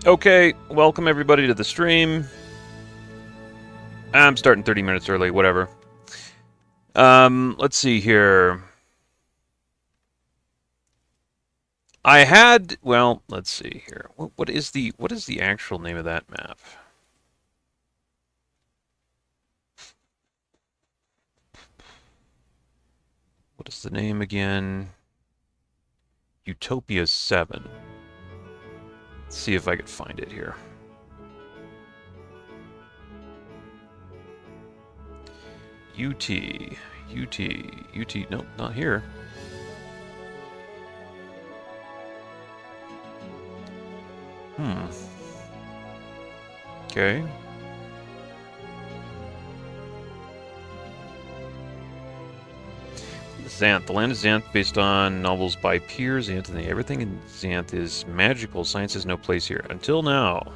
Okay, welcome everybody to the stream. I'm starting 30 minutes early, whatever. Let's see here. I had, well, let's see here. What is the actual name of that map? What is the name again? Utopia 7. Let's see if I could find it here. UT, nope, not here. Okay. Xanth. The land of Xanth, based on novels by Pierre Xanthony. Everything in Xanth is magical. Science has no place here. Until now.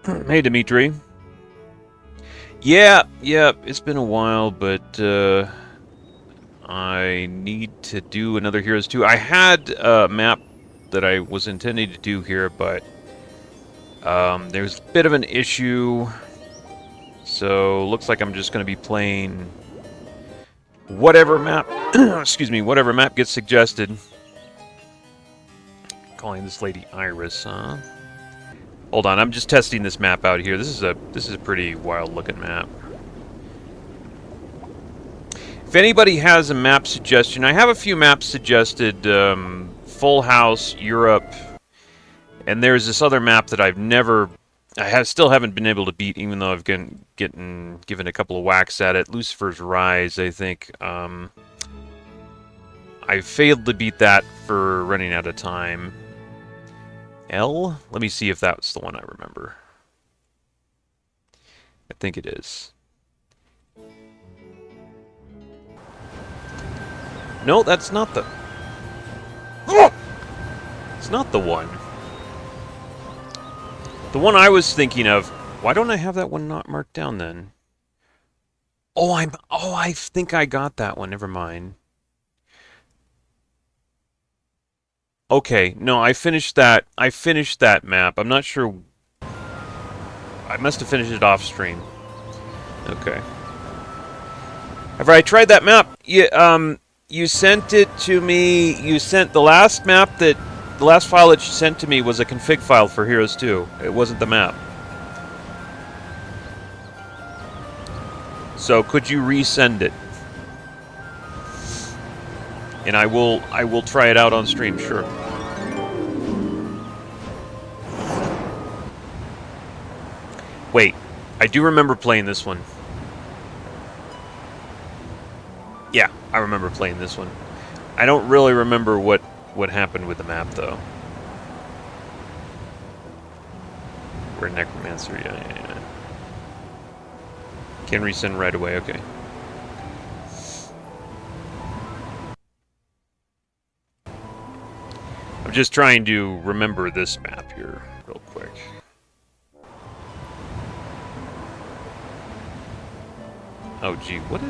Hey, Dimitri. Yeah, it's been a while, but I need to do another Heroes 2. I had a map that I was intending to do here, but there's a bit of an issue. So, looks like I'm just going to be playing whatever map, excuse me, whatever map gets suggested. Calling this lady Iris, huh? Hold on, I'm just testing this map out here. This is a pretty wild looking map. If anybody has a map suggestion, I have a few maps suggested. Full House, Europe, and there's this other map that still haven't been able to beat, even though I've given a couple of whacks at it. Lucifer's Rise, I think. I failed to beat that for running out of time. L? Let me see if that's the one I remember. I think it is. No, that's not the... It's not the one. The one I was thinking of... Why don't I have that one not marked down then? Oh, I think I got that one. Never mind. Okay, no, I finished that map. I'm not sure... I must have finished it off stream. Okay. Have I tried that map? Yeah, you sent it to me... You sent the last map that... The last file that you sent to me was a config file for Heroes 2. It wasn't the map. So could you resend it? And I will try it out on stream, sure. Wait, I do remember playing this one. Yeah, I remember playing this one. I don't really remember what happened with the map, though. We're Necromancer, yeah. Can resend right away, okay. I'm just trying to remember this map here real quick. Oh, gee, what?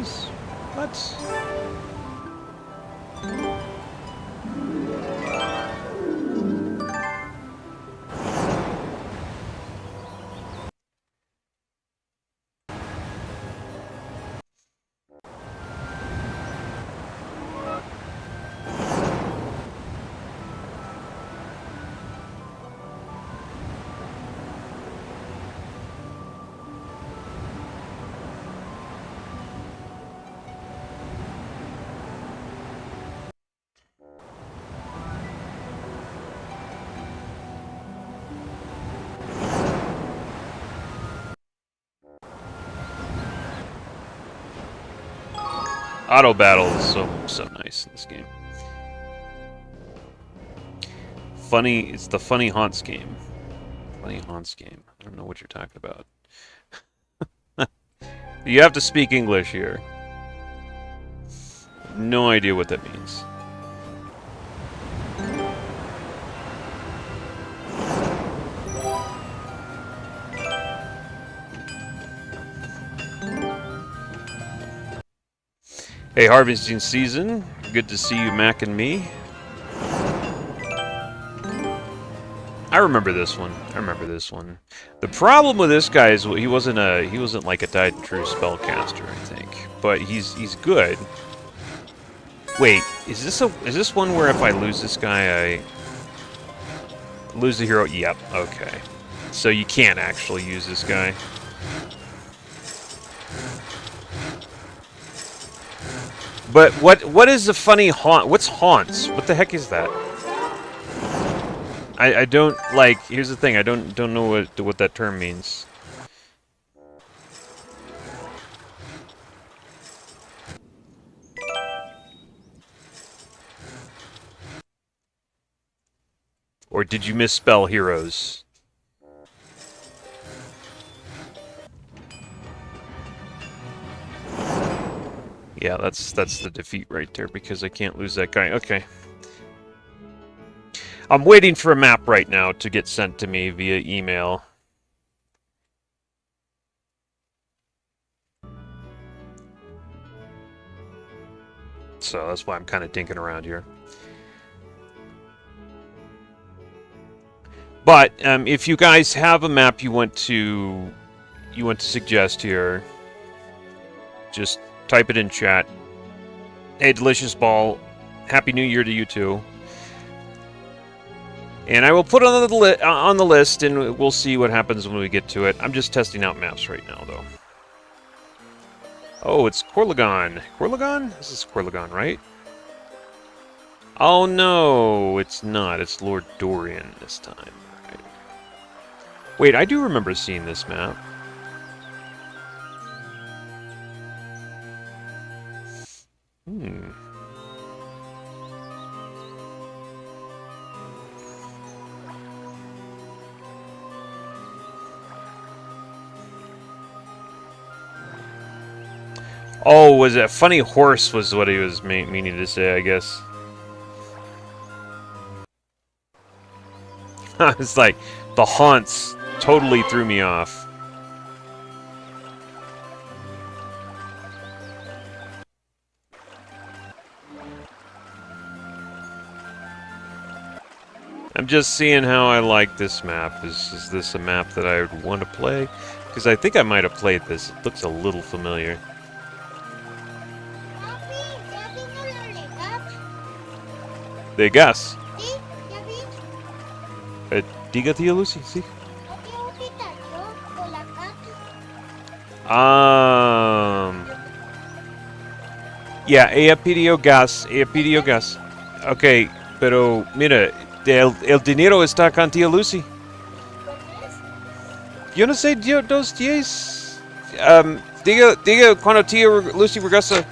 Auto battle is so nice in this game. Funny, it's the Funny Haunts game. Funny Haunts game. I don't know what you're talking about. You have to speak English here. No idea what that means. Hey, harvesting season. Good to see you, Mac and me. I remember this one. I remember this one. The problem with this guy is he wasn't like a tried and true spellcaster, I think. But he's good. Wait, is this one where if I lose this guy, I lose the hero? Yep. Okay. So you can't actually use this guy. But what is the funny haunt? What's haunts? What the heck is that? I don't like. Here's the thing. I don't know what that term means. Or did you misspell heroes? Yeah, that's the defeat right there because I can't lose that guy. Okay. I'm waiting for a map right now to get sent to me via email. So that's why I'm kind of dinking around here. But if you guys have a map you want to suggest here, just type it in chat. Hey, Delicious Ball, Happy New Year to you too. And I will put it on the list, and we'll see what happens when we get to it. I'm just testing out maps right now, though. Oh, it's Corlegon. Corlegon? This is Corlegon, right? Oh no, it's not. It's Lord Dorian this time. Right. Wait, I do remember seeing this map. Oh, was it funny horse was what he was meaning to say, I guess. It's like, the haunts totally threw me off. I'm just seeing how I like this map. Is this a map that I would want to play? Because I think I might have played this. It looks a little familiar. De gas. Diga, tía Lucy, sí. Yeah, ella pidió gas. Okay, pero mira, el dinero está con tía Lucy. Yo no sé, dos diez. Diga cuando tía Lucy regresa.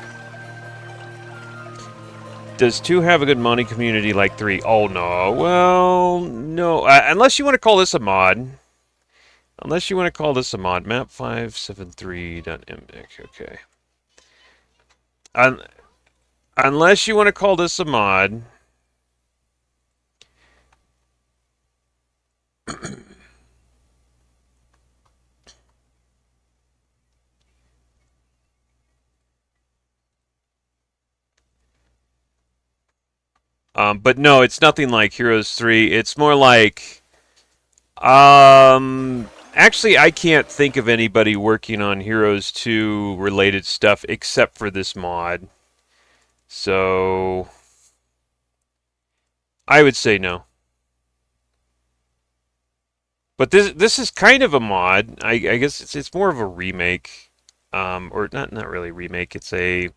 Does 2 have a good modding community like 3? Oh, no. Well, no. Unless you want to call this a mod. Unless you want to call this a mod. Map573.mdic. Okay. Unless you want to call this a mod. But no, it's nothing like Heroes 3. It's more like... Actually, I can't think of anybody working on Heroes 2 related stuff except for this mod. So... I would say no. But this is kind of a mod. I guess it's more of a remake. Or not really remake. It's a...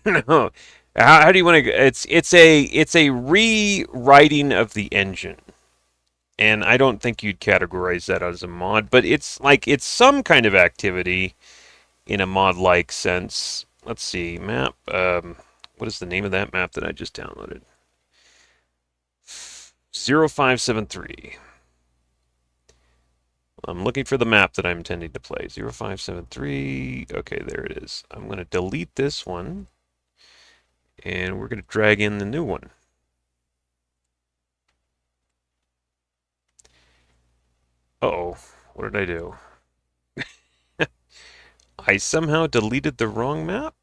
No. How do you want to? It's a rewriting of the engine, and I don't think you'd categorize that as a mod, but it's some kind of activity in a mod-like sense. Let's see, map. What is the name of that map that I just downloaded? 0573. I'm looking for the map that I'm intending to play. 0573. Okay, there it is. I'm going to delete this one. And we're going to drag in the new one. Uh-oh. What did I do? I somehow deleted the wrong map?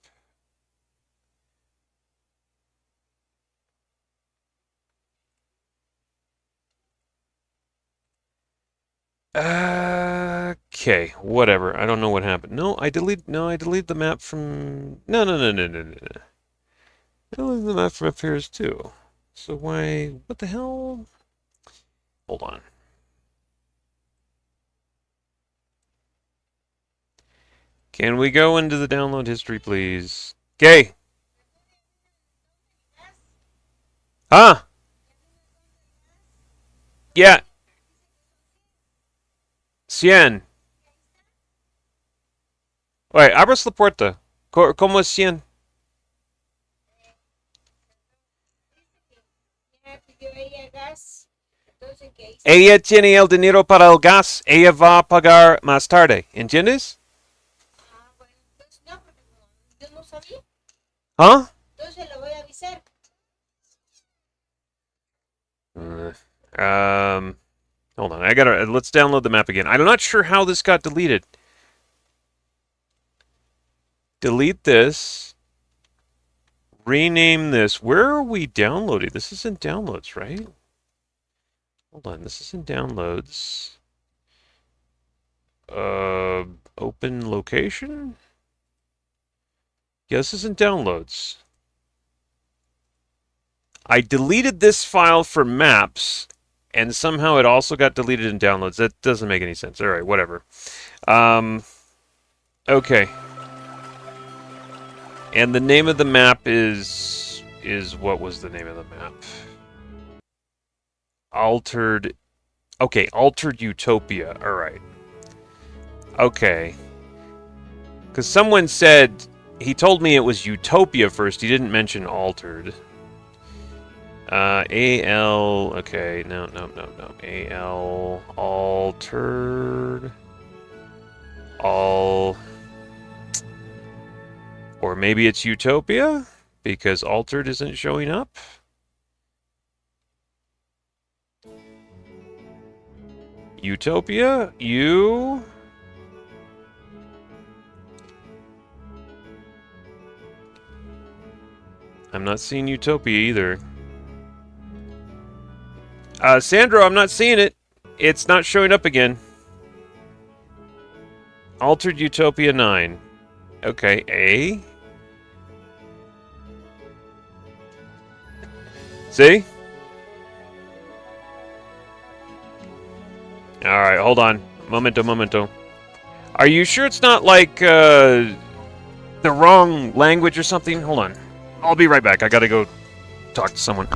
Okay, whatever. I don't know what happened. No, I deleted the map from... No. I deleted the map from affairs too. So why... What the hell? Hold on. Can we go into the download history, please? Okay. Huh? Yeah. Cien. Wait, abras la puerta. ¿Cómo es 100? Ella tiene el dinero para el gas. Ella va a pagar más tarde. ¿Entiendes? Huh? Hold on. Let's download the map again. I'm not sure how this got deleted. Delete this. Rename this. Where are we downloading? This is in downloads, right? Hold on. This is in downloads. Open location? Yeah, this is in downloads. I deleted this file for maps, and somehow it also got deleted in downloads. That doesn't make any sense. All right, whatever. Okay. And the name of the map is what was the name of the map? Altered Utopia. All right. Okay. Because someone said, he told me it was Utopia first. He didn't mention Altered. AL, okay, no. AL, Altered, or maybe it's Utopia, because Altered isn't showing up. Utopia, I'm not seeing Utopia either. Sandro, I'm not seeing it. It's not showing up again. Altered Utopia 9. Okay, A. See? Alright, hold on. Momento. Are you sure it's not like, the wrong language or something? Hold on. I'll be right back. I gotta go talk to someone.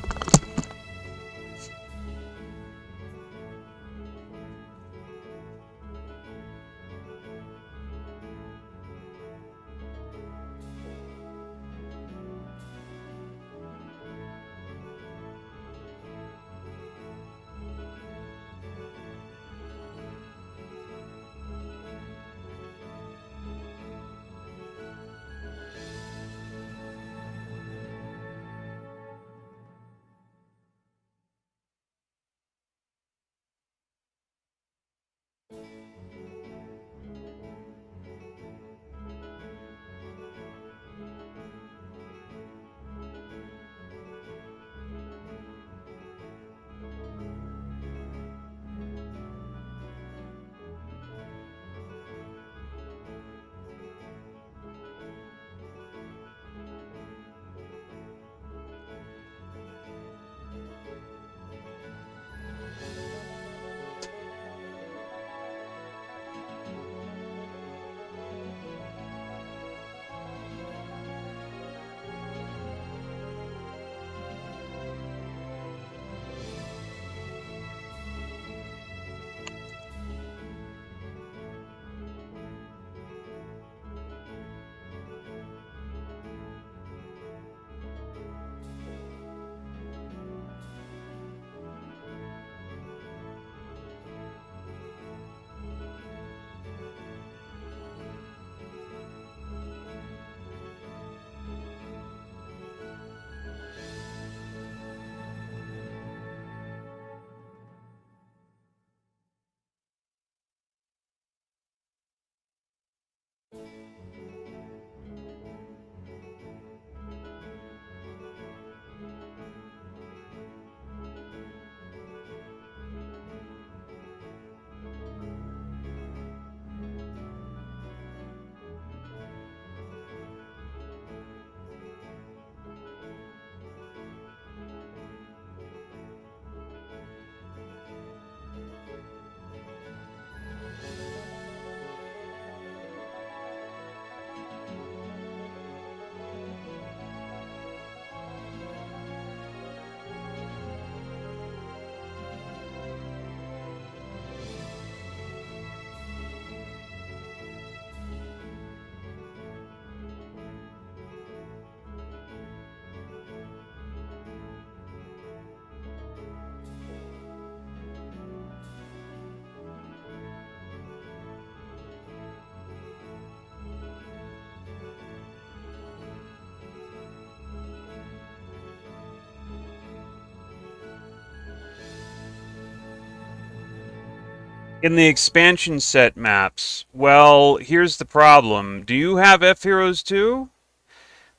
In the expansion set maps, well, here's the problem. Do you have F-Heroes too?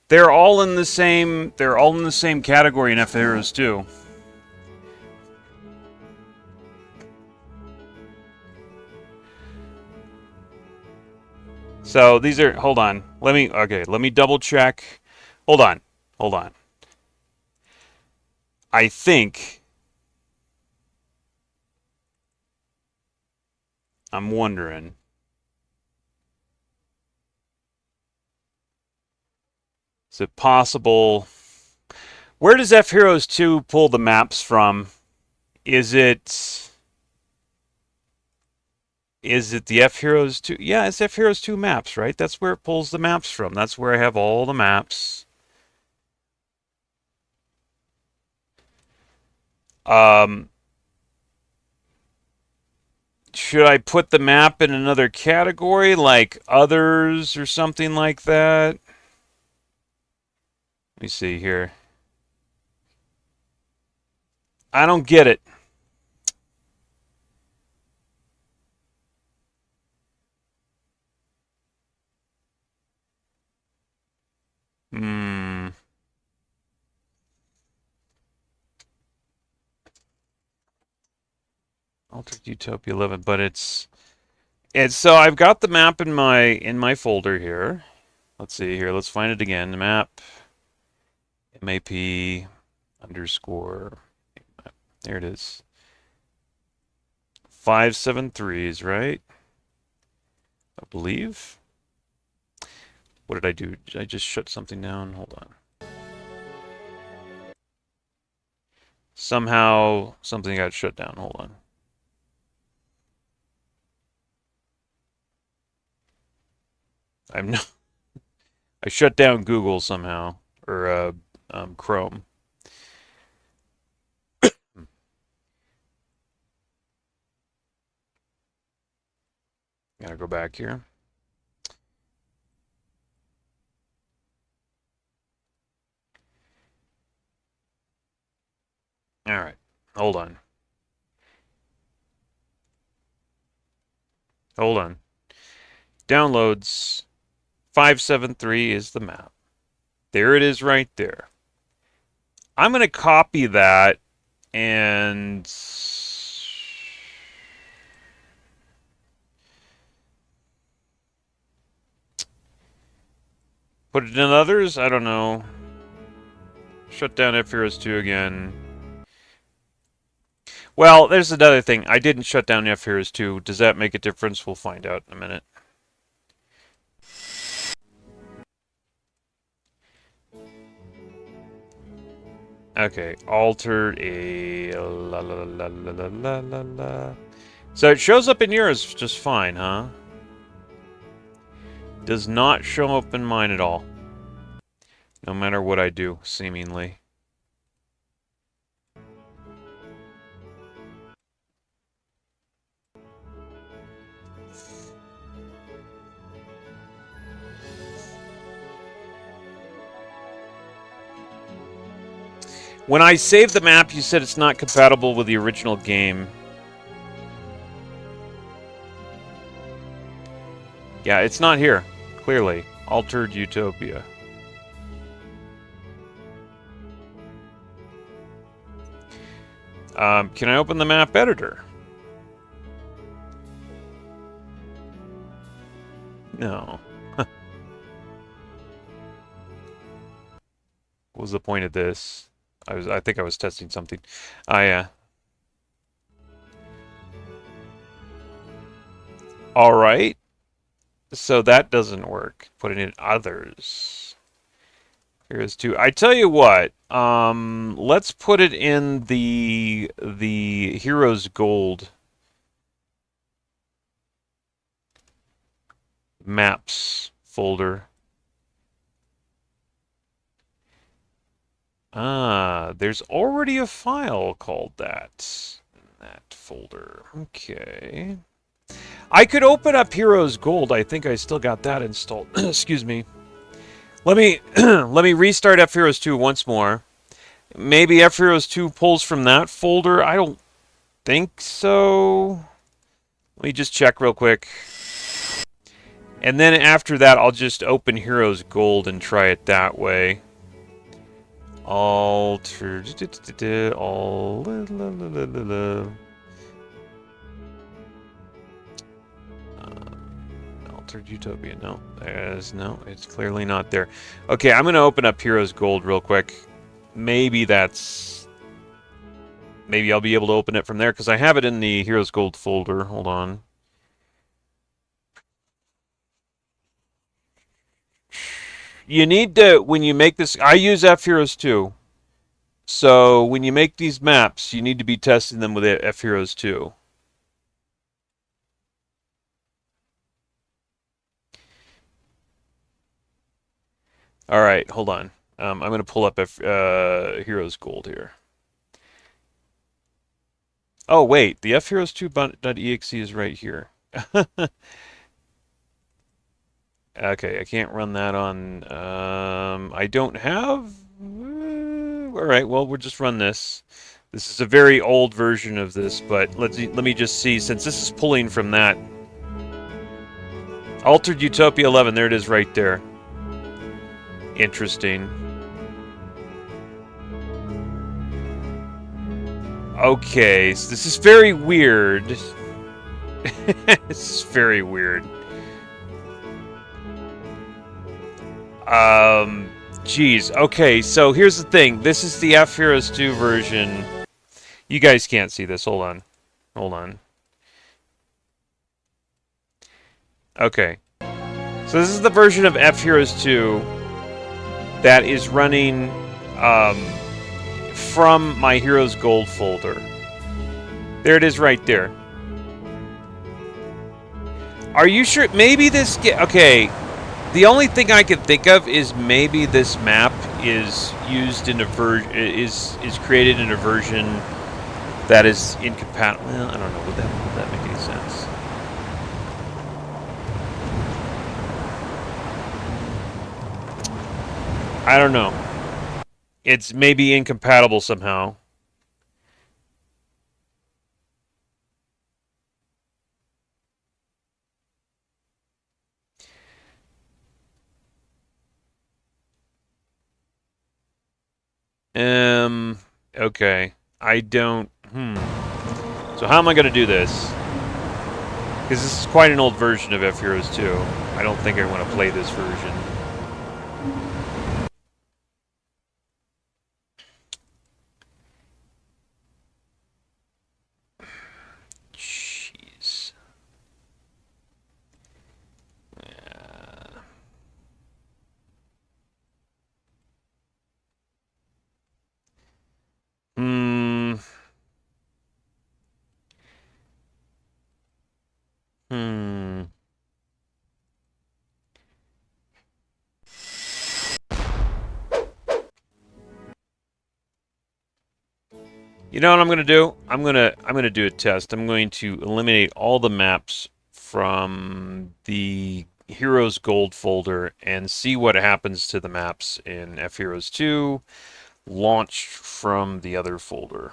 They're all in the same. They're all in the same category in F-Heroes too. So these are. Hold on. Let me. Okay. Let me double check. Hold on. Hold on. I think. I'm wondering. Is it possible? Where does F-Heroes 2 pull the maps from? Is it the F-Heroes 2? Yeah, it's F-Heroes 2 maps, right? That's where it pulls the maps from. That's where I have all the maps. Should I put the map in another category, like others or something like that? Let me see here. I don't get it. Hmm. Altered Utopia 11, but it's so I've got the map in my folder here. Let's see here. Let's find it again. The map MAP underscore. There it is. 573s, right? I believe. What did I do? Did I just shut something down? Hold on. Somehow something got shut down. Hold on. I'm no. I shut down Google somehow, or Chrome. Gotta go back here. All right, hold on. Hold on. Downloads 573 is the map. There it is right there. I'm going to copy that and put it in others? I don't know. Shut down F-Heroes 2 again. Well, there's another thing. I didn't shut down F-Heroes 2. Does that make a difference? We'll find out in a minute. Okay, altered a la la la la la la la la. So it shows up in yours just fine, huh? Does not show up in mine at all. No matter what I do, seemingly. When I saved the map, you said it's not compatible with the original game. Yeah, it's not here. Clearly. Altered Utopia. Can I open the map editor? No. What was the point of this? I think I was testing something. Yeah. All right. So that doesn't work. Putting in others. Here's two. I tell you what. Let's put it in the Heroes Gold maps folder. There's already a file called that in that folder. Okay. I could open up Heroes Gold. I think I still got that installed. Excuse me. Let me let me restart F-Heroes 2 once more. Maybe F-Heroes 2 pulls from that folder. I don't think so. Let me just check real quick. And then after that, I'll just open Heroes Gold and try it that way. Altered Utopia. No, it's clearly not there. Okay, I'm gonna open up Heroes Gold real quick. Maybe I'll be able to open it from there because I have it in the Heroes Gold folder. Hold on. You need to, when you make this, I use fheroes too. So when you make these maps, you need to be testing them with fheroes too. All right, hold on. I'm going to pull up Heroes Gold here. Oh, wait. The fheroes2.exe is right here. Okay, I can't run that on... I don't have... all right, well, we'll just run this. This is a very old version of this, but let me just see. Since this is pulling from that... Altered Utopia 11, there it is right there. Interesting. Okay, so this is very weird. This is very weird. Geez. Okay, so here's the thing. This is the fheroes 2 version. You guys can't see this. Hold on. Hold on. Okay. So this is the version of fheroes 2 that is running from my Heroes Gold folder. There it is right there. Are you sure? Maybe this... Okay. The only thing I can think of is maybe this map is used in a is created in a version that is incompatible. Well, I don't know. Would that make any sense? I don't know. It's maybe incompatible somehow. Okay. I don't... So how am I going to do this? Because this is quite an old version of fheroes 2. I don't think I want to play this version. Jeez. You know what I'm gonna do? I'm gonna do a test. I'm going to eliminate all the maps from the Heroes Gold folder and see what happens to the maps in fheroes 2 launched from the other folder.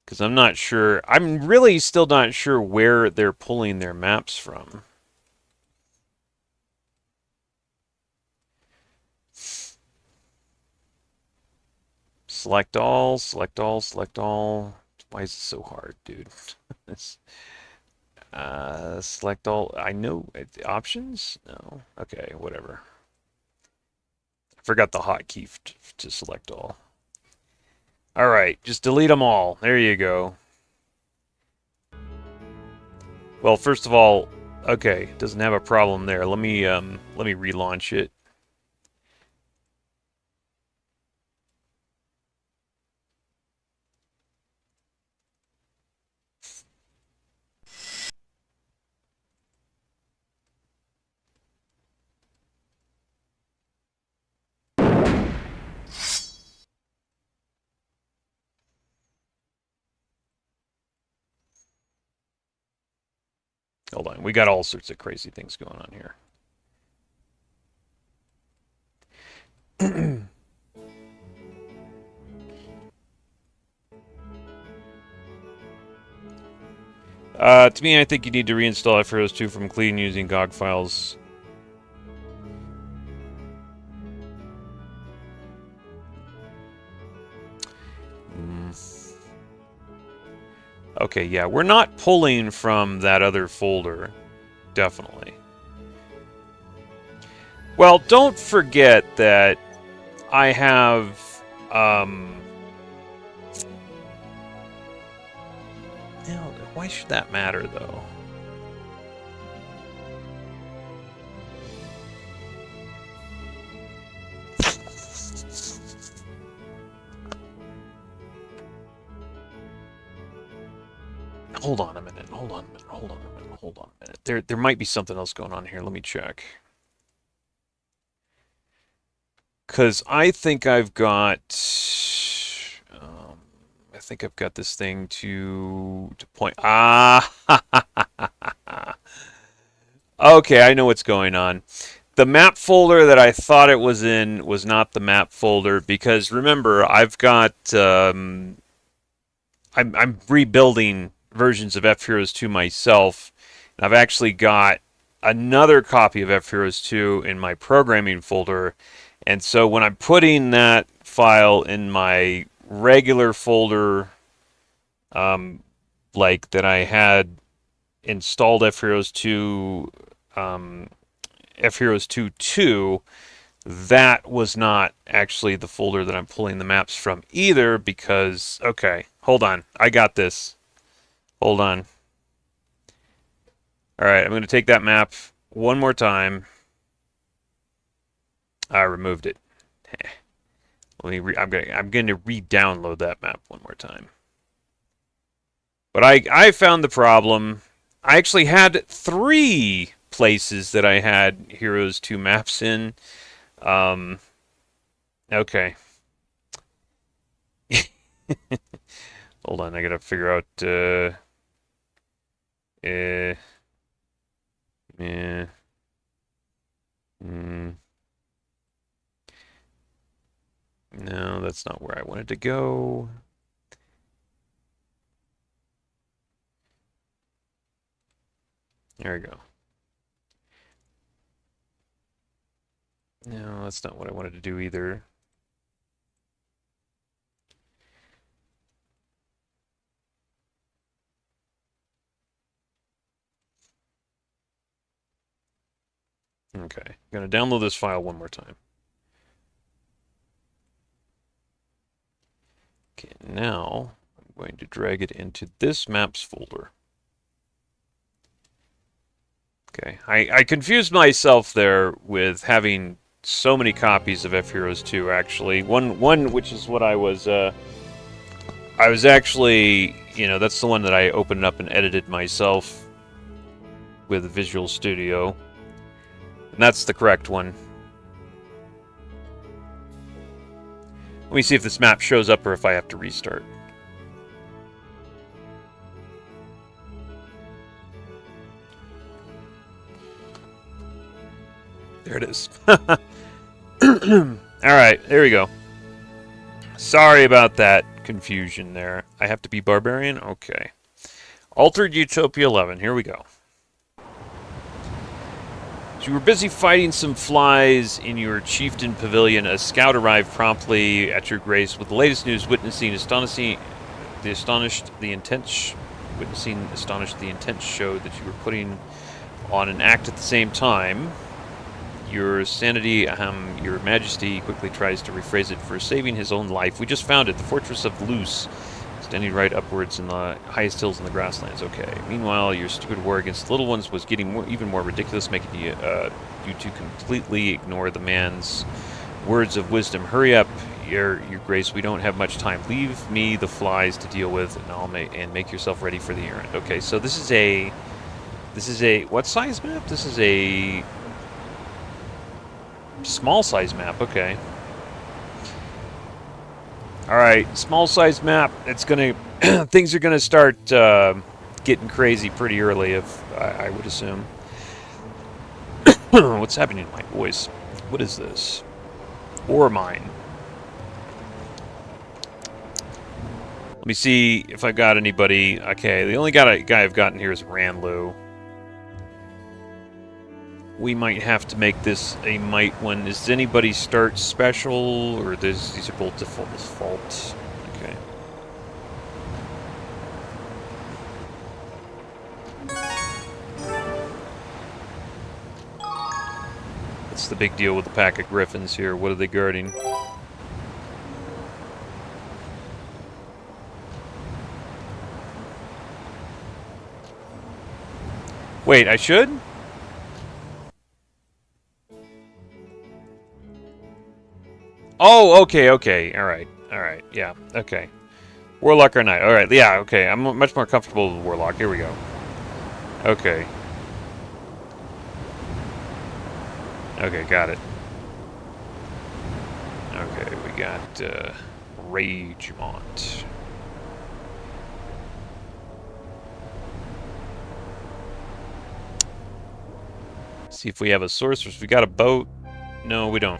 Because I'm not sure. I'm really still not sure where they're pulling their maps from. Select all, select all, select all. Why is it so hard, dude? Select all. I know options. No. Okay, whatever. I forgot the hotkey to select all. All right, just delete them all. There you go. Well, first of all, okay, doesn't have a problem there. Let me relaunch it. Hold on, we got all sorts of crazy things going on here. To me, I think you need to reinstall fheroes 2 from clean using GOG files. Okay, yeah, we're not pulling from that other folder. Definitely. Well, don't forget that I have, why should that matter, though? Hold on a minute, hold on a minute, hold on a minute, hold on a minute. There might be something else going on here. Let me check. Because I think I've got... I think I've got this thing to point... Ah! Okay, I know what's going on. The map folder that I thought it was in was not the map folder, because remember, I've got... I'm rebuilding versions of fheroes 2 myself, and I've actually got another copy of fheroes 2 in my programming folder, and so when I'm putting that file in my regular folder, like that I had installed fheroes 2, fheroes 2.2, that was not actually the folder that I'm pulling the maps from either, because, okay, hold on, I got this. Hold on. Alright, I'm going to take that map one more time. I removed it. I'm going to re-download that map one more time. But I found the problem. I actually had 3 places that I had Heroes 2 maps in. Okay. Hold on, I gotta figure out, No, that's not where I wanted to go. There we go. No, that's not what I wanted to do either. Okay, I'm going to download this file one more time. Okay, now I'm going to drag it into this maps folder. Okay, I confused myself there with having so many copies of fheroes 2, actually. One which is what I was actually, you know, that's the one that I opened up and edited myself with Visual Studio. And that's the correct one. Let me see if this map shows up or if I have to restart. There it is. Alright, there we go. Sorry about that confusion there. I have to be barbarian? Okay. Altered Utopia 11, here we go. As you were busy fighting some flies in your chieftain pavilion, a scout arrived promptly at your grace with the latest news, witnessing astonished the intent showed that you were putting on an act at the same time. Your sanity, your majesty, quickly tries to rephrase it for saving his own life. We just found it, the fortress of Luce, standing right upwards in the highest hills in the grasslands. Okay. Meanwhile, your stupid war against the little ones was getting even more ridiculous, making you to completely ignore the man's words of wisdom. Hurry up, your grace. We don't have much time. Leave me the flies to deal with, and make yourself ready for the errand. Okay. So this is a what size map? This is a small size map, okay. Alright, small size map. It's gonna... things are gonna start getting crazy pretty early, if I would assume. What's happening to my voice? What is this? Ore mine. Let me see if I got anybody. Okay, the only guy I've gotten here is Ranlu. We might have to make this a might one. Does anybody start special, or these are both default? Okay. What's the big deal with the pack of griffins here? What are they guarding? Wait, I should? Oh, okay, alright, yeah, okay. Warlock or Knight, alright, yeah, okay, I'm much more comfortable with Warlock, here we go. Okay. Okay, got it. Okay, we got, Ragemont. See if we have a sorceress. We got a boat. No, we don't.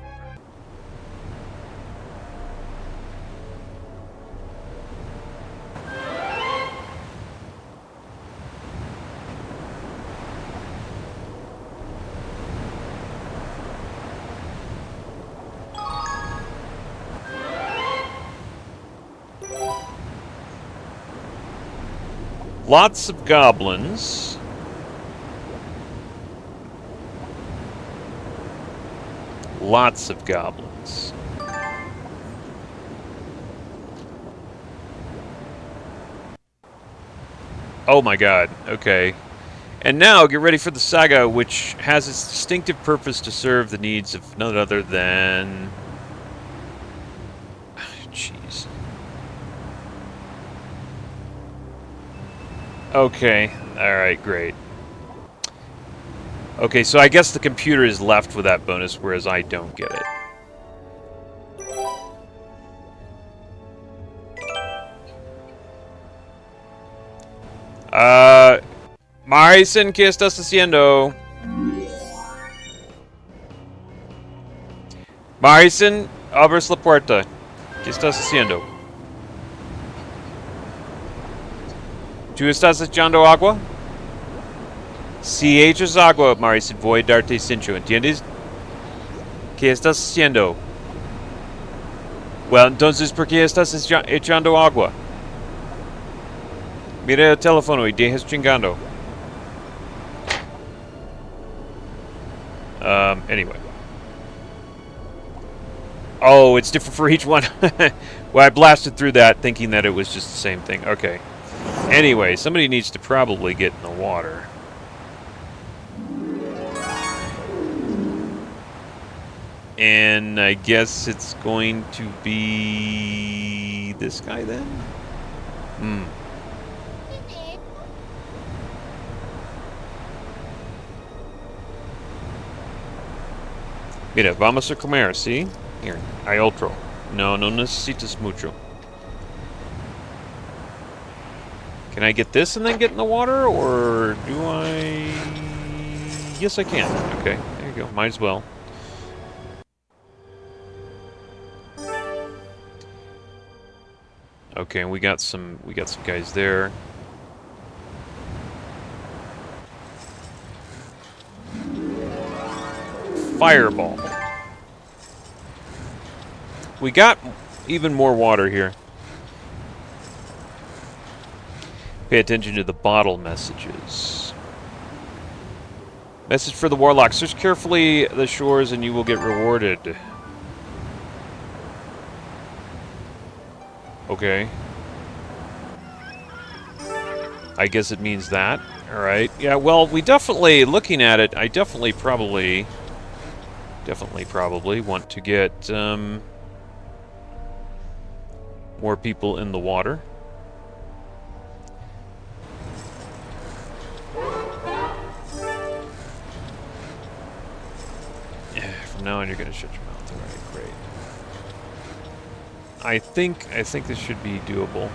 Lots of goblins. Lots of goblins. Oh my god, okay. And now, get ready for the saga, which has its distinctive purpose to serve the needs of none other than... Jeez. Okay, alright, great. Okay, so I guess the computer is left with that bonus, whereas I don't get it. Maricen, ¿qué estás haciendo? Maricen, abres la puerta. ¿Qué estás haciendo? ¿Tú estás echando agua? Si echas agua, Maricen, voy a darte cincho, ¿entiendes? ¿Qué estás haciendo? Well, entonces, ¿por qué estás echando agua? Mira el teléfono y dejas chingando. Anyway. Oh, it's different for each one. Well, I blasted through that thinking that it was just the same thing. Okay. Anyway, somebody needs to probably get in the water. And I guess it's going to be this guy then? Mira, vamos a comer, ¿sí? Here, hay otro. No necesitas mucho. Can I get this and then get in the water, or do I... Yes, I can. Okay, there you go. Might as well. Okay, we got some guys there. Fireball. We got even more water here. Pay attention to the bottle messages. Message for the Warlock. Search carefully the shores and you will get rewarded. Okay. I guess it means that. Alright. Yeah, well, we definitely, looking at it, I definitely probably want to get more people in the water. Yeah, from now on you're going to shut your mouth. Alright, great. I think this should be doable.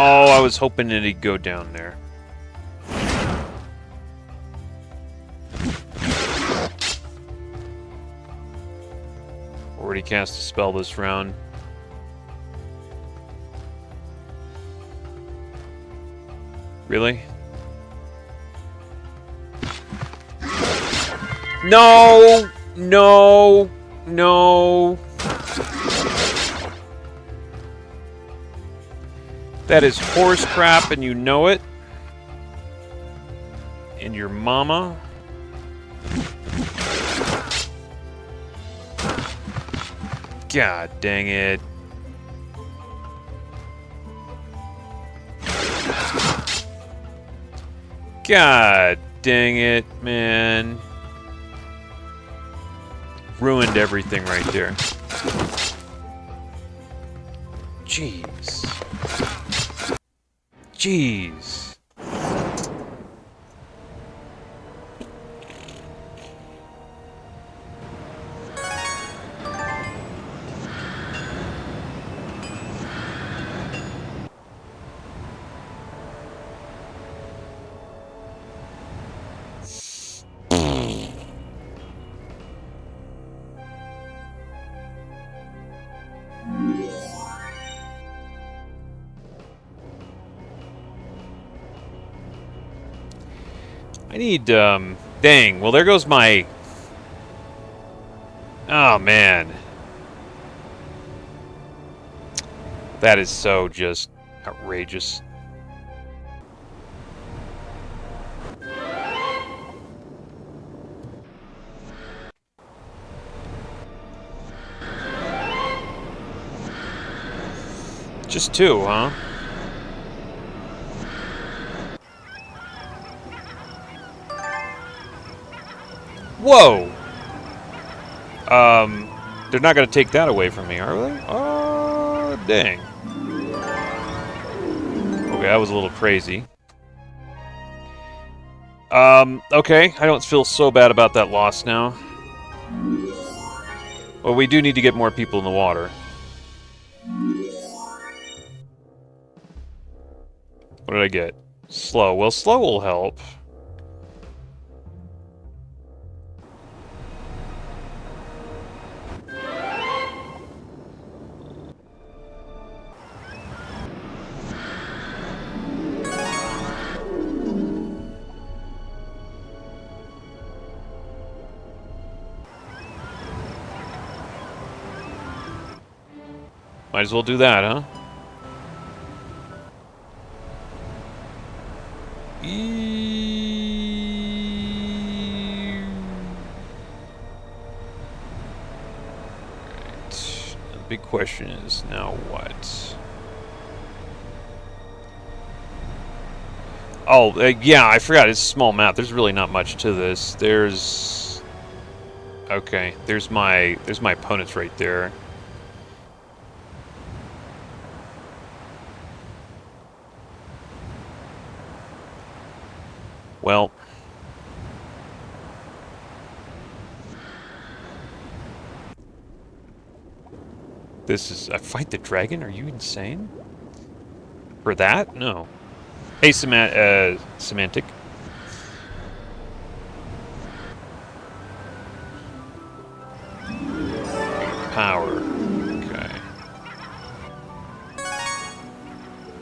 Oh, I was hoping that he'd go down there. Already cast a spell this round. Really? No! No! No! That is horse crap, and you know it. And your mama. God dang it. God dang it, man. Ruined everything right there. Jeez. Jeez. I need, dang, well there goes my... Oh, man. That is so just outrageous. Just two, huh? Whoa! They're not gonna take that away from me, are they? Oh, dang. Okay, that was a little crazy. Okay, I don't feel so bad about that loss now. Well, we do need to get more people in the water. What did I get? Slow. Well, slow will help. Might as well do that, huh? Right. The big question is now what? Oh, yeah, I forgot. It's a small map. There's really not much to this. There's... Okay, there's my opponents right there. Well, this is... I fight the dragon? Are you insane? For that? No. Hey, semantic. Power. Okay.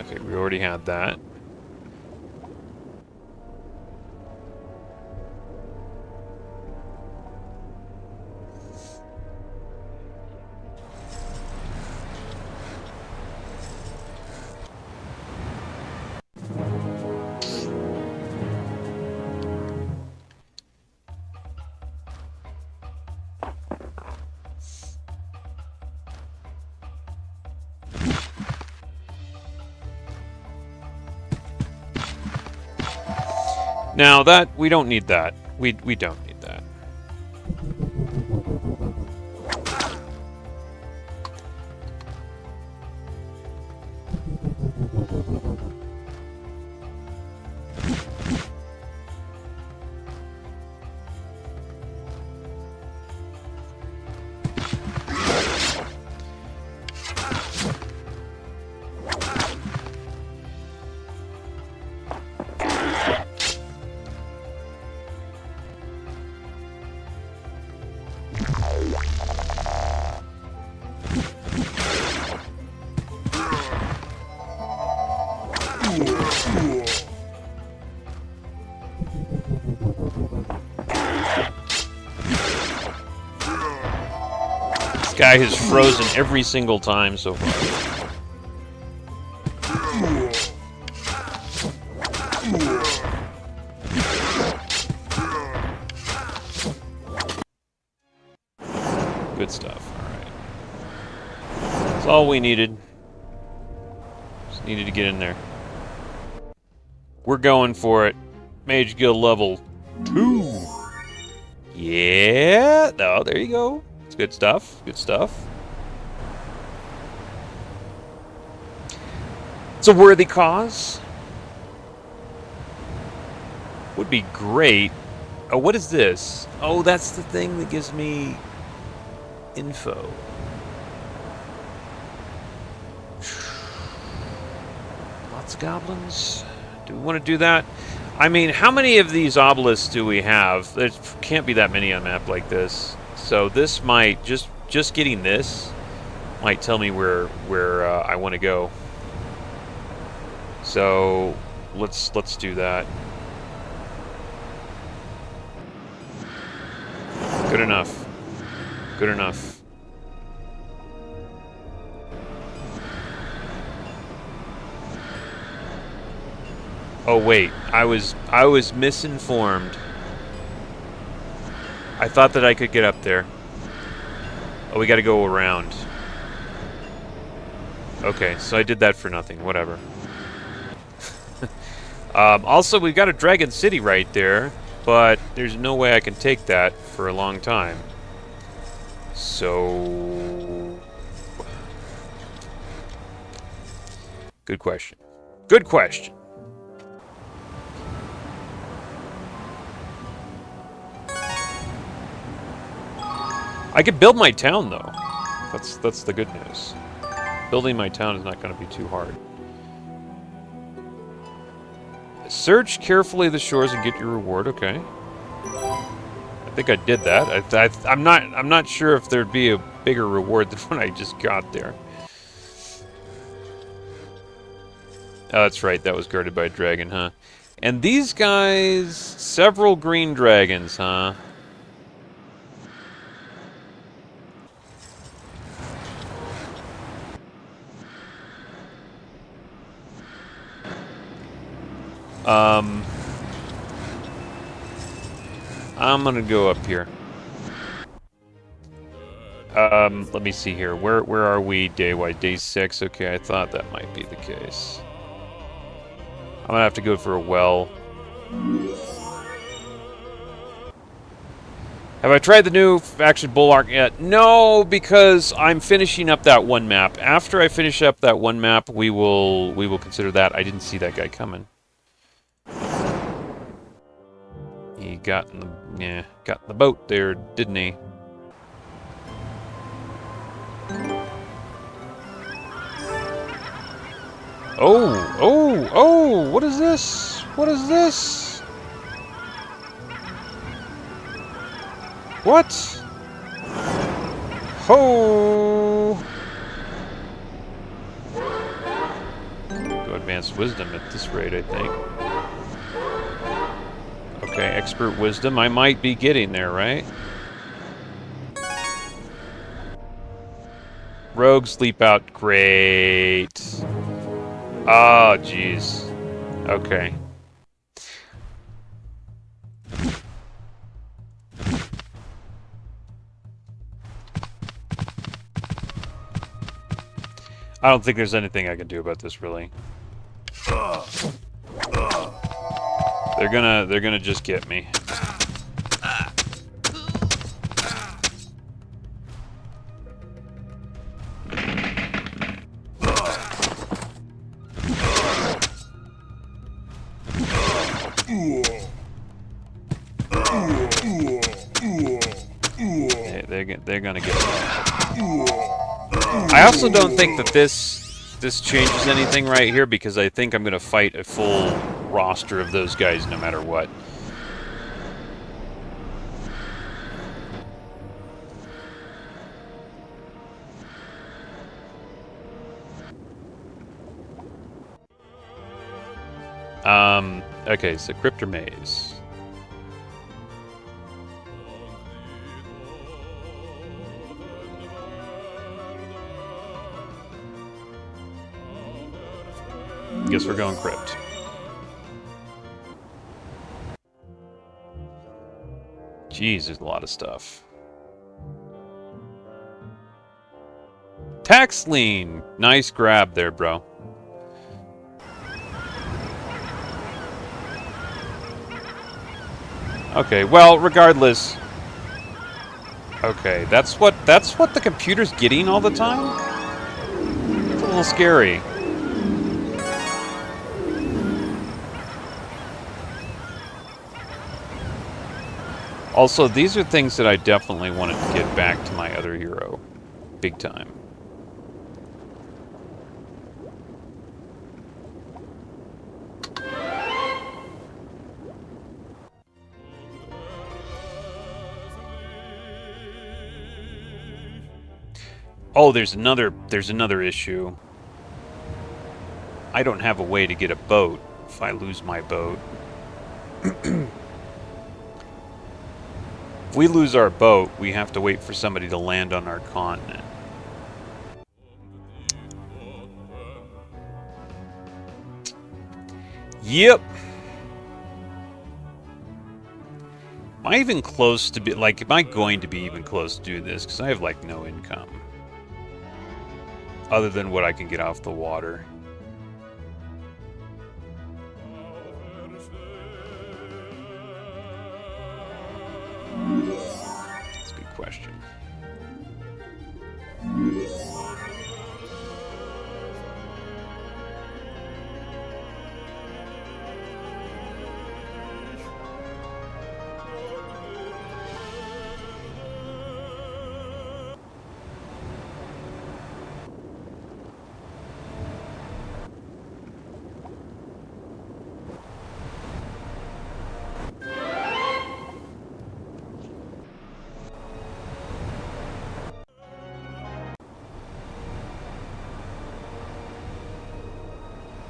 Okay, we already had that. Now that, we don't need that. We don't need that. This guy has frozen every single time so far. Good stuff. Alright. That's all we needed. Just needed to get in there. We're going for it. Mage Guild level 2. Yeah. Oh, there you go. It's good stuff. Good stuff. It's a worthy cause. Would be great. Oh, what is this? Oh, that's the thing that gives me info. Lots of goblins. Do we want to do that? I mean, how many of these obelisks do we have? There can't be that many on a map like this. So this might just getting this might tell me where I want to go. So let's do that. Good enough. Good enough. Oh wait, I was misinformed. I thought that I could get up there. Oh, we got to go around. Okay, so I did that for nothing. Whatever. Also, we've got a Dragon City right there, but there's no way I can take that for a long time. So... Good question. Good question. I could build my town, though. That's the good news. Building my town is not going to be too hard. Search carefully the shores and get your reward. Okay. I think I did that. I'm not sure if there'd be a bigger reward than what I just got there. Oh, that's right. That was guarded by a dragon, huh? And these guys, several green dragons, huh? I'm gonna go up here. Let me see here. Where are we day-wise? Day 6? Okay, I thought that might be the case. I'm gonna have to go for a well. Have I tried the new Faction Bulwark yet? No, because I'm finishing up that one map. After I finish up that one map, we will consider that. I didn't see that guy coming. He got in the boat there, didn't he? Oh, what is this? What is this? What? Ho! Go advanced wisdom at this rate, I think. Okay, expert wisdom. I might be getting there, right? Rogues leap out. Great. Oh, jeez. Okay. I don't think there's anything I can do about this, really. They're gonna just get me. They're gonna get me. I also don't think that this changes anything right here, because I think I'm gonna fight a full roster of those guys no matter what. Okay, so Crypt or Maze? Guess we're going Crypt. Jeez, there's a lot of stuff. Tax lien! Nice grab there, bro. Okay, well, regardless. Okay, that's what the computer's getting all the time? It's a little scary. Also, these are things that I definitely wanted to get back to my other hero. Big time. Oh, there's another issue. I don't have a way to get a boat if I lose my boat. If we lose our boat, we have to wait for somebody to land on our continent. Yep. Am I even close to be, like, am I going to be even close to do this? Because I have, like, no income. Other than what I can get off the water. That's a good question.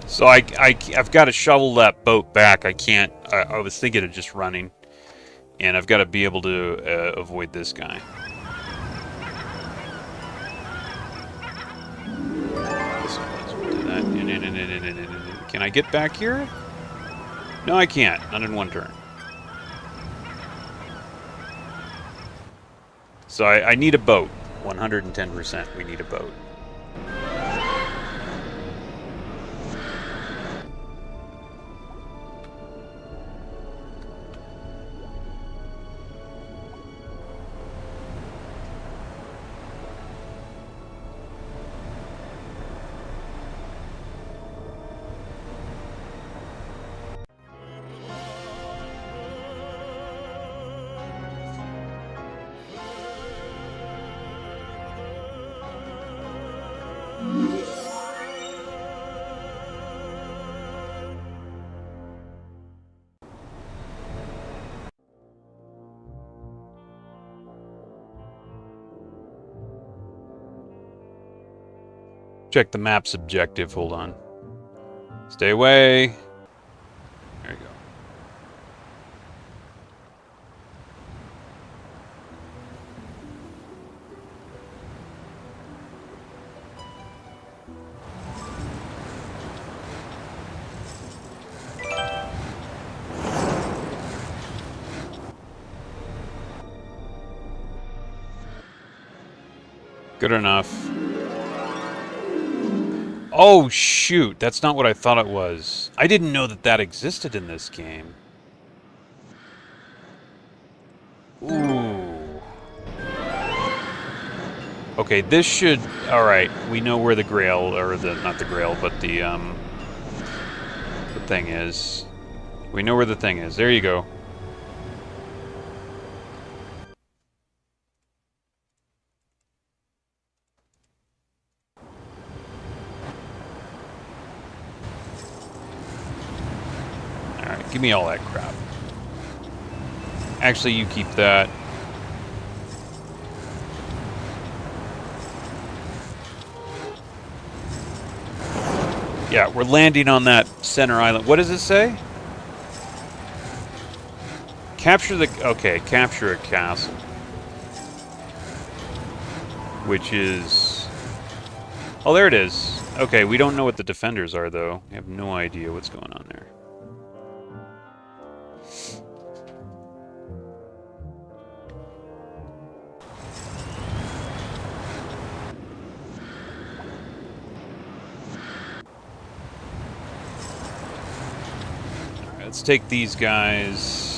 So I've got to shovel that boat back. I can't. I was thinking of just running, and I've got to be able to avoid this guy. Can I get back here? No, I can't. Not in one turn. So I need a boat. 110%. We need a boat. Check the map's objective. Hold on. Stay away. There you go. Good enough. Oh, shoot. That's not what I thought it was. I didn't know that that existed in this game. Ooh. Okay, this should... Alright, we know where the Grail, or the... Not the Grail, but the thing is. We know where the thing is. There you go. Give me all that crap. Actually, you keep that. Yeah, we're landing on that center island. What does it say? Capture the... Okay, capture a castle. Which is... Oh, there it is. Okay, we don't know what the defenders are, though. We have no idea what's going on there. Alright, let's take these guys.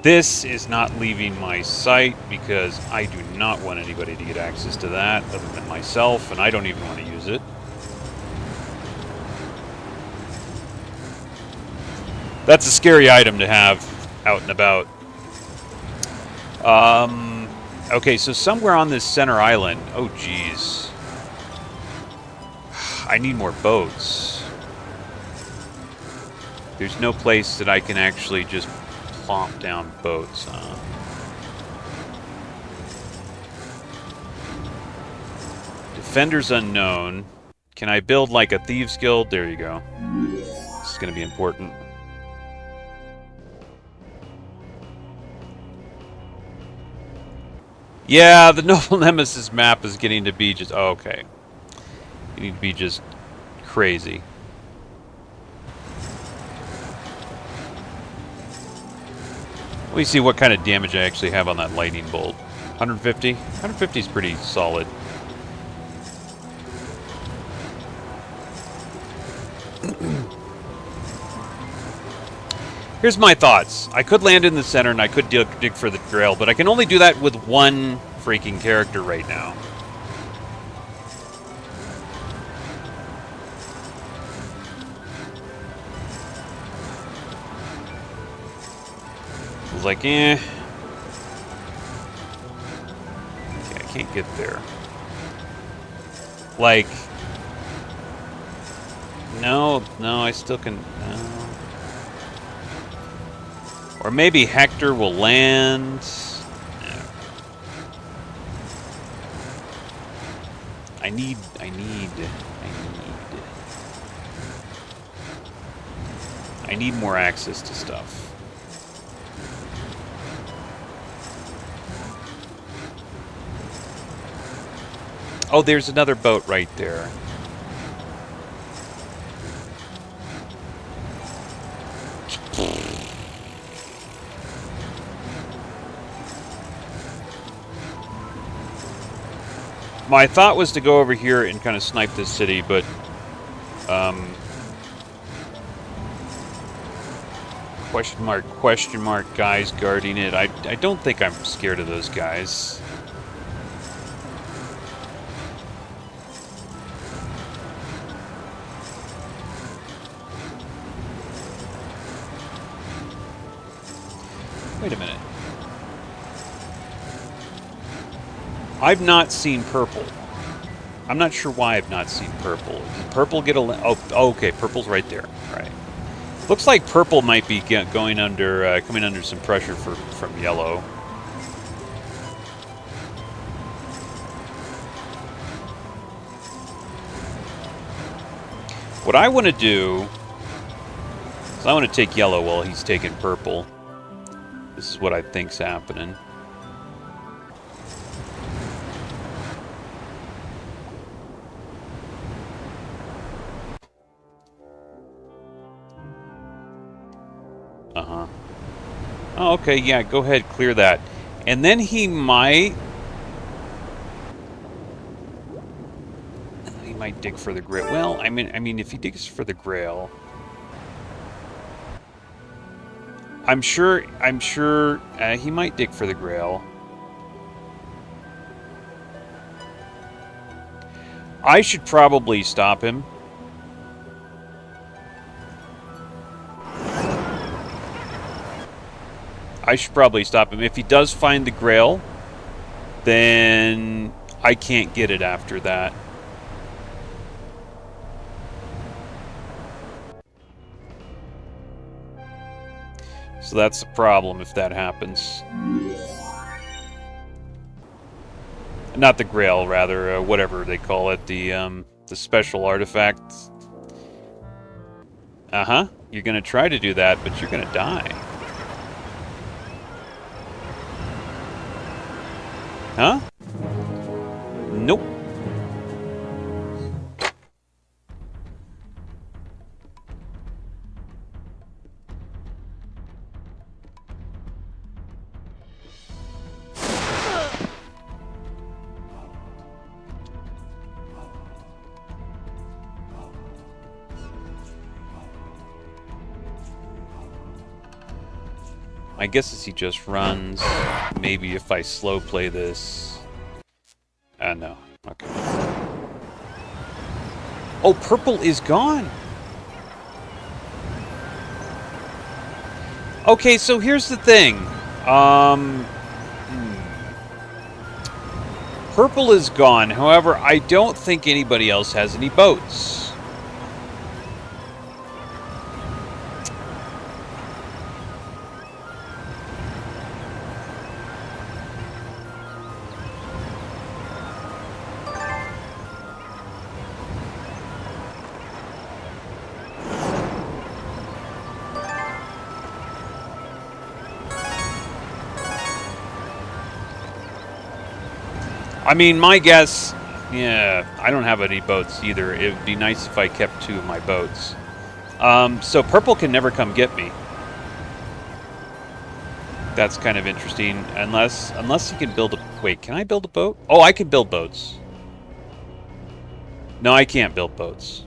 This is not leaving my sight because I do not want anybody to get access to that other than myself, and I don't even want to use it. That's a scary item to have out and about. Okay, so somewhere on this center island... Oh, jeez. I need more boats. There's no place that I can actually just plomp down boats, huh? Defenders unknown. Can I build like a thieves guild? There you go. This is going to be important. Yeah, the Noble Nemesis map is getting to be just... Oh, okay. You need to be just crazy. Let me see what kind of damage I actually have on that lightning bolt. 150? 150 is pretty solid. Here's my thoughts. I could land in the center and I could dig for the grail, but I can only do that with one freaking character right now. I was like, eh. Okay, I can't get there. Like, no, I still can. No. Or maybe Hector will land. No. I need. I need more access to stuff. Oh, there's another boat right there. My thought was to go over here and kind of snipe this city, but question mark guys guarding it. I don't think I'm scared of those guys. Wait a minute. I've not seen purple. I'm not sure why I've not seen purple. Did purple get a... Oh, okay, purple's right there. Right. Looks like purple might be going under, coming under some pressure from yellow. What I want to do is I want to take yellow while he's taking purple. This is what I think's happening. Uh-huh. Oh, okay, yeah, go ahead, clear that. And then he might dig for the grail. Well, I mean, if he digs for the grail, I'm sure he might dig for the grail. I should probably stop him. I should probably stop him. If he does find the grail, then I can't get it after that. So that's the problem if that happens. Not the Grail, rather, whatever they call it, the special artifact. Uh-huh. You're gonna try to do that, but you're gonna die. Huh? Nope. I guess as he just runs, maybe if I slow play this... no. Okay. Oh, purple is gone! Okay, so here's the thing. Purple is gone, however, I don't think anybody else has any boats. I mean, my guess... Yeah, I don't have any boats either. It would be nice if I kept 2 of my boats. So purple can never come get me. That's kind of interesting. Unless he can build a... Wait, can I build a boat? Oh, I can build boats. No, I can't build boats.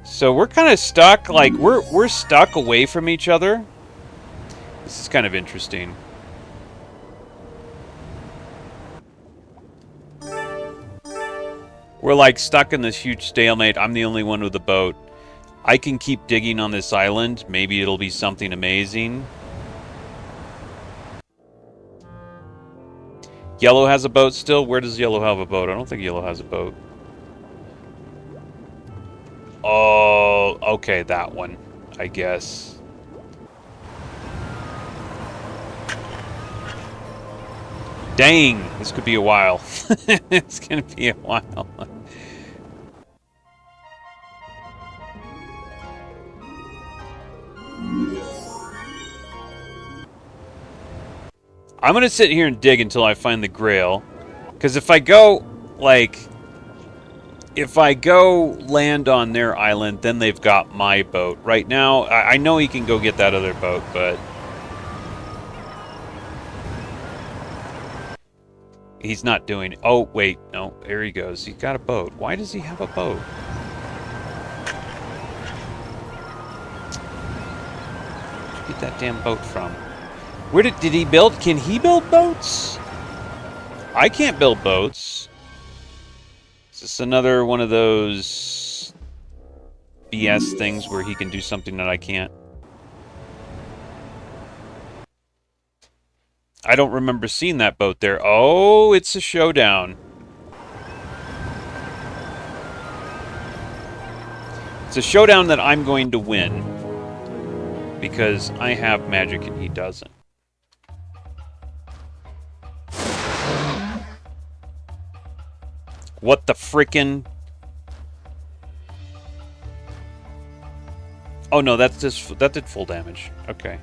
So we're kind of stuck. Like, we're stuck away from each other. This is kind of interesting. We're like stuck in this huge stalemate. I'm the only one with a boat. I can keep digging on this island. Maybe it'll be something amazing. Yellow has a boat still? Where does Yellow have a boat? I don't think Yellow has a boat. Oh, okay, that one, I guess. Dang, this could be a while. It's gonna be a while. I'm gonna sit here and dig until I find the Grail. Because if I go, like... If I go land on their island, then they've got my boat. Right now, I know he can go get that other boat, but... He's not doing it. Oh, wait. No, there he goes. He's got a boat. Why does he have a boat? Where'd you get that damn boat from? Where did he build? Can he build boats? I can't build boats. Is this another one of those BS things where he can do something that I can't? I don't remember seeing that boat there. Oh, it's a showdown. It's a showdown that I'm going to win. Because I have magic and he doesn't. What the frickin'? Oh no, that did full damage. Okay.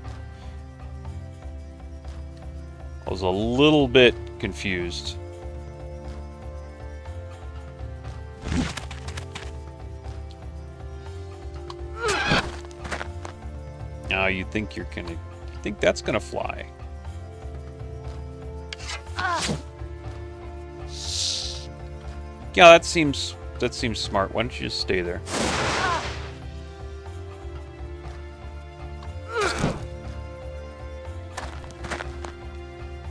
I was a little bit confused. Now you think you're gonna... You think that's gonna fly? Yeah, that seems smart. Why don't you just stay there?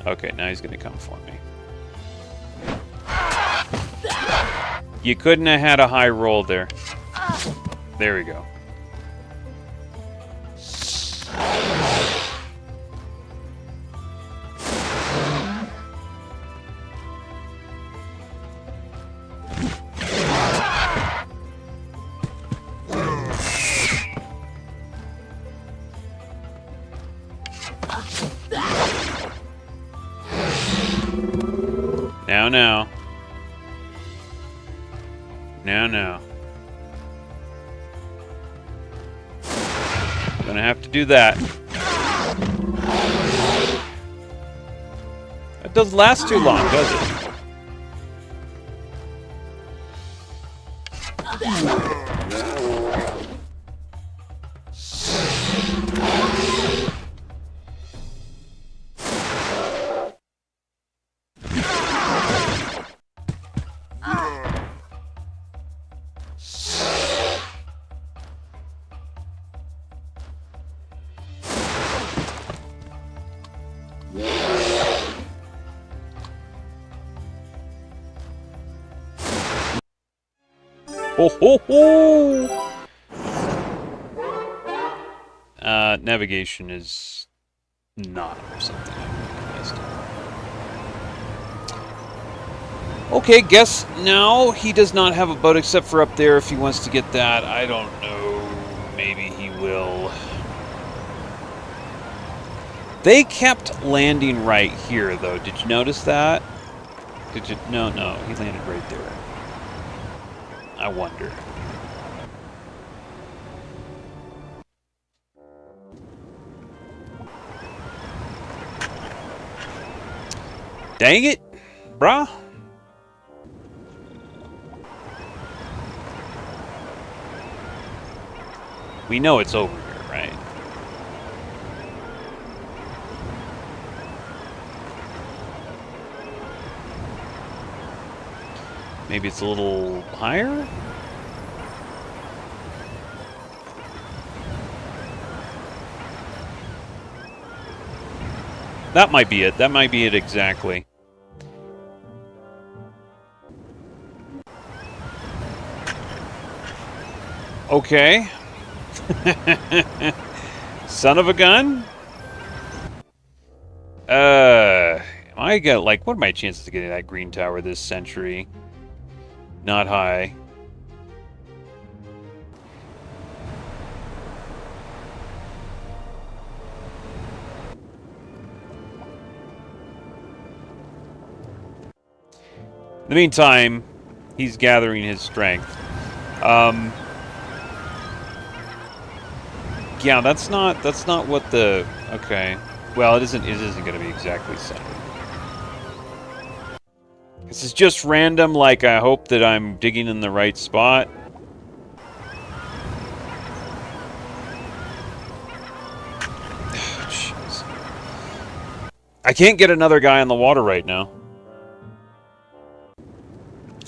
Okay, now he's gonna come for me. You couldn't have had a high roll there. There we go. Now No, no. No, no. Gonna have to do that. It doesn't last too long, does it? Ho ho ho! Navigation is not something I'm missed. Okay, guess now he does not have a boat except for up there if he wants to get that. I don't know. Maybe he will. They kept landing right here, though. Did you notice that? Did you? No, no. He landed right there. I wonder. Dang it, brah. We know it's over here, right? Maybe it's a little higher? That might be it. That might be it exactly. Okay. Son of a gun? Am I got like what are my chances of getting that green tower this century? Not high. In the meantime, he's gathering his strength. Yeah, that's not what the okay. Well, it isn't going to be exactly centered. This is just random. Like I hope that I'm digging in the right spot. Jeez. I can't get another guy on the water right now.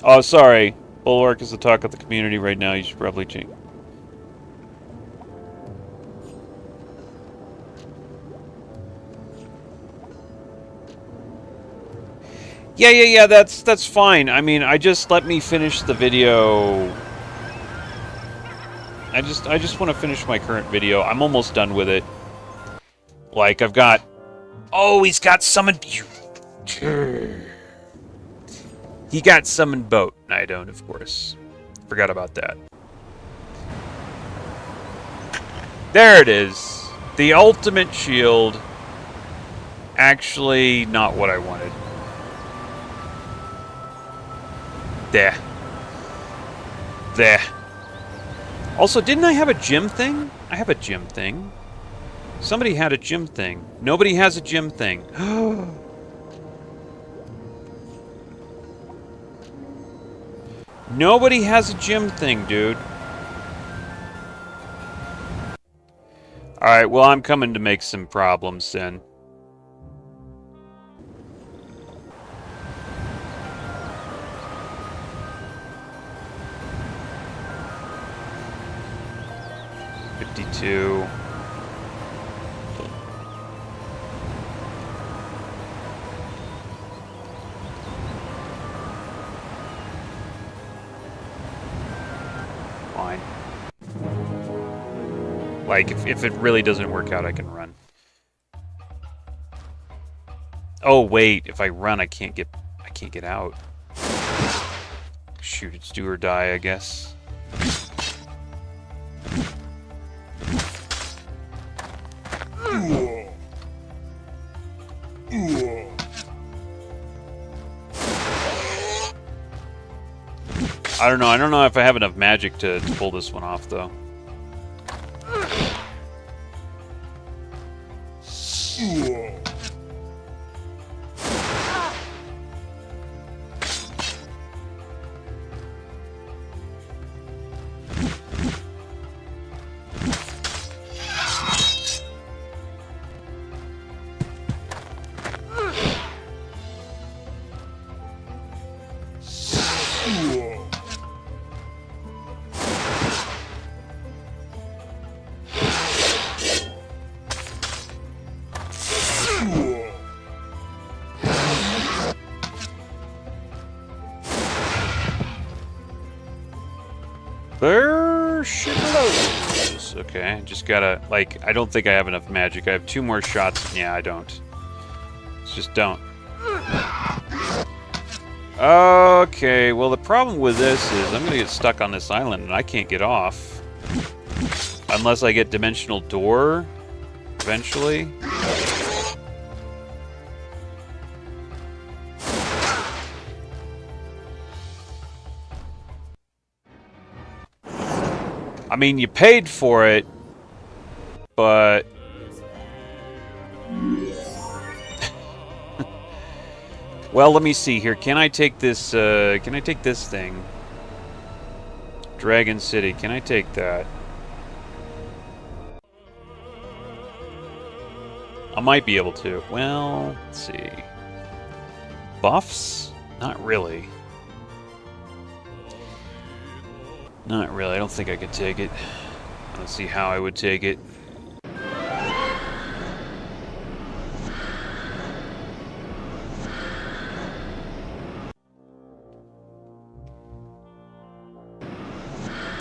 Oh, sorry. Bulwark is the talk of the community right now. You should probably change. Yeah, that's fine. I mean, let me finish the video. I just want to finish my current video. I'm almost done with it. Like, I've got... Oh, he's got summoned... He got summoned boat. I don't, of course. Forgot about that. There it is. The ultimate shield. Actually, not what I wanted. There. There. Also, didn't I have a gym thing? I have a gym thing. Somebody had a gym thing. Nobody has a gym thing. Nobody has a gym thing, dude. Alright, well, I'm coming to make some problems then. Fine. Like, if it really doesn't work out, I can run. Oh, wait. If I run, I can't get out. Shoot, it's do or die, I guess. I don't know. I don't know if I have enough magic to pull this one off, though. There she blows. Okay, just gotta, like, I don't think I have enough magic. I have 2 more shots. Yeah, I don't. Just don't. Okay, well, the problem with this is I'm gonna get stuck on this island and I can't get off. Unless I get Dimensional Door eventually. I mean, you paid for it, but... Well, let me see here. Can I take this, thing? Dragon City, can I take that? I might be able to. Well, let's see. Buffs? Not really. Not really. I don't think I could take it. Let's see how I would take it.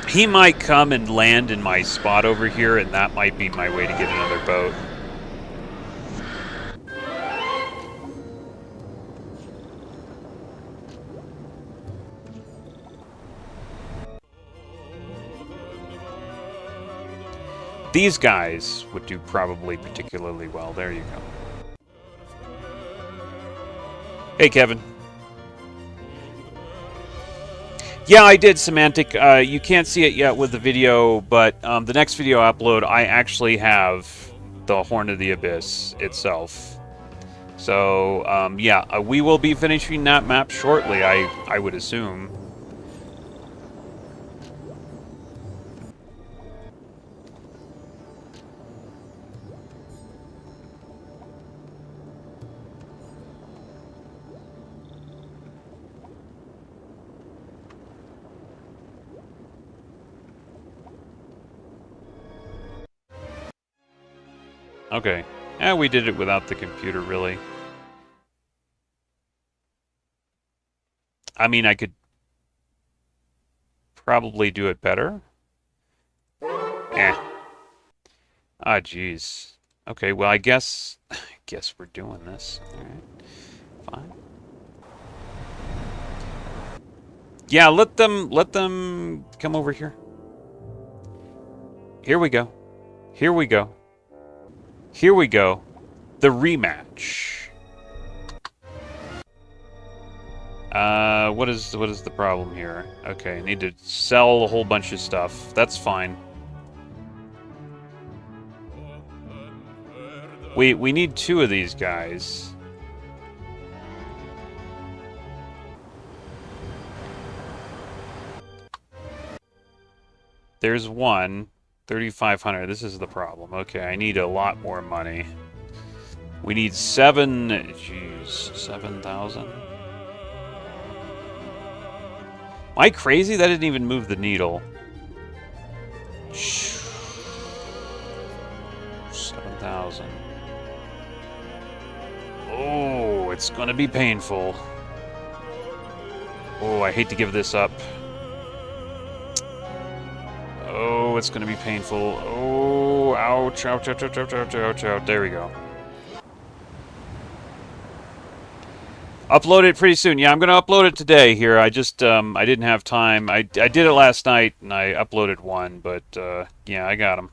He might come and land in my spot over here, and that might be my way to get another boat. These guys would do probably particularly well. There you go. Hey, Kevin. Yeah, I did, Semantic. You can't see it yet with the video, but the next video I upload, I actually have the Horn of the Abyss itself. So, yeah, we will be finishing that map shortly, I would assume. Okay. Yeah, we did it without the computer, really. I mean, I could probably do it better. Eh. Ah, jeez. Okay, well, I guess we're doing this. All right. Fine. Yeah, let them come over here. Here we go. Here we go. Here we go. The rematch. What is the problem here? Okay, I need to sell a whole bunch of stuff. That's fine. We need 2 of these guys. There's one. 3,500. This is the problem. Okay, I need a lot more money. We need 7,000. Am I crazy? That didn't even move the needle. 7,000. Oh, it's gonna be painful. Oh, I hate to give this up. Oh, it's going to be painful. Oh, ouch, ouch, ouch, ouch, ouch, ouch, ouch, ouch. There we go. Upload it pretty soon. Yeah, I'm going to upload it today here. I just, I didn't have time. I did it last night, and I uploaded one, but, yeah, I got him.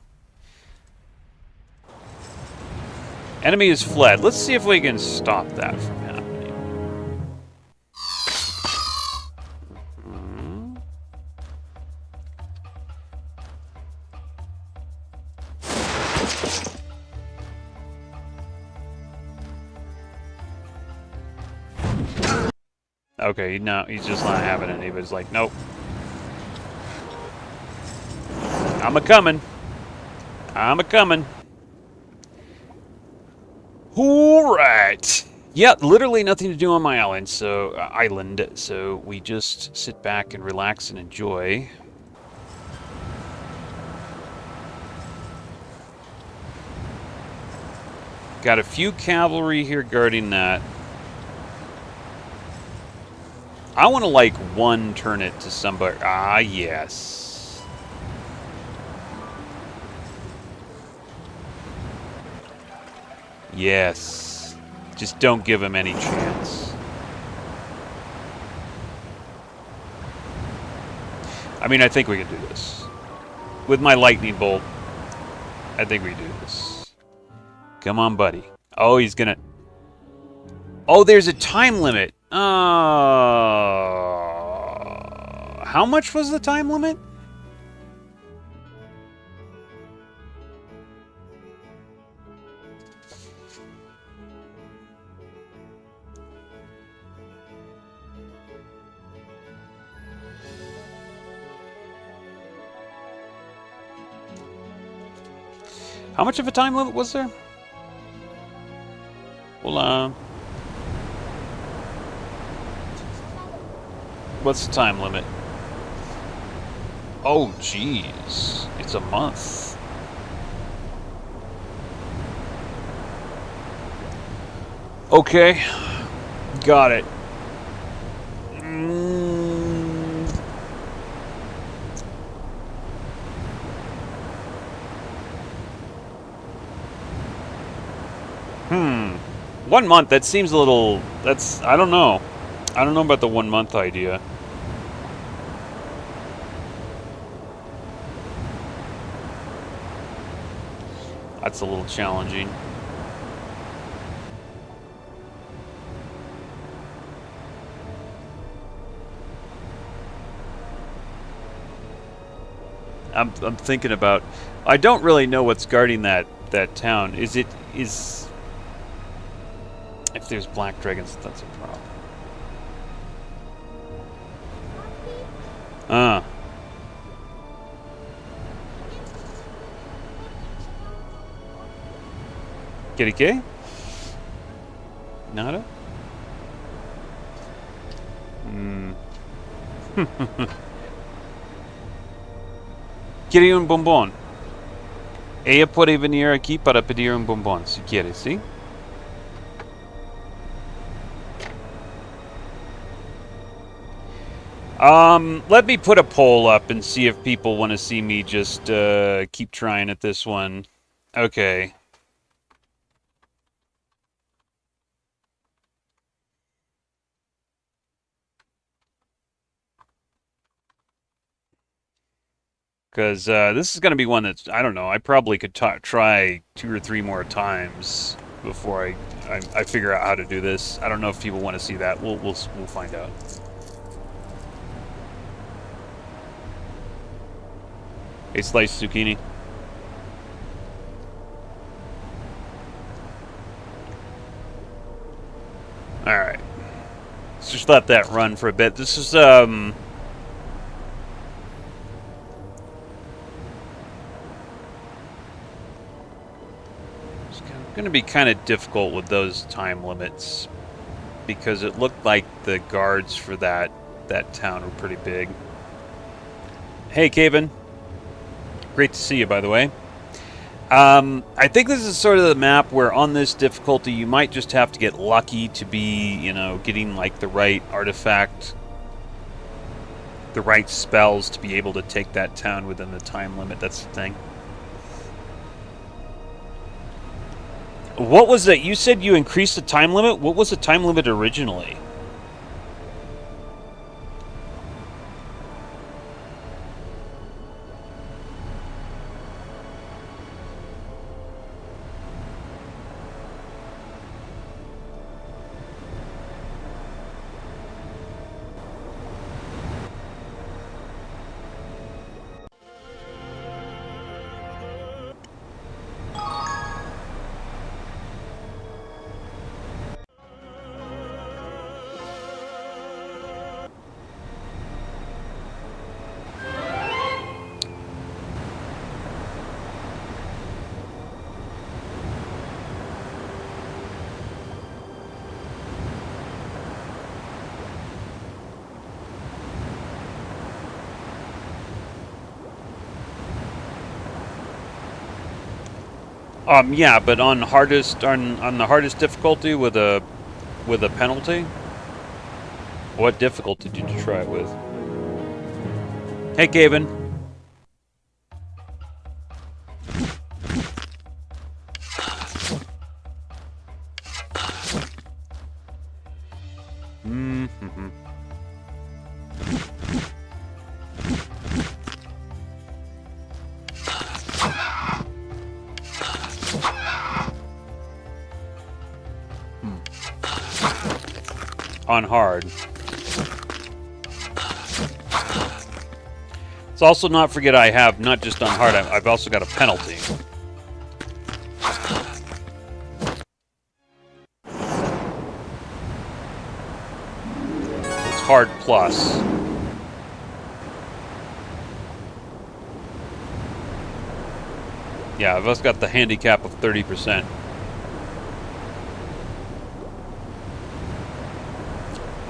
Enemy is fled. Let's see if we can stop that from happening. Okay, no, he's just not having it. He was like, nope. I'm a-coming. I'm a-coming. Alright. Yeah, literally nothing to do on my island, so we just sit back and relax and enjoy. Got a few cavalry here guarding that. I want to, like, one turn it to somebody. Ah, yes. Yes. Just don't give him any chance. I mean, I think we can do this. With my lightning bolt, I think we do this. Come on, buddy. Oh, he's gonna... Oh, there's a time limit. How much was the time limit? How much of a time limit was there? Well, what's the time limit? Oh, jeez. It's a month. Okay. Got it. Hmm. 1 month, that seems a little... That's... I don't know. I don't know about the 1 month idea. That's a little challenging. I'm thinking about... I don't really know what's guarding that town. Is... If there's black dragons, that's a problem. Kitty K? Nada? Quiere un bombón. Ella puede venir aquí para pedir un bombón, si quiere, ¿sí? Let me put a poll up and see if people want to see me just keep trying at this one. Okay. Because this is going to be one that's, I don't know, I probably could try 2 or 3 more times before I figure out how to do this. I don't know if people want to see that. We'll find out. A sliced zucchini. Alright. Let's just let that run for a bit. This is, it's going to be kind of difficult with those time limits because it looked like the guards for that town were pretty big. Hey, Caven. Great to see you, by the way. I think this is sort of the map where on this difficulty you might just have to get lucky to be, you know, getting like the right artifact, the right spells to be able to take that town within the time limit. That's the thing. What was that? You said you increased the time limit? What was the time limit originally? Yeah, but on the hardest difficulty with a penalty. What difficulty did you try it with? Hey, Gavin. Mm-hmm. On hard. Let's also not forget I have not just on hard, I've also got a penalty. It's hard plus. Yeah, I've also got the handicap of 30%.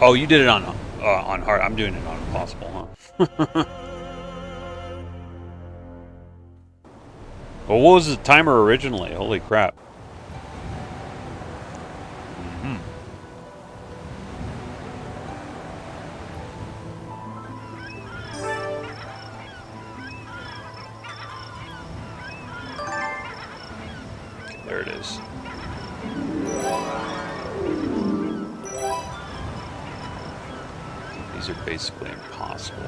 Oh, you did it on hard. I'm doing it on impossible, huh? Well, what was the timer originally? Holy crap. Mm-hmm. There it is. These are basically impossible.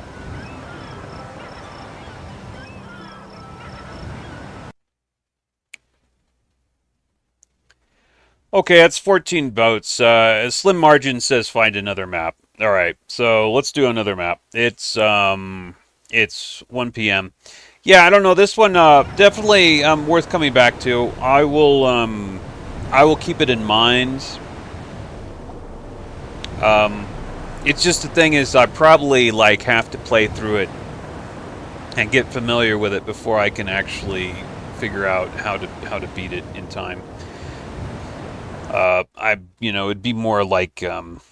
Okay, that's 14 votes. Slim Margin says find another map. All right, so let's do another map. It's 1 p.m. Yeah, I don't know. This one definitely worth coming back to. I will keep it in mind. It's just the thing is I probably like have to play through it and get familiar with it before I can actually figure out how to beat it in time. It'd be more like, game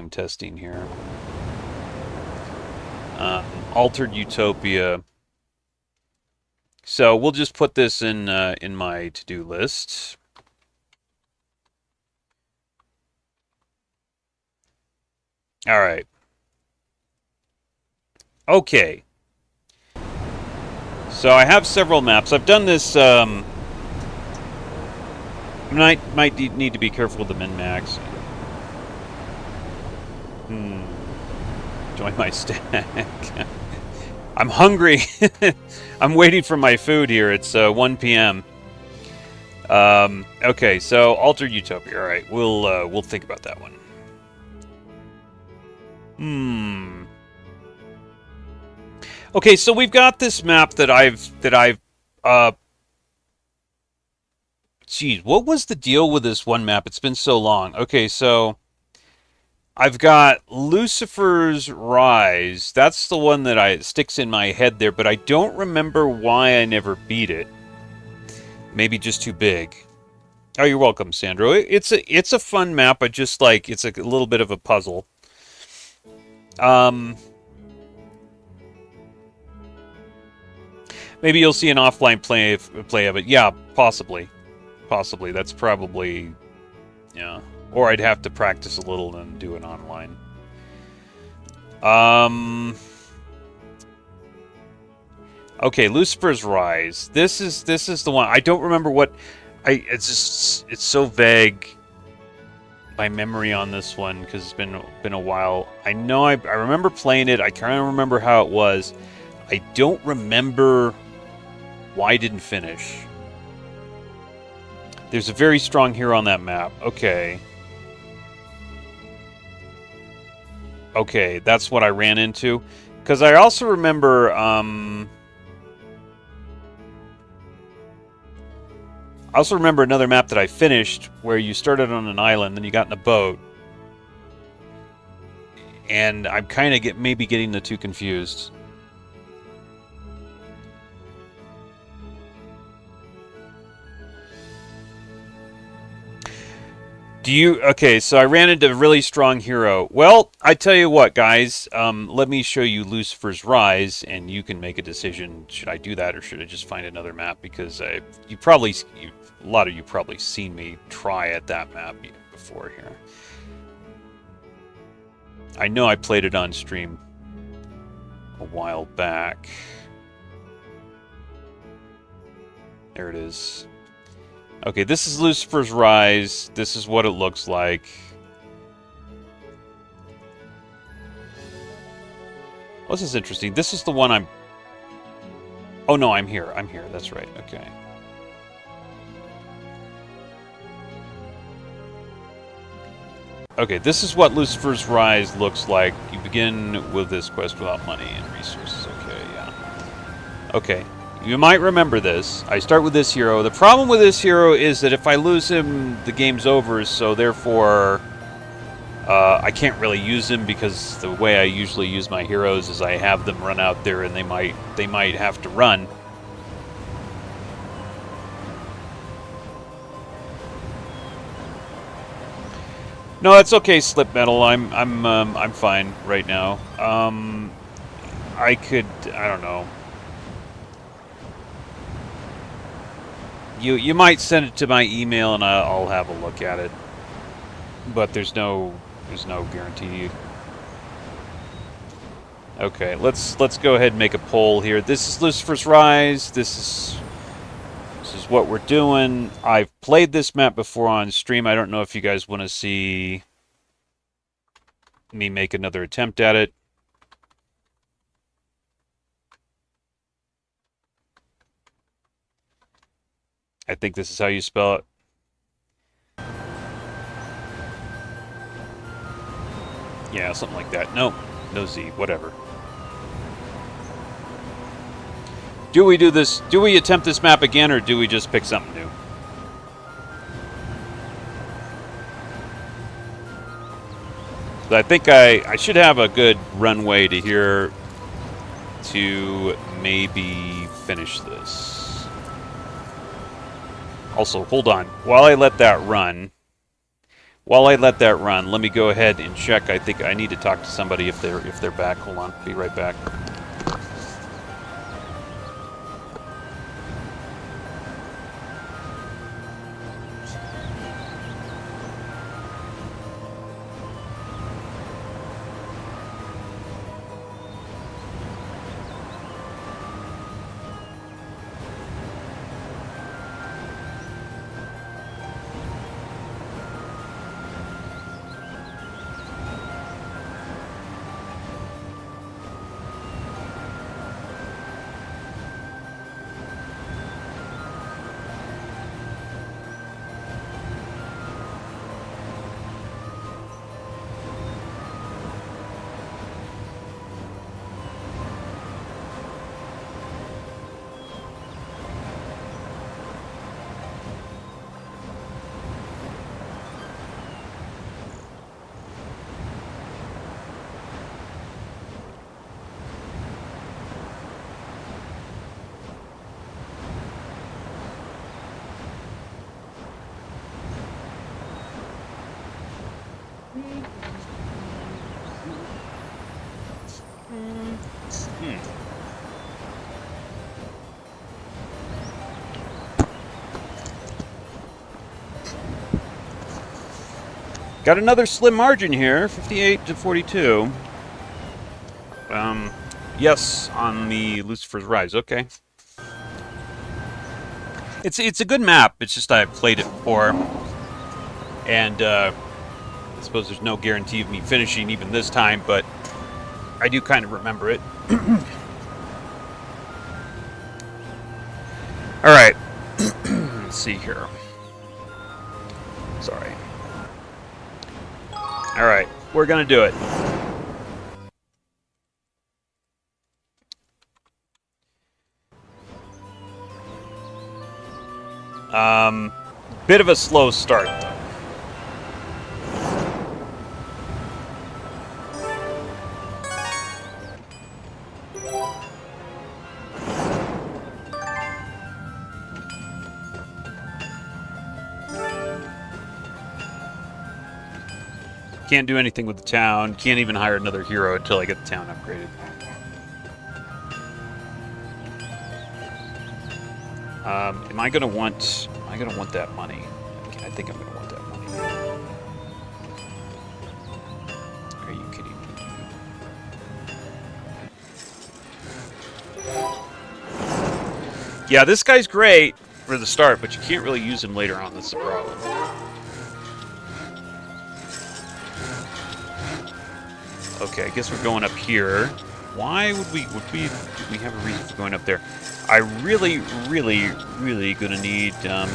testing here. Altered Utopia. So we'll just put this in my to-do list. All right. Okay. So I have several maps. I've done this. Might need to be careful with the min-max. Join my stack. I'm hungry. I'm waiting for my food here. It's 1 p.m. Okay, so Altered Utopia. All right, we'll think about that one. Okay, so we've got this map that I've geez, what was the deal with this one map? It's been so long. Okay, so I've got Lucifer's Rise. That's the one that sticks in my head there, but I don't remember why I never beat it. Maybe just too big. Oh, you're welcome, Sandro. It's a fun map. I just like it's a little bit of a puzzle. Maybe you'll see an offline play of it. Yeah, possibly. Possibly. That's probably, yeah. Or I'd have to practice a little and do it online. Okay, Lucifer's Rise. This is the one. I don't remember what. It's so vague. My memory on this one because it's been a while. I know I remember playing it. I kind of remember how it was. I don't remember why I didn't finish. There's a very strong hero on that map. Okay. Okay, that's what I ran into. Because I also remember, another map that I finished where you started on an island, then you got in a boat. And I'm kind of maybe getting the two confused. Do you... Okay, so I ran into a really strong hero. Well, I tell you what, guys. Let me show you Lucifer's Rise, and you can make a decision. Should I do that, or should I just find another map? Because a lot of you probably seen me try at that map before here. I know I played it on stream a while back. There it is. Okay, this is Lucifer's Rise. This is what it looks like. Well, this is interesting. This is the one I'm... Oh, no, I'm here. I'm here. That's right. Okay. Okay, this is what Lucifer's Rise looks like. You begin with this quest without money and resources. Okay, yeah. Okay. You might remember this. I start with this hero. The problem with this hero is that if I lose him, the game's over, so therefore I can't really use him because the way I usually use my heroes is I have them run out there and they might have to run. No, that's okay, Slip Metal. I'm fine right now. I don't know. You might send it to my email and I'll have a look at it. But there's no guarantee. Okay, let's go ahead and make a poll here. This is Lucifer's Rise. This is what we're doing. I've played this map before on stream. I don't know if you guys want to see me make another attempt at it. I think this is how you spell it. Yeah, something like that. No Z, whatever. Do we do this? Do we attempt this map again, or do we just pick something new? I think I should have a good runway to here to maybe finish this. Also, hold on. While I let that run, let me go ahead and check. I think I need to talk to somebody if they're back. Hold on. Be right back. Got another slim margin here, 58 to 42. Yes, on the Lucifer's Rise. Okay. It's a good map. It's just I've played it before, and I suppose there's no guarantee of me finishing even this time, but I do kind of remember it. All right. Let's see here. Sorry. All right, we're gonna do it. Bit of a slow start, though. Can't do anything with the town. Can't even hire another hero until I get the town upgraded. Am I gonna want that money? I think I'm gonna want that money. Are you kidding me? Yeah, this guy's great for the start, but you can't really use him later on. That's the problem. Okay, I guess we're going up here. Why would we have a reason for going up there? I really gonna need some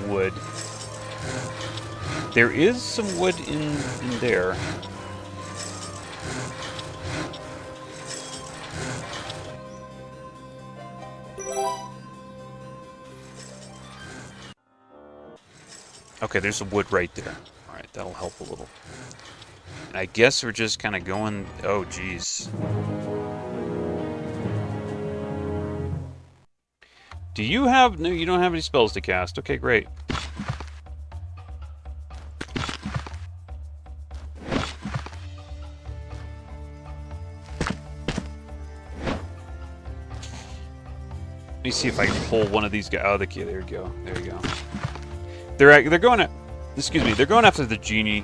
wood. There is some wood in there. Okay, there's some wood right there. Alright, that'll help a little. And I guess we're just kind of going... Oh, geez. Do you have... No, you don't have any spells to cast. Okay, great. Let me see if I can pull one of these guys. Oh, there you go. There you go. They're going at... Excuse me. They're going after the genie.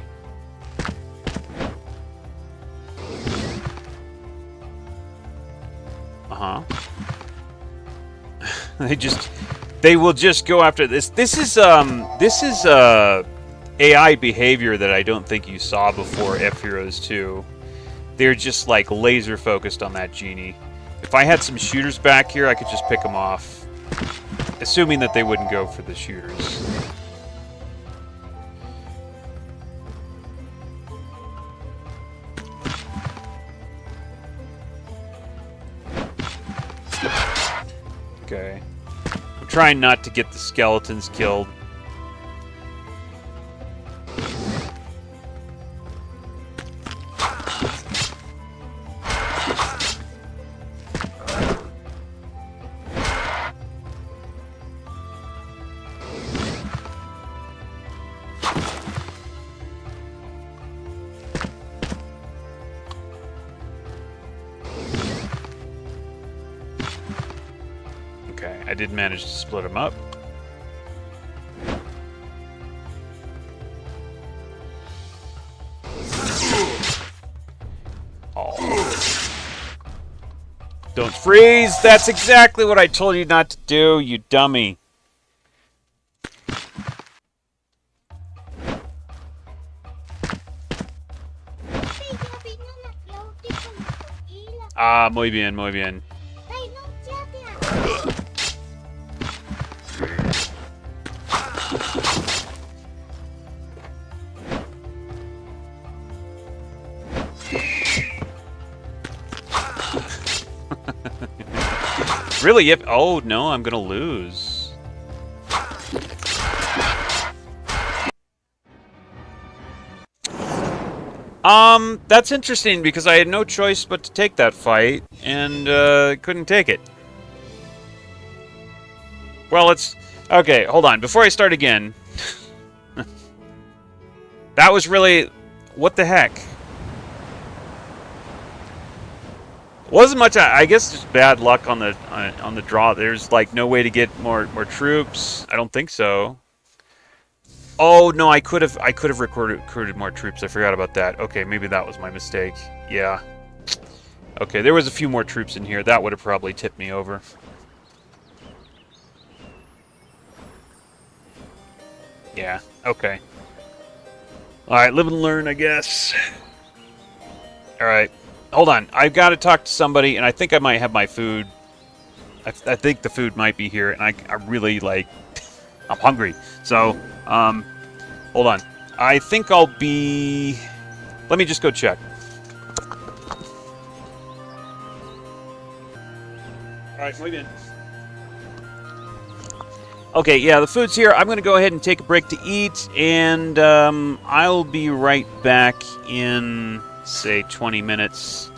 Uh-huh. They will just go after this. This is AI behavior that I don't think you saw before F-Heroes 2. They're just like laser focused on that genie. If I had some shooters back here, I could just pick them off. Assuming that they wouldn't go for the shooters. Okay. I'm trying not to get the skeletons killed. Okay, I did manage to split them up. Oh. Don't freeze! That's exactly what I told you not to do, you dummy. Ah, muy bien, muy bien. Really? Yep. Oh, no, I'm gonna lose. That's interesting because I had no choice but to take that fight, and, couldn't take it. Well, it's... Okay, hold on. Before I start again... That was really... What the heck? Wasn't much. I guess just bad luck on the draw. There's like no way to get more troops. I don't think so. Oh no, I could have recruited more troops. I forgot about that. Okay, maybe that was my mistake. Yeah. Okay, there was a few more troops in here. That would have probably tipped me over. Yeah. Okay. All right, live and learn, I guess. All right. Hold on. I've got to talk to somebody, and I think I might have my food. I think the food might be here, and I really, like... I'm hungry. So, hold on. I think I'll be... Let me just go check. Alright, muy bien. Okay, yeah, the food's here. I'm going to go ahead and take a break to eat, and I'll be right back in... say 20 minutes.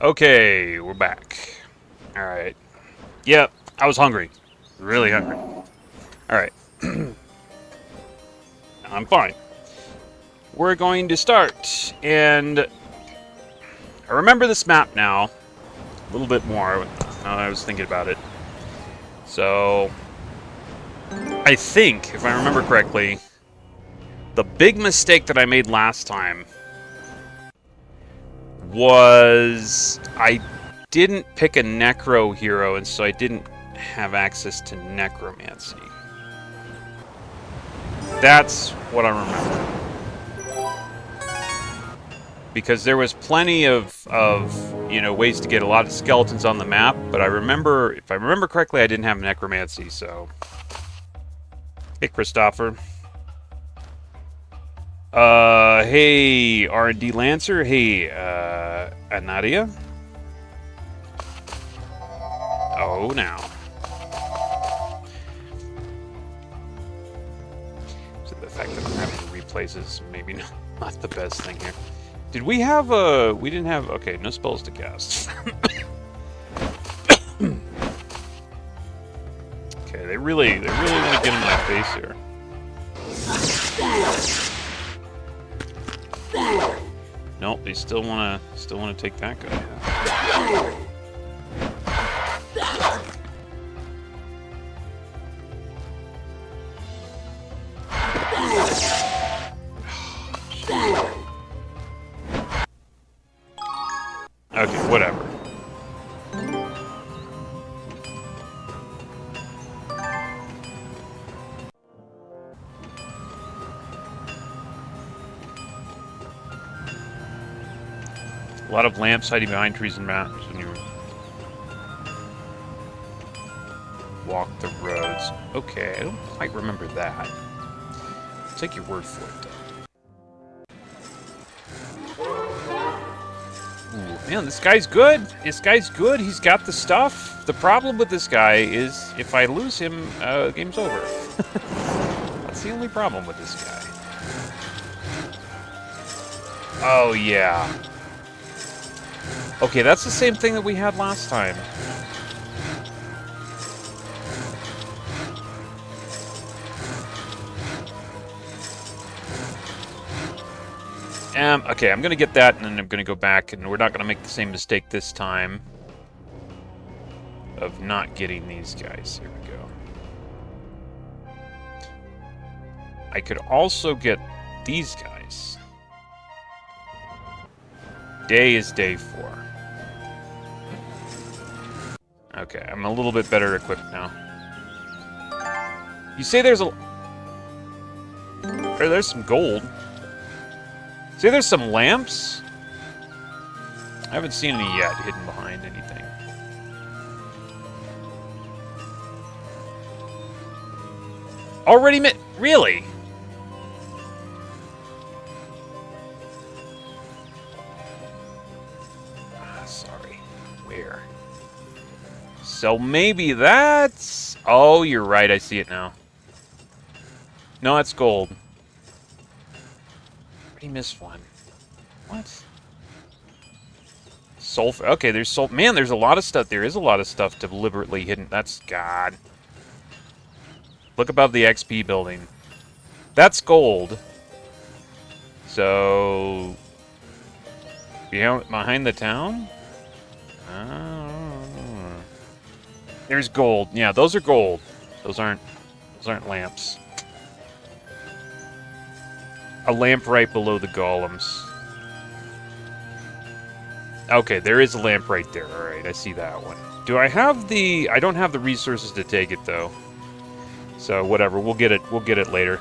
Okay, we're back. Alright. Yep, I was hungry. Really hungry. Alright. I'm fine. We're going to start, and I remember this map now a little bit more. I was thinking about it. So, I think, if I remember correctly, the big mistake that I made last time was I didn't pick a necro hero, and so I didn't have access to necromancy. That's what I remember. Because there was plenty of you know, ways to get a lot of skeletons on the map, but I remember, if I remember correctly, I didn't have necromancy, so... Hey, Christopher. Hey, R&D Lancer. Hey, Anadia. Oh, now. So the fact that I'm having to replace is maybe not the best thing here. Did we have a... We didn't have... Okay, no spells to cast. Okay, they really want to get in my face here. Nope, they still wanna take that guy. Okay, whatever. A lot of lamps hiding behind trees and mountains when you walk the roads. Okay, I don't quite remember that. I'll take your word for it, though. Ooh, man, this guy's good. This guy's good. He's got the stuff. The problem with this guy is if I lose him, game's over. That's the only problem with this guy. Oh, yeah. Okay, that's the same thing that we had last time. Okay, I'm gonna get that, and then I'm gonna go back, and we're not gonna make the same mistake this time of not getting these guys. Here we go. I could also get these guys. Day is day 4. Okay, I'm a little bit better equipped now. You say there's a... There's some gold. Say there's some lamps? I haven't seen any yet, hidden behind anything. Already met... Really? Sorry. Where? So maybe that's... Oh, you're right. I see it now. No, that's gold. Already missed one. What? Sulfur. Okay, there's sulfur. Man, there's a lot of stuff. There is a lot of stuff deliberately hidden. That's... God. Look above the XP building. That's gold. So... Behind the town? Oh. There's gold. Yeah, those are gold. Those aren't lamps. A lamp right below the golems. Okay, there is a lamp right there. Alright, I see that one. Do I have the... I don't have the resources to take it, though. So, whatever. We'll get it later.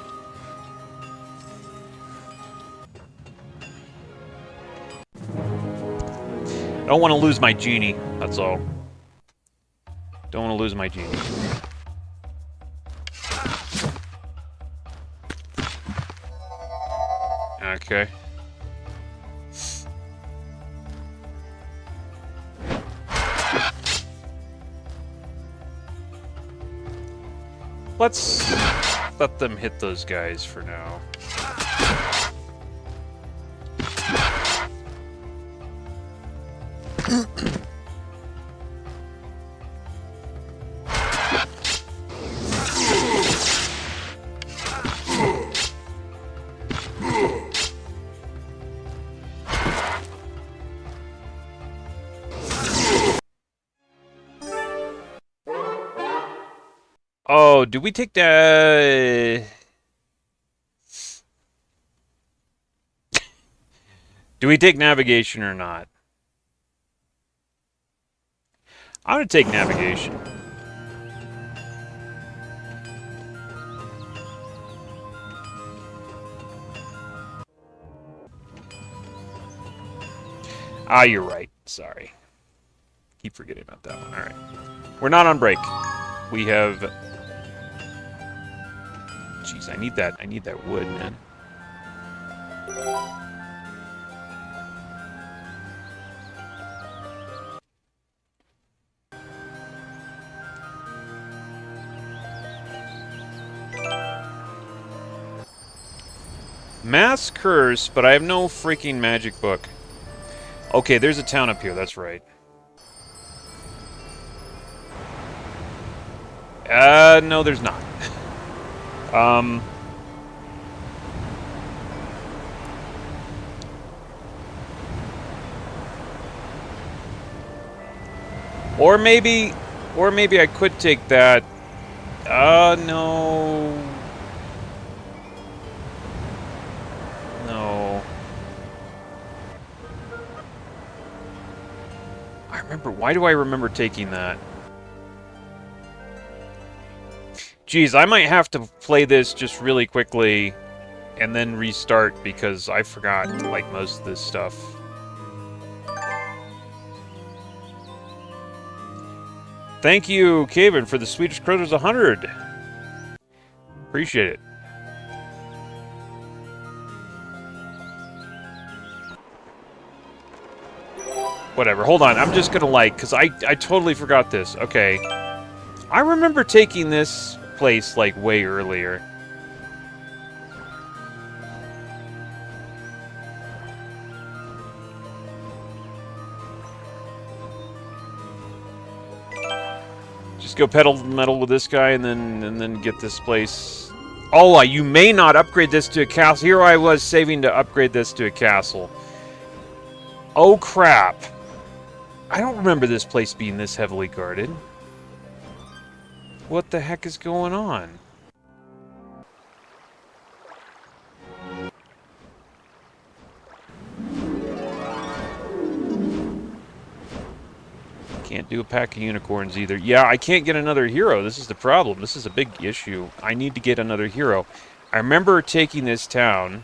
I don't want to lose my genie, that's all. Don't want to lose my genie. Okay. Let's let them hit those guys for now. Oh, do we take the... Do we take navigation or not? I'm going to take navigation. Ah, you're right. Sorry. Keep forgetting about that one. All right. We're not on break. We have... Jeez, I need that wood, man. Mass curse, but I have no freaking magic book. Okay, there's a town up here, that's right. No, there's not. Or maybe I could take that. No. No. Why do I remember taking that? Geez, I might have to play this just really quickly and then restart because I forgot, like, most of this stuff. Thank you, Kevin, for the Swedish Crothers 100. Appreciate it. Whatever, hold on. I'm just gonna, like, because I totally forgot this. Okay. I remember taking this place, like, way earlier. Just go pedal metal with this guy and then get this place. Oh, you may not upgrade this to a castle. Here I was saving to upgrade this to a castle. Oh, crap. I don't remember this place being this heavily guarded. What the heck is going on? Can't do a pack of unicorns either. Yeah, I can't get another hero. This is the problem. This is a big issue. I need to get another hero. I remember taking this town.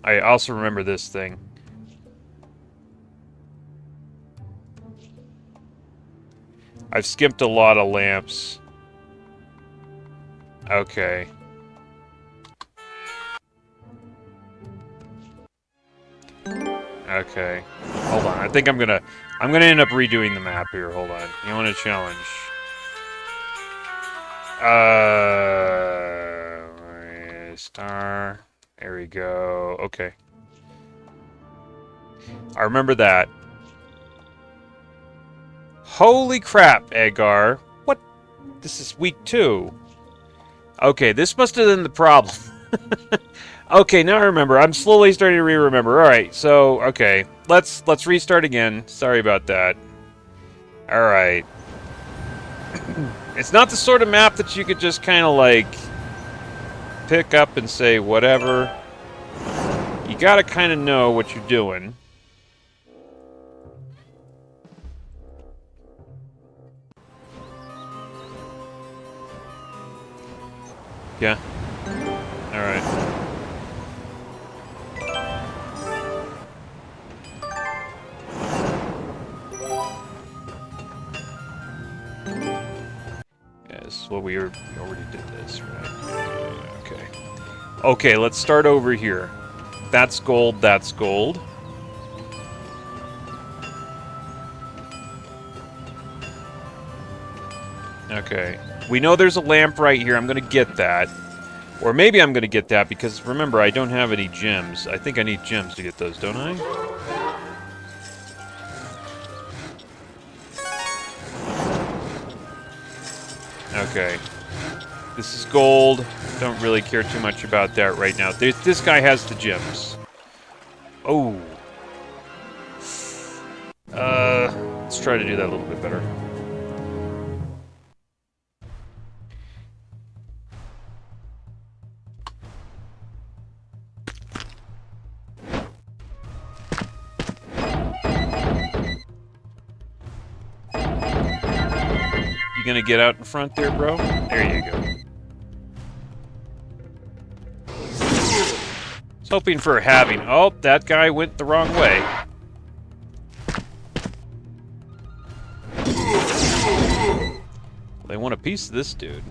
I also remember this thing. I've skipped a lot of lamps. Okay. Okay. Hold on. I think I'm gonna end up redoing the map here. Hold on. You want a challenge? Star. There we go. Okay. I remember that. Holy crap, Agar. What? This is week 2. Okay, this must have been the problem. Okay, now I remember. I'm slowly starting to remember. Alright, so, okay. Let's restart again. Sorry about that. Alright. It's not the sort of map that you could just kind of, like, pick up and say whatever. You gotta kind of know what you're doing. Yeah. Alright. we already did this, right? Okay. Okay, let's start over here. That's gold, that's gold. Okay. We know there's a lamp right here. I'm going to get that. Or maybe I'm going to get that because, remember, I don't have any gems. I think I need gems to get those, don't I? Okay. This is gold. Don't really care too much about that right now. This guy has the gems. Oh. Let's try to do that a little bit better. You gonna get out in front there, bro? There you go. I was hoping for a halving. Oh, that guy went the wrong way. They want a piece of this dude.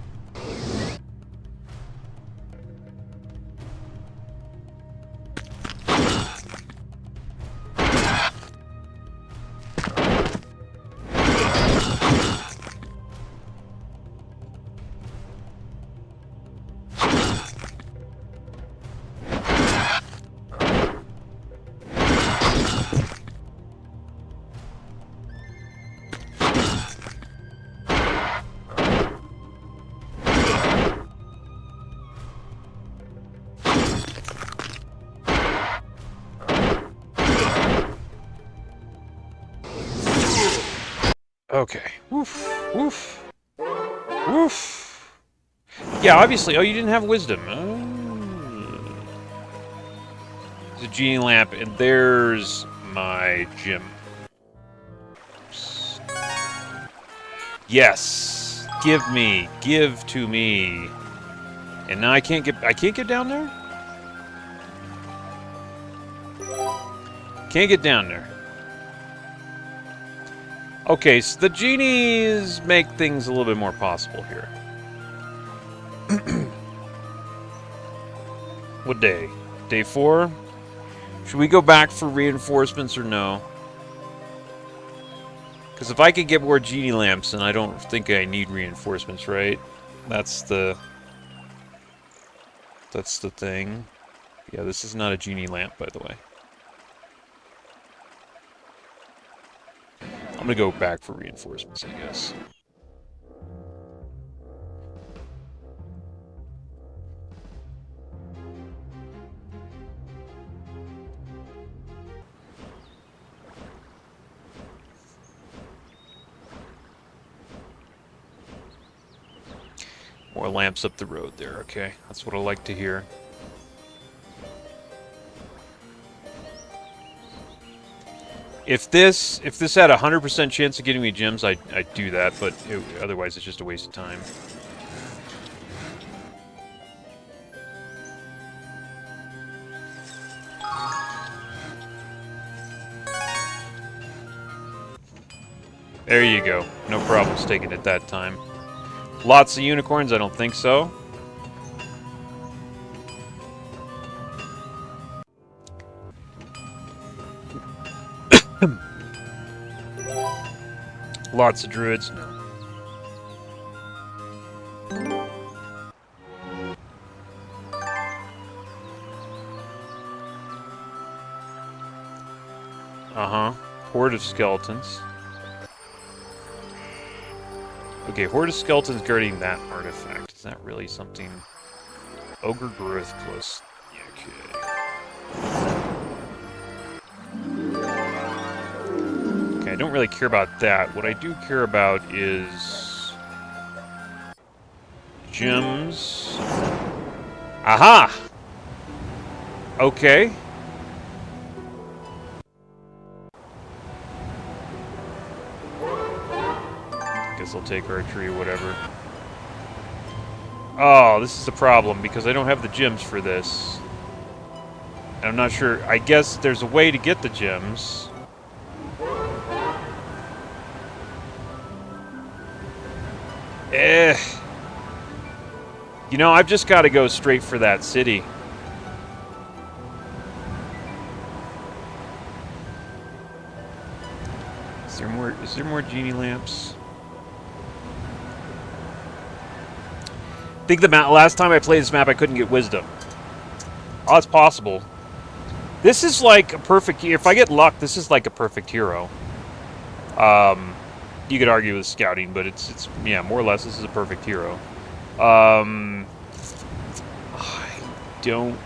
Okay. Woof. Woof. Woof. Yeah, obviously. Oh, you didn't have wisdom. There's a genie lamp, and there's my gem. Yes. Give me. Give to me. And now I can't get down there? Can't get down there. Okay, so the genies make things a little bit more possible here. What day? Day 4? Should we go back for reinforcements or no? Because if I could get more genie lamps, then I don't think I need reinforcements, right? That's the thing. Yeah, this is not a genie lamp, by the way. I'm gonna go back for reinforcements, I guess. More lamps up the road there, okay. That's what I like to hear. If this had a 100% chance of getting me gems, I'd do that, but otherwise it's just a waste of time. There you go. No problems taking it that time. Lots of unicorns? I don't think so. Lots of druids? No. Uh-huh. Horde of skeletons. Okay, horde of skeletons guarding that artifact. Is that really something? Ogre growth plus... Yeah, okay. I don't really care about that. What I do care about is... gems. Aha! Okay. Guess I'll take archery or whatever. Oh, this is the problem, because I don't have the gems for this. And I'm not sure... I guess there's a way to get the gems. You know, I've just got to go straight for that city. Is there more genie lamps? I think the last time I played this map, I couldn't get wisdom. Oh, it's possible. This is like a perfect... If I get luck, this is like a perfect hero. You could argue with scouting, but it's yeah, more or less, this is a perfect hero. I don't...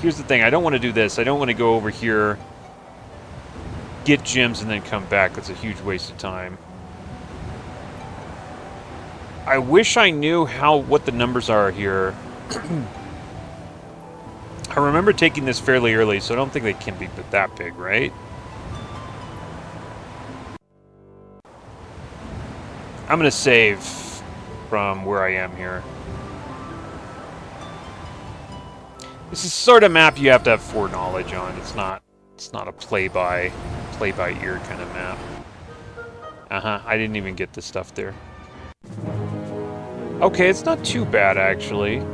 Here's the thing, I don't want to do this. I don't want to go over here, get gems, and then come back. That's a huge waste of time. I wish I knew what the numbers are here. I remember taking this fairly early, so I don't think they can be that big, right? I'm going to save from where I am here. This is sort of map you have to have foreknowledge on. It's not a play by ear kind of map. I didn't even get the stuff there. Okay, it's not too bad actually.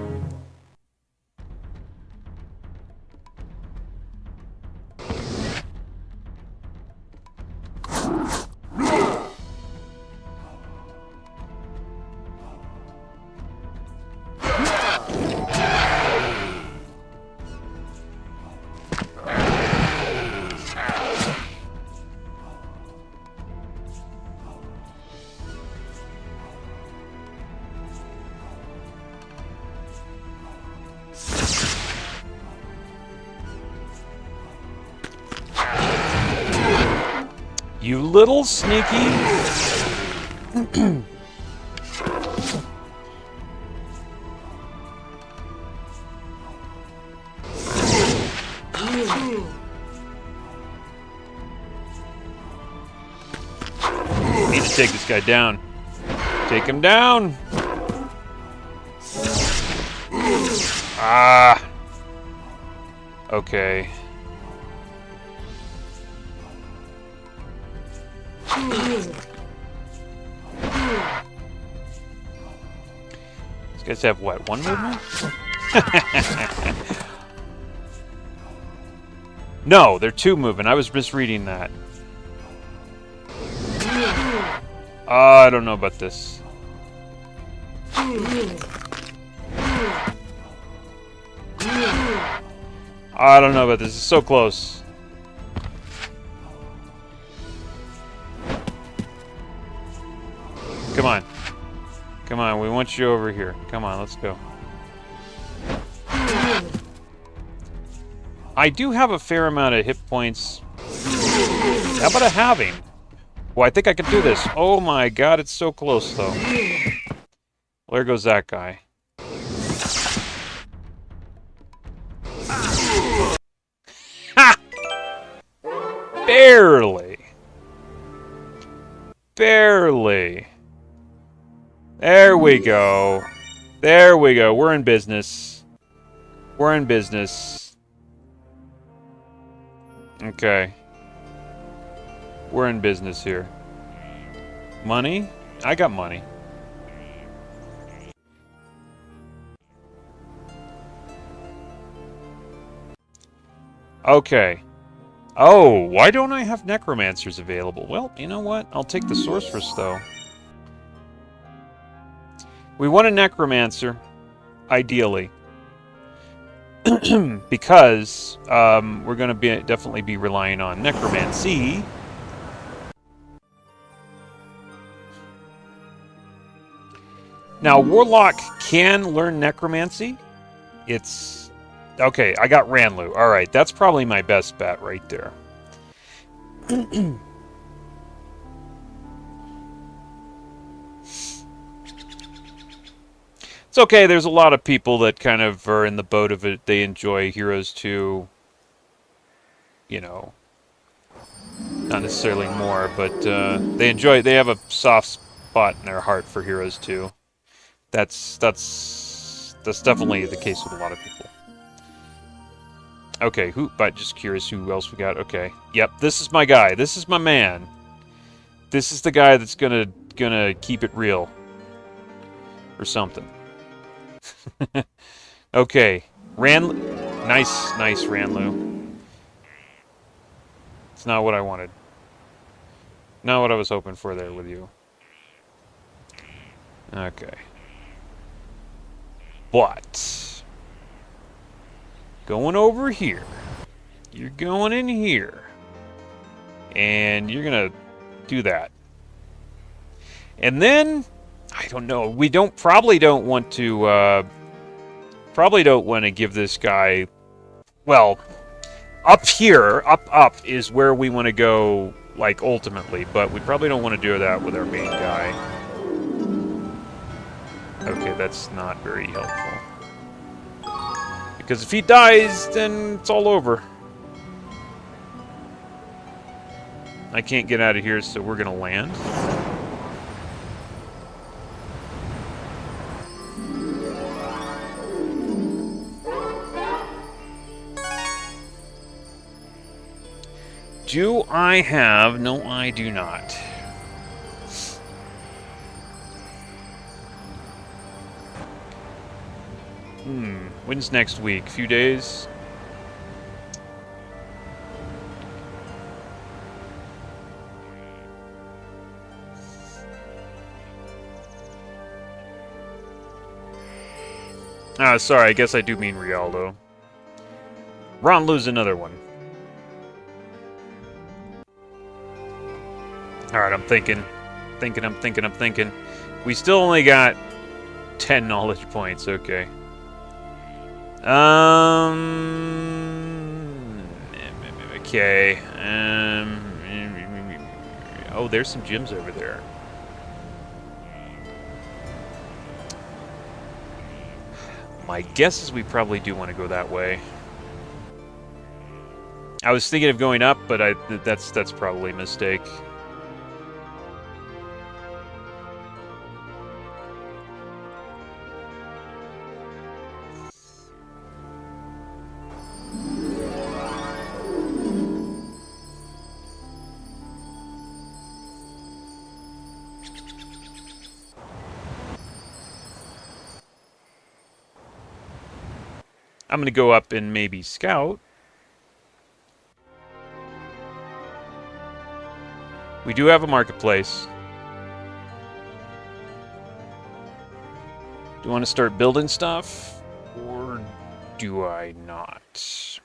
You little sneaky... Need to take this guy down. Take him down! Ah! Okay. These guys have what, one movement? No, they're two movement. I was misreading that. I don't know about this. I don't know about this. It's so close. Come on. Come on, we want you over here. Come on, let's go. I do have a fair amount of hit points. How about a halving? Well, I think I can do this. Oh my god, it's so close, though. Well, there goes that guy. Ha! Barely. Barely. There we go. There we go. We're in business. We're in business. Okay. We're in business here. Money? I got money. Okay. Oh, why don't I have necromancers available? Well, you know what? I'll take the sorceress, though. We want a necromancer, ideally. Because we're going to definitely be relying on necromancy. Now, Warlock can learn necromancy. It's... Okay, I got Ranlu. Alright, that's probably my best bet right there. It's okay, there's a lot of people that kind of are in the boat of it. They enjoy Heroes 2, you know, not necessarily more, but they have a soft spot in their heart for Heroes 2. That's definitely the case with a lot of people. Okay, but just curious who else we got. Okay, yep, this is my guy. This is my man. This is the guy that's gonna keep it real. Or something. Okay. Nice, Ranlu. It's not what I wanted. Not what I was hoping for there with you. Okay. But going over here. You're going in here. And you're gonna do that. And then I don't know. We probably don't want to give this guy, well, up here, up is where we want to go, like, ultimately, but we probably don't want to do that with our main guy. Okay, that's not very helpful. Because if he dies, then it's all over. I can't get out of here, so we're gonna land. Do I have... No, I do not. When's next week? A few days? Ah, sorry, I guess I do mean Rialdo. Ronlu's another one. Alright, I'm thinking. We still only got 10 knowledge points, okay. Okay. Oh, there's some gyms over there. My guess is we probably do want to go that way. I was thinking of going up, but that's probably a mistake. I'm going to go up and maybe scout. We do have a marketplace. Do you want to start building stuff? Or do I not?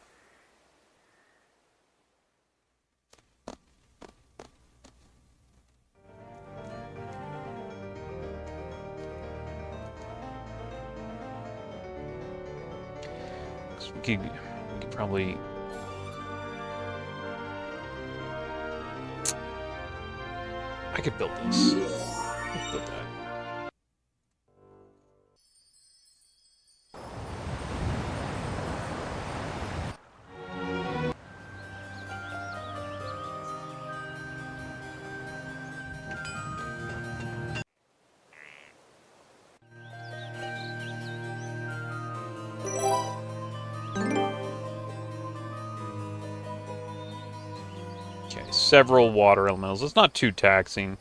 We could probably... I could build this. Let's build that. Several water elementals. It's not too taxing.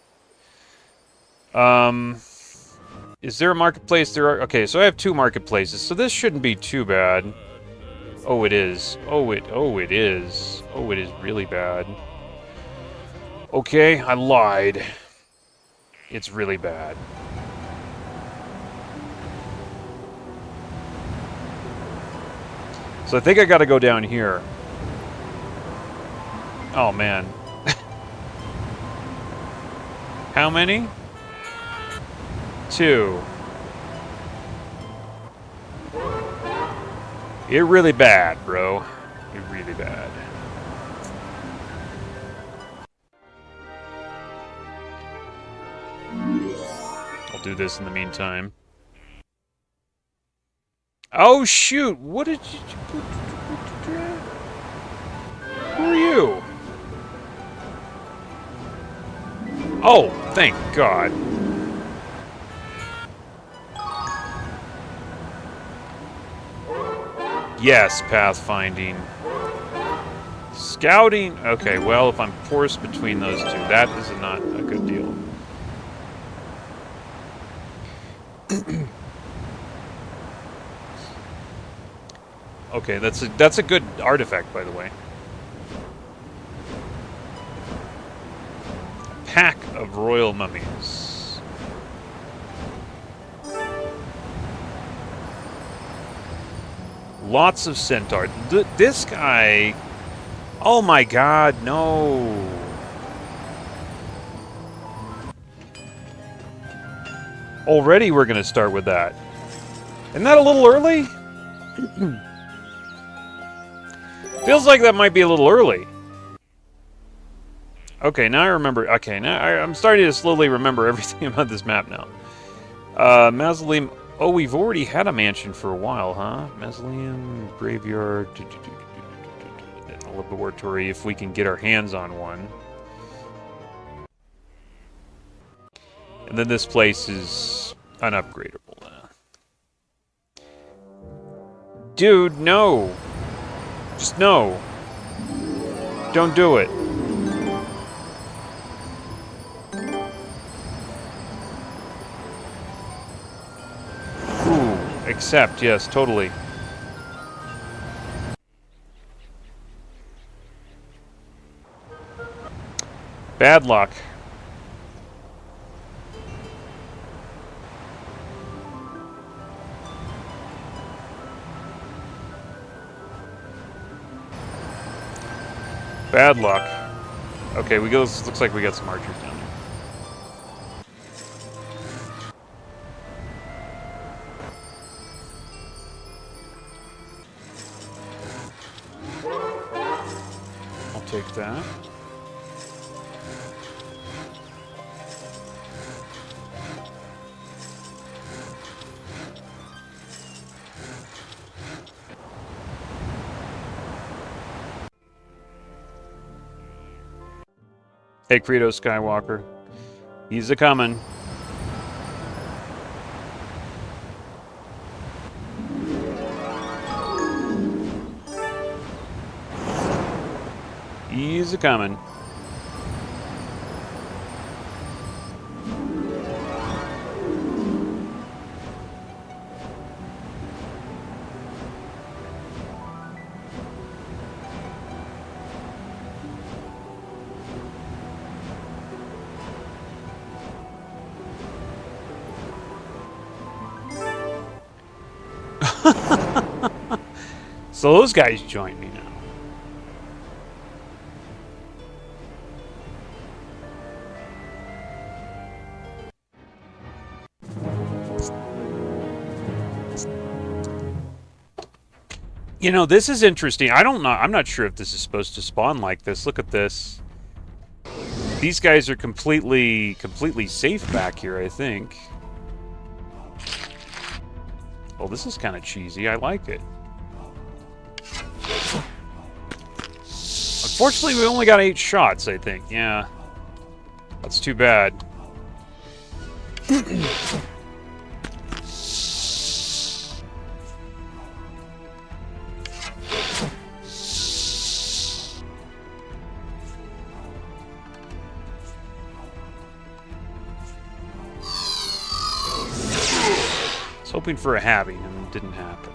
Is there a marketplace? There are. Okay, so I have 2 marketplaces, so this shouldn't be too bad. Oh, it is. Oh, it is. Oh, it is really bad. Okay, I lied. It's really bad. So I think I gotta go down here. Oh, man. How many? 2. You're really bad, bro. You're really bad. I'll do this in the meantime. Oh, shoot! What did you... Who are you? Oh, thank God. Yes, pathfinding. Scouting. Okay, well, if I'm forced between those 2, that is not a good deal. Okay, that's a good artifact, by the way. A pack of royal mummies. Lots of centaur. This guy... Oh my god, no. Already we're going to start with that. Isn't that a little early? Feels like that might be a little early. Okay, now I remember. Okay, now I'm starting to slowly remember everything about this map now. Mausoleum. Oh, we've already had a mansion for a while, huh? Mausoleum, graveyard, laboratory, if we can get our hands on one. And then this place is unupgradable. Dude, no! Just no! Don't do it. Ooh, accept, yes, totally. Bad luck. Bad luck. Okay, we go. Looks like we got some archers down there. I'll take that. Hey, Credo Skywalker. He's a-comin'. He's a-comin'. So those guys join me now. You know, this is interesting. I don't know. I'm not sure if this is supposed to spawn like this. Look at this. These guys are completely safe back here, I think. Well, this is kind of cheesy. I like it. Unfortunately, we only got 8 shots, I think. Yeah. That's too bad. I was hoping for a halving, and it didn't happen.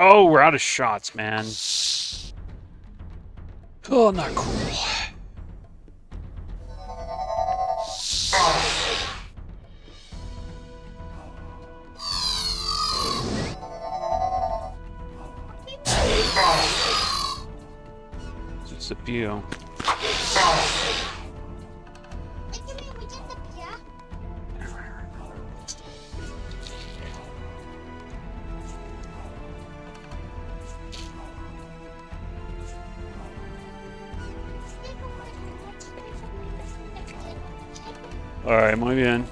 Oh, we're out of shots, man. Oh, not cool. Disappear. Alright, muy bien.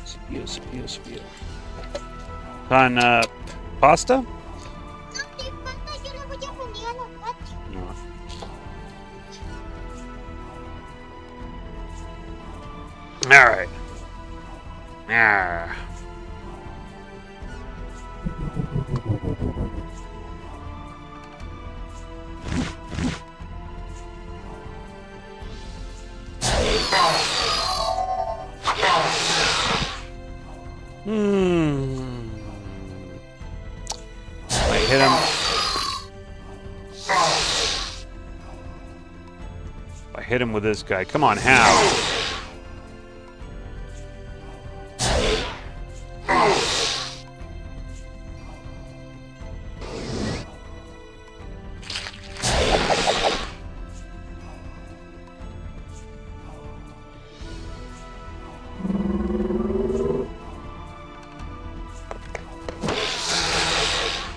Spio. Con, pasta? No. Alright. Ah. I hit him. I hit him with this guy. Come on, how?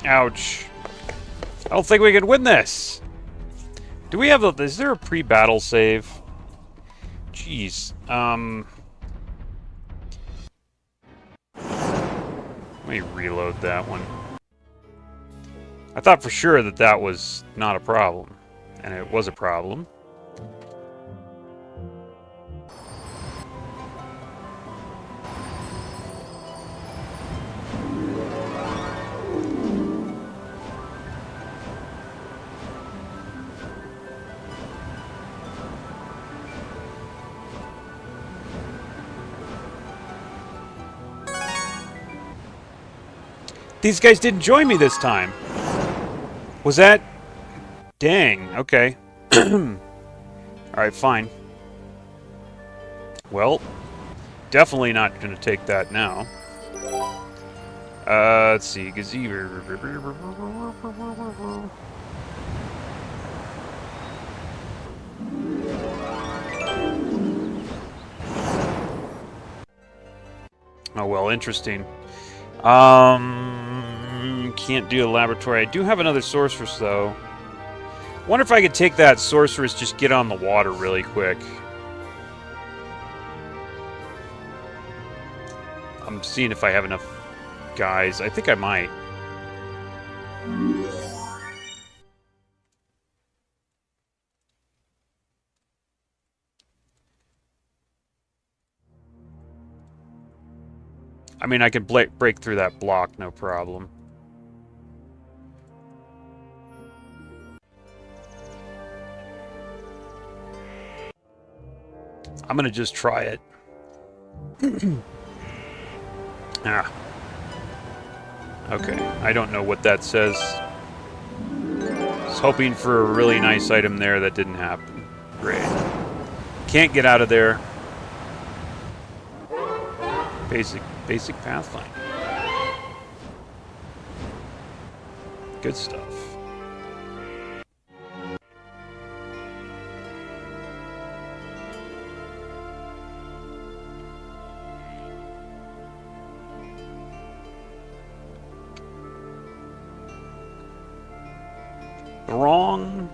Ouch. I don't think we can win this. Do we have a... Is there a pre-battle save? Jeez. Let me reload that one. I thought for sure that that was not a problem. And it was a problem. These guys didn't join me this time. Was that... Dang, okay. Alright, fine. Well, definitely not going to take that now. Let's see. Gazebo. Oh, well, interesting. Can't do a laboratory. I do have another sorceress, though. Wonder if I could take that sorceress, just get on the water really quick. I'm seeing if I have enough guys. I think I might. I mean, I could break through that block, no problem. I'm gonna just try it. Ah. Okay, I don't know what that says. I was hoping for a really nice item there, that didn't happen. Great. Can't get out of there. Basic Pathfinder. Good stuff. Wrong.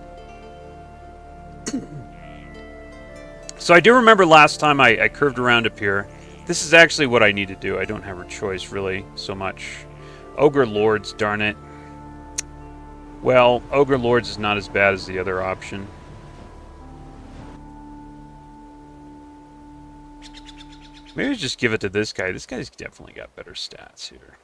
So I do remember last time I curved around up here. This is actually what I need to do. I don't have a choice, really, so much. Ogre Lords, darn it. Well, Ogre Lords is not as bad as the other option. Maybe just give it to this guy. This guy's definitely got better stats here.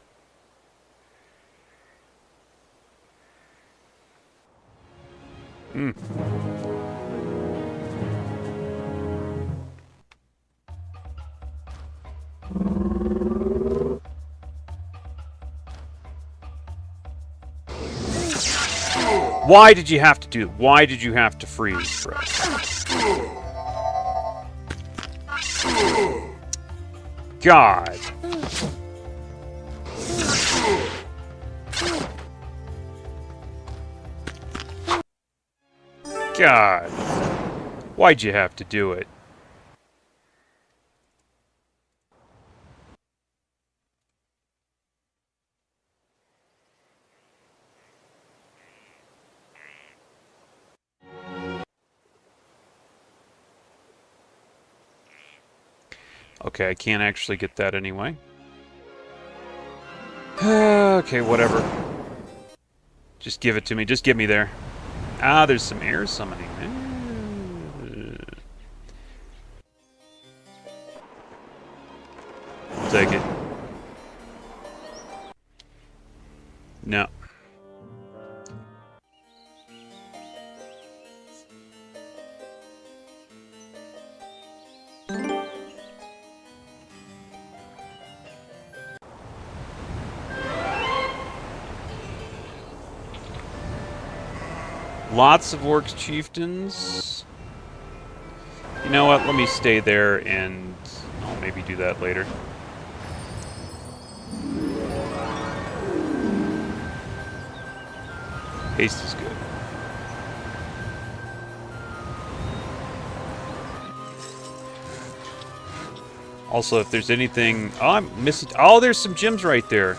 Why did you have to do? Why did you have to freeze, bro? God. God. Why'd you have to do it? Okay, I can't actually get that anyway. Okay, whatever. Just give it to me. Just get me there. Ah, there's some air summoning. I'll take it. No. Lots of orcs chieftains. You know what? Let me stay there and I'll maybe do that later. Haste is good. Also, if there's anything... Oh, I'm missing... Oh, there's some gems right there.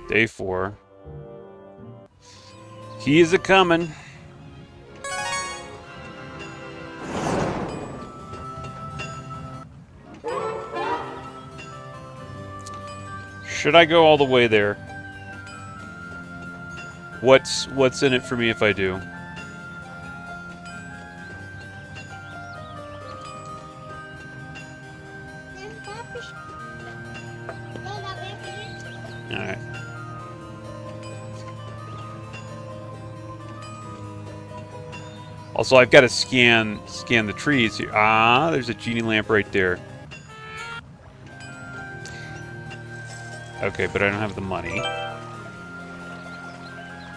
Day 4. He is a-coming. Should I go all the way there? What's in it for me if I do? Alright. Also, I've got to scan the trees here. Ah, there's a genie lamp right there. Okay, but I don't have the money.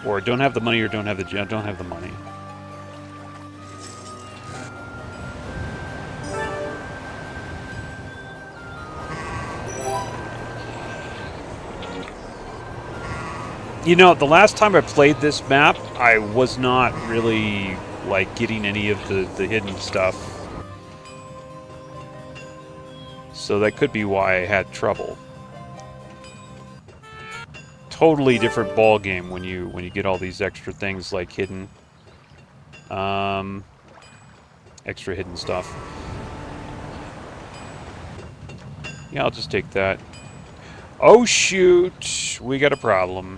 Or don't have the money or don't have the money. You know, the last time I played this map, I was not really, like, getting any of the hidden stuff. So that could be why I had trouble. Totally different ball game when you get all these extra things like hidden, extra hidden stuff. Yeah, I'll just take that. Oh shoot, we got a problem.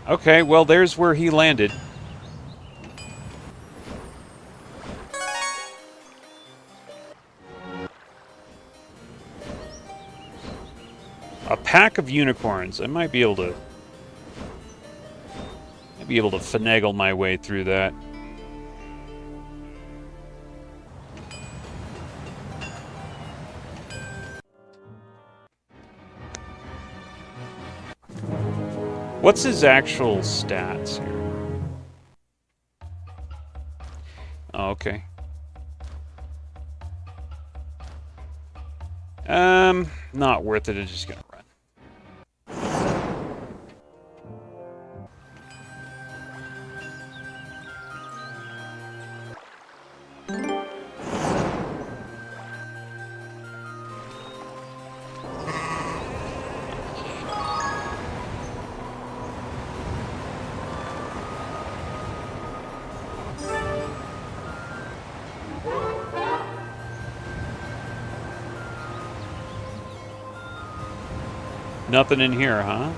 Okay, well there's where he landed. A pack of unicorns. I might be able to finagle my way through that. What's his actual stats here? Oh, okay. Not worth it. I'm just gonna run. Nothing in here, huh?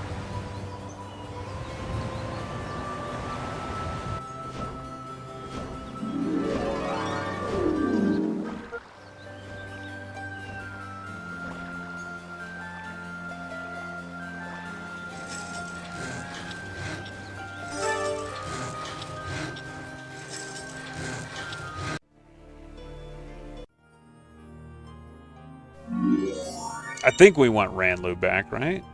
I think we want Ranlu back, right?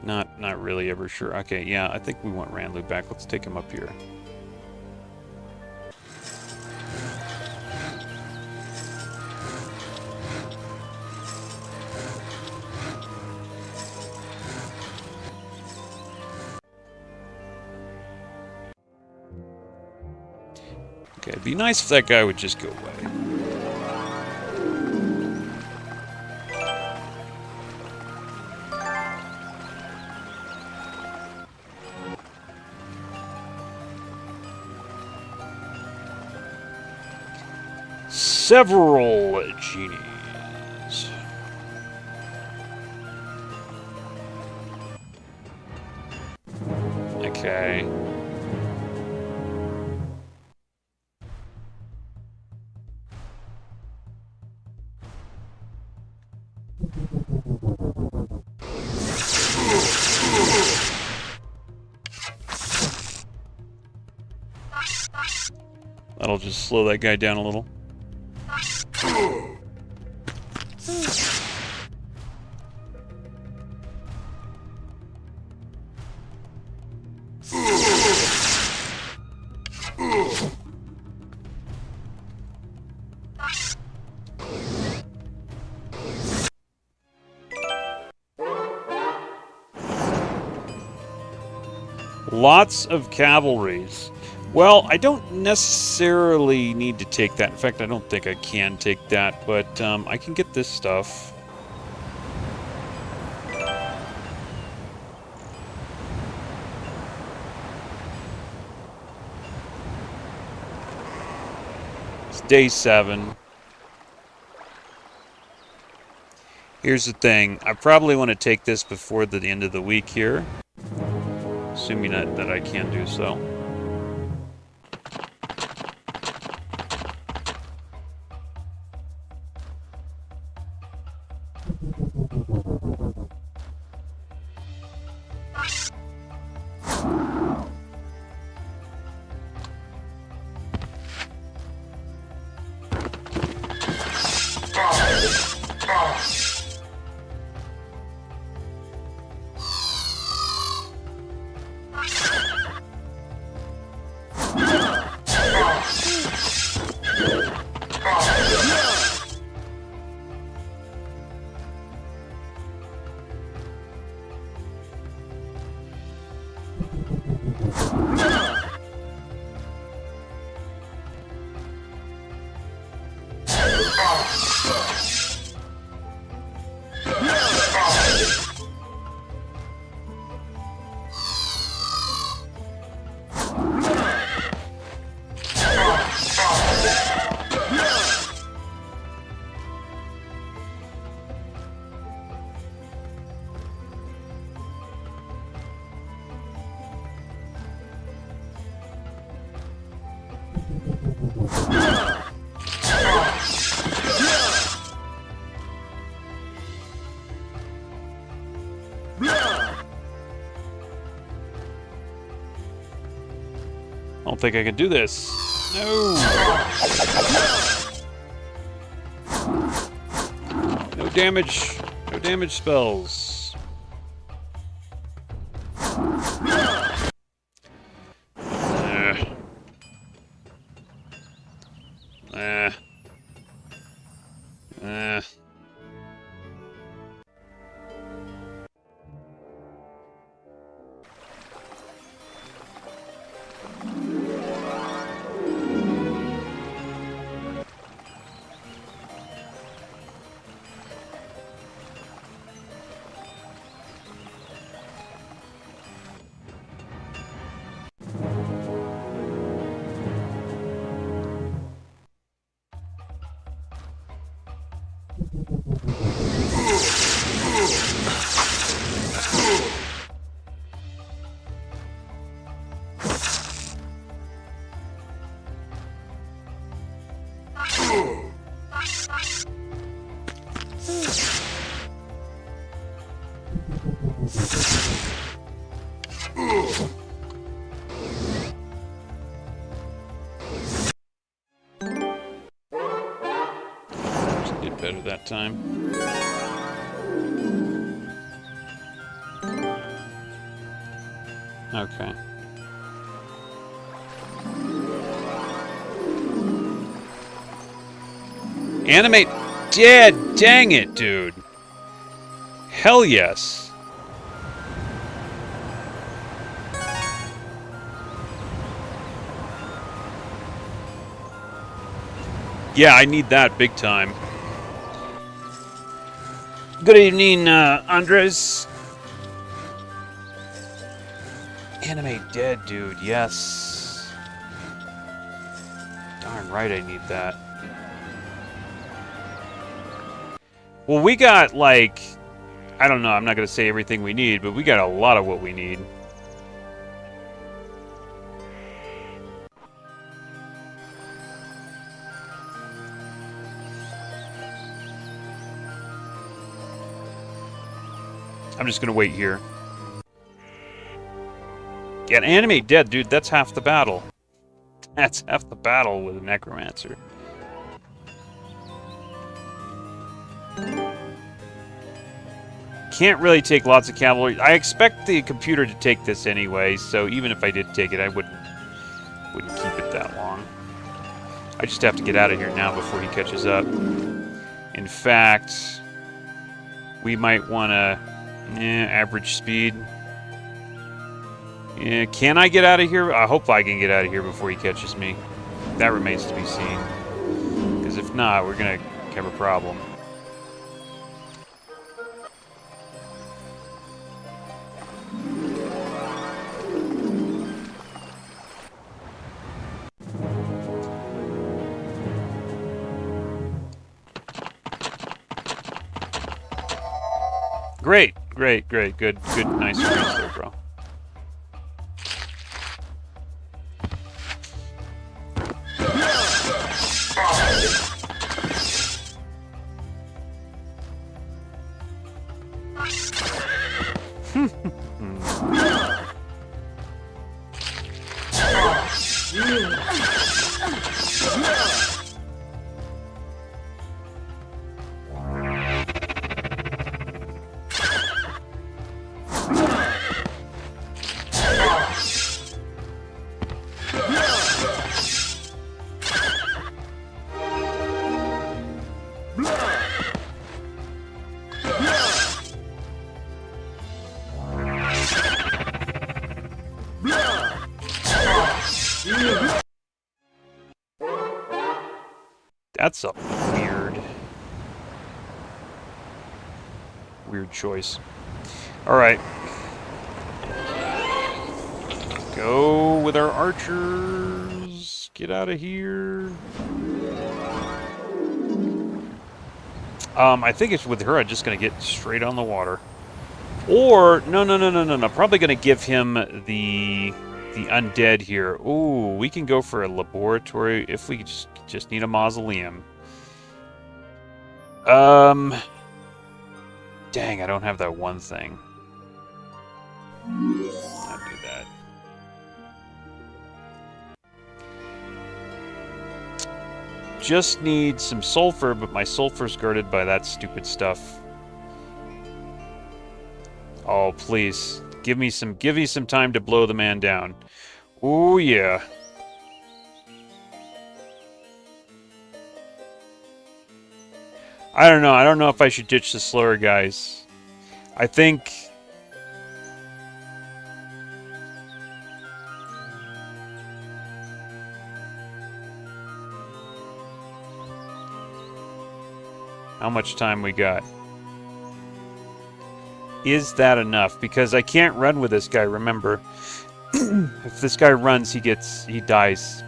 Not really ever sure. Okay, yeah, I think we want Ranlu back. Let's take him up here. Okay, it'd be nice if that guy would just go away. Several genies. Okay. That'll just slow that guy down a little. Lots of cavalries. Well, I don't necessarily need to take that. In fact, I don't think I can take that, but I can get this stuff. It's day 7. Here's the thing. I probably want to take this before the end of the week here. Assuming that I can do so. I don't think I can do this. No! No damage. No damage spells. time. Okay. Animate dead! Dang it, dude! Hell yes! Yeah, I need that big time. Good evening, Andres. Animate dead, dude. Yes. Darn right I need that. Well, we got, like... I don't know, I'm not going to say everything we need, but we got a lot of what we need. I'm just going to wait here. Yeah, animate dead, dude. That's half the battle. That's half the battle with a necromancer. Can't really take lots of cavalry. I expect the computer to take this anyway, so even if I did take it, I wouldn't keep it that long. I just have to get out of here now before he catches up. In fact, we might want to average speed. Yeah, can I get out of here? I hope I can get out of here before he catches me. That remains to be seen. Because if not, we're going to have a problem. Great, great, great, good, nice range there, bro. That's a weird choice. Alright. Go with our archers. Get out of here. I think it's with her. I'm just going to get straight on the water. Or, no. Probably going to give him the undead here. Ooh, we can go for a laboratory if we just need a mausoleum. Dang, I don't have that one thing. I'll do that. Just need some sulfur, but my sulfur's guarded by that stupid stuff. Oh, please. Give me some time to blow the man down. Ooh, yeah. I don't know. I don't know if I should ditch the slower guys. I think... How much time we got? Is that enough? Because I can't run with this guy, remember. If this guy runs, he dies.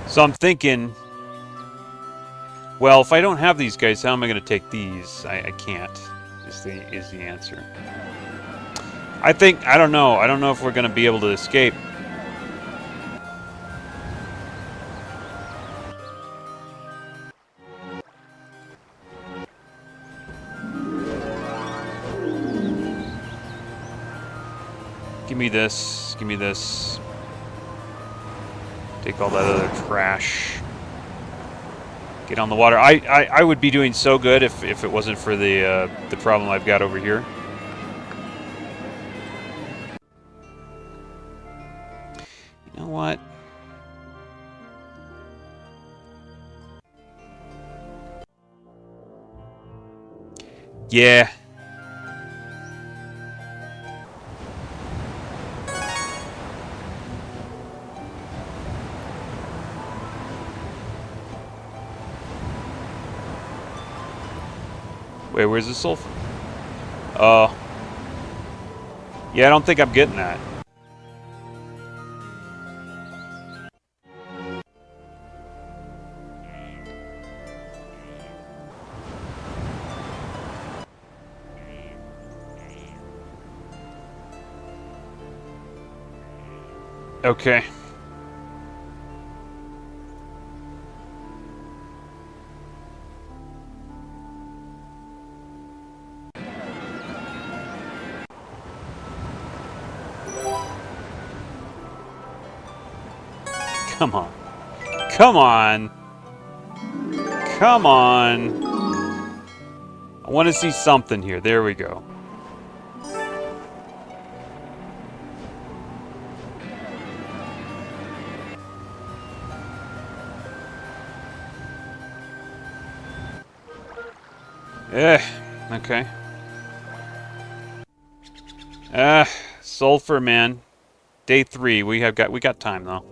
So I'm thinking, well, if I don't have these guys, how am I going to take these? I can't, is the answer. I don't know. I don't know if we're going to be able to escape. Give me this. Give me this. Take all that other trash. Get on the water. I would be doing so good if it wasn't for the problem I've got over here. You know what? Yeah. Wait, where's the sulfur? Yeah, I don't think I'm getting that. Okay. Come on. Come on. Come on. I want to see something here. There we go. Okay. Sulfur, man. Day 3. We got time though.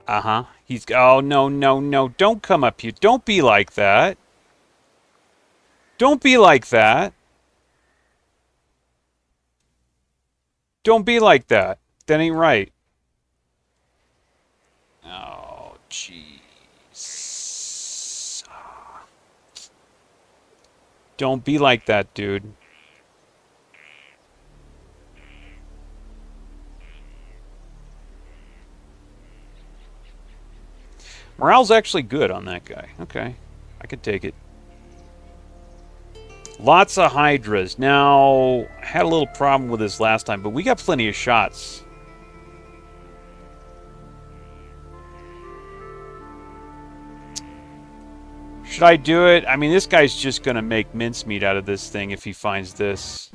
Uh-huh. Oh, no, no, no. Don't come up here. Don't be like that. Don't be like that. Don't be like that. That ain't right. Oh, jeez. Don't be like that, dude. Morale's actually good on that guy. Okay. I could take it. Lots of Hydras. Now, I had a little problem with this last time, but we got plenty of shots. Should I do it? I mean, this guy's just going to make mincemeat out of this thing if he finds this.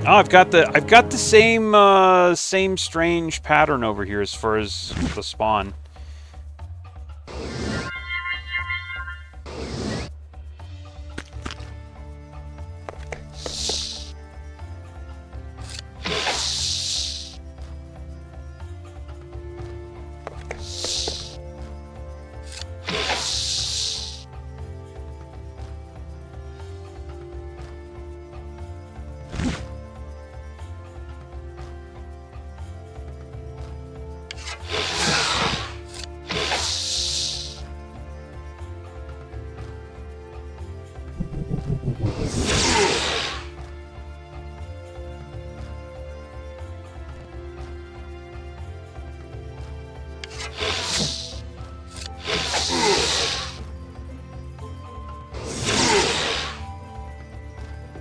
Oh, I've got the same strange pattern over here as far as the spawn.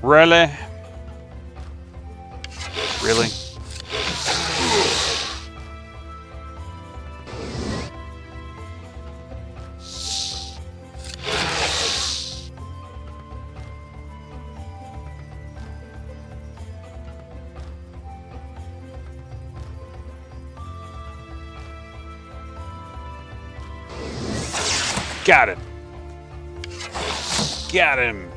Really? Really? Got him. Got him.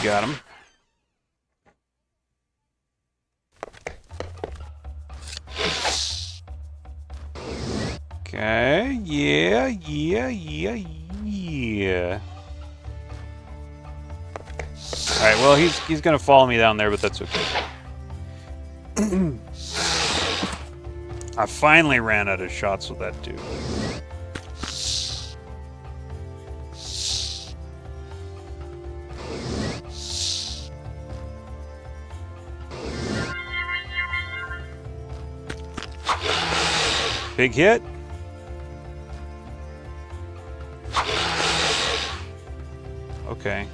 Got him. Okay, yeah. Alright, well, he's gonna follow me down there, but that's okay. I finally ran out of shots with that dude. Big hit. Okay.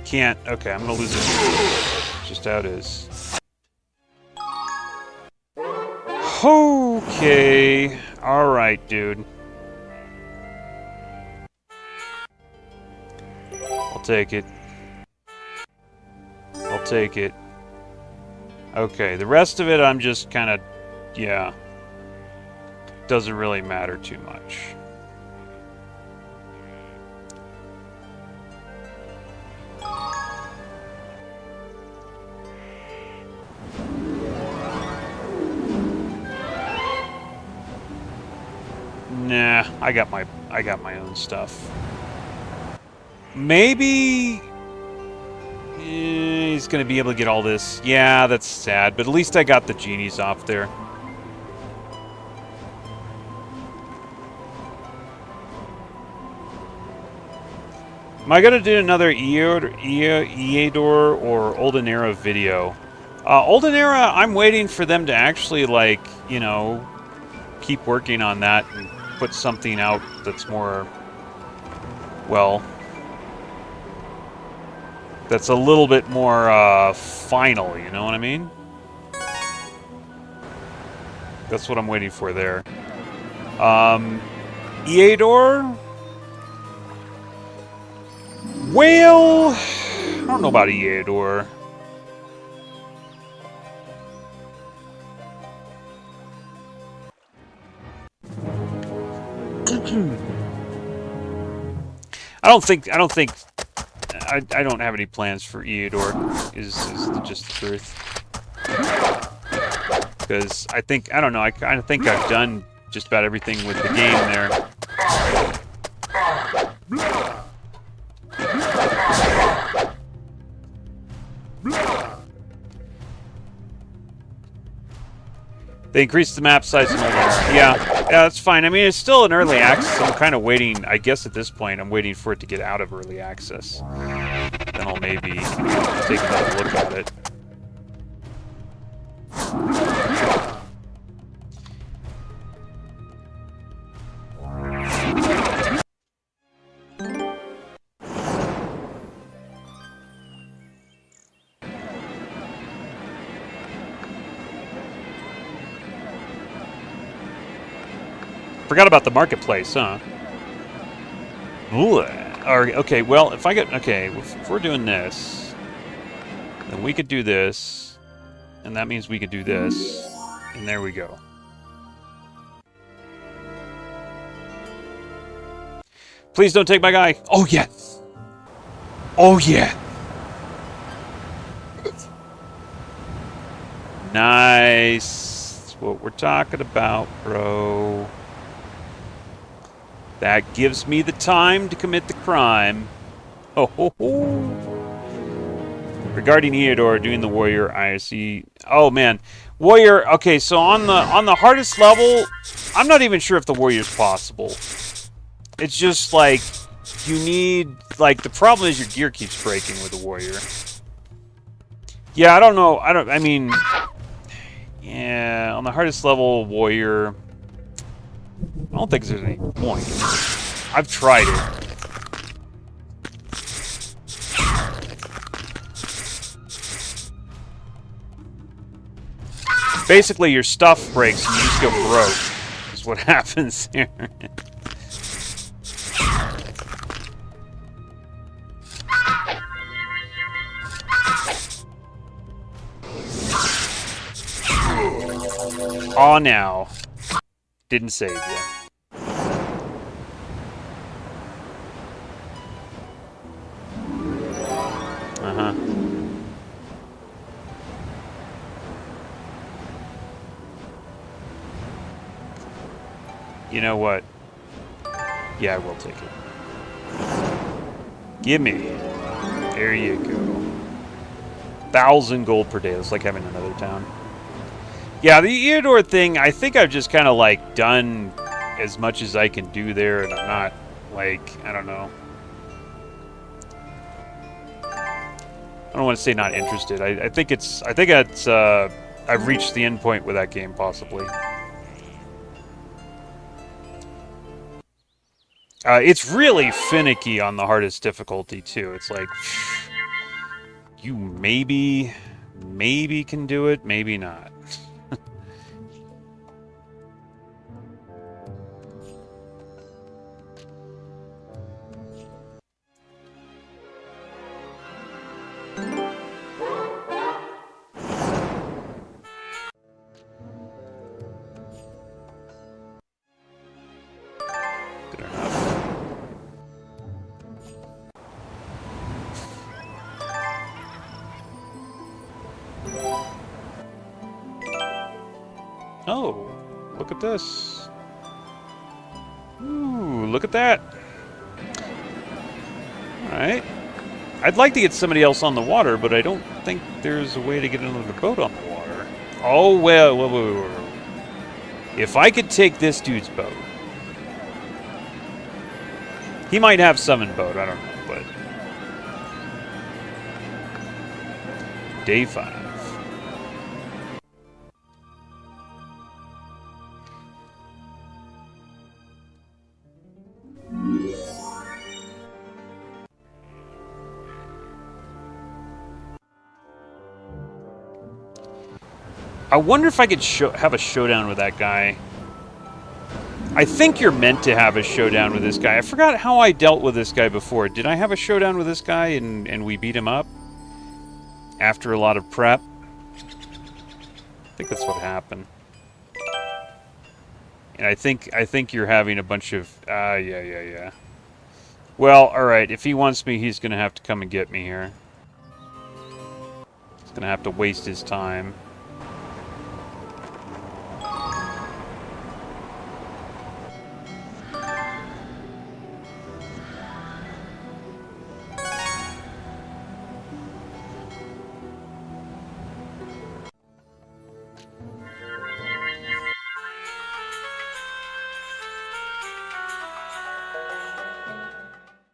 Can't. Okay, I'm gonna lose it. Just how it is. Okay. Alright, dude. I'll take it. I'll take it. Okay, the rest of it I'm just kind of... yeah. Doesn't really matter too much. Nah, I got my own stuff. Maybe he's gonna be able to get all this. Yeah, that's sad, but at least I got the genies off there. Am I gonna do another Eador or Olden Era video? Olden Era, I'm waiting for them to actually, like, you know, keep working on that and put something out that's more, well, that's a little bit more final, you know what I mean? That's what I'm waiting for there. Eador? Well, I don't know about Eador. I don't have any plans for Eador, is just the truth. Because I don't know, I kind of think I've done just about everything with the game there. They increased the map size in Olden Era. Yeah, that's fine. I mean, it's still in early access. I'm kind of waiting. I guess at this point, I'm waiting for it to get out of early access. Then I'll maybe take another look at it. Forgot about the marketplace, huh? Ooh. Okay, well, if I get... okay, if we're doing this, then we could do this, and that means we could do this, and there we go. Please don't take my guy. Oh, yes. Oh, yeah. Nice. That's what we're talking about, bro. That gives me the time to commit the crime. Oh, ho, ho. Regarding Eador doing the warrior, I see. Oh man, warrior. Okay, so on the hardest level, I'm not even sure if the warrior's possible. It's just like you need, like, the problem is your gear keeps breaking with the warrior. Yeah, I don't know. I mean, yeah, on the hardest level, warrior. I don't think there's any point. I've tried it. Basically, your stuff breaks and you just go broke. Is what happens here. Aw, now. Didn't save you. Uh-huh. You know what? Yeah, I will take it. Gimme. There you go. 1,000 gold per day. That's like having another town. Yeah, the Eador thing, I think I've just kind of, like, done as much as I can do there, and I'm not, like, I don't know. I don't want to say not interested. I think it's I've reached the end point with that game, possibly. It's really finicky on the hardest difficulty, too. It's like, you maybe can do it, maybe not. Oh, look at this. Ooh, look at that. Alright. I'd like to get somebody else on the water, but I don't think there's a way to get another boat on the water. Oh, well, whoa. If I could take this dude's boat. He might have summon boat, I don't know, but... Day 5. I wonder if I could have a showdown with that guy. I think you're meant to have a showdown with this guy. I forgot how I dealt with this guy before. Did I have a showdown with this guy and we beat him up? After a lot of prep? I think that's what happened. And I think you're having a bunch of... yeah. Well, alright. If he wants me, he's going to have to come and get me here. He's going to have to waste his time.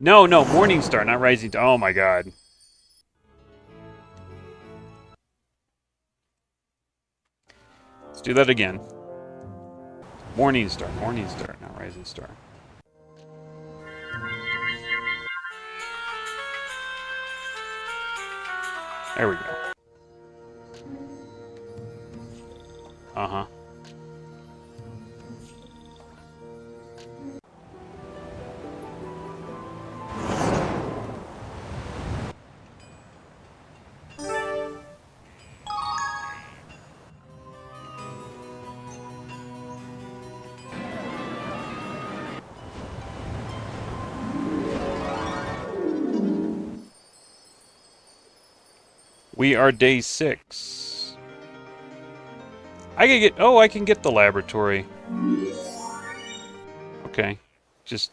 No, Morningstar, not Rising. Oh my god. Let's do that again. Morningstar, not Rising Star. There we go. Uh-huh. We are day 6. I can get the laboratory. Okay. Just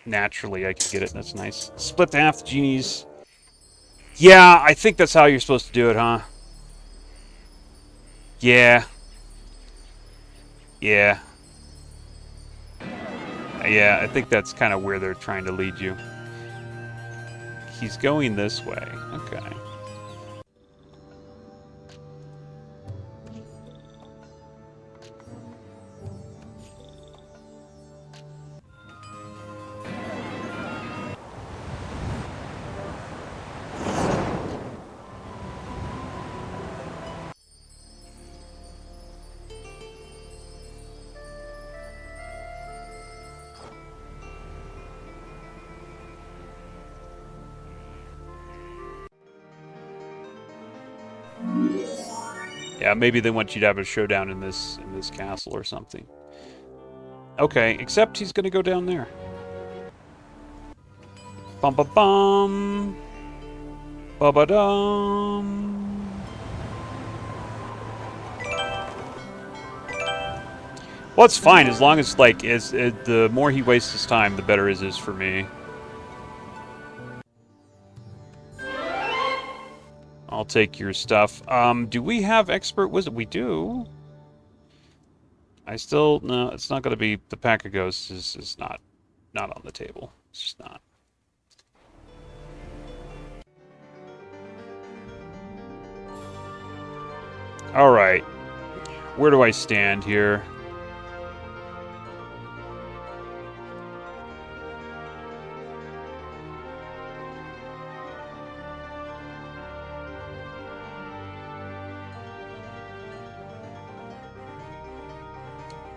naturally I can get it. That's nice. Split the half the genies. Yeah, I think that's how you're supposed to do it, huh? Yeah. Yeah, I think that's kind of where they're trying to lead you. He's going this way. Okay. Yeah, maybe they want you to have a showdown in this castle or something. Okay, except he's gonna go down there. Bum ba bum. Ba ba dum. Well, it's fine as long as the more he wastes his time, the better it is for me. I'll take your stuff. Do we have expert wisdom? We do. No, it's not going to be, the pack of ghosts is not on the table. It's just not. Alright. Where do I stand here?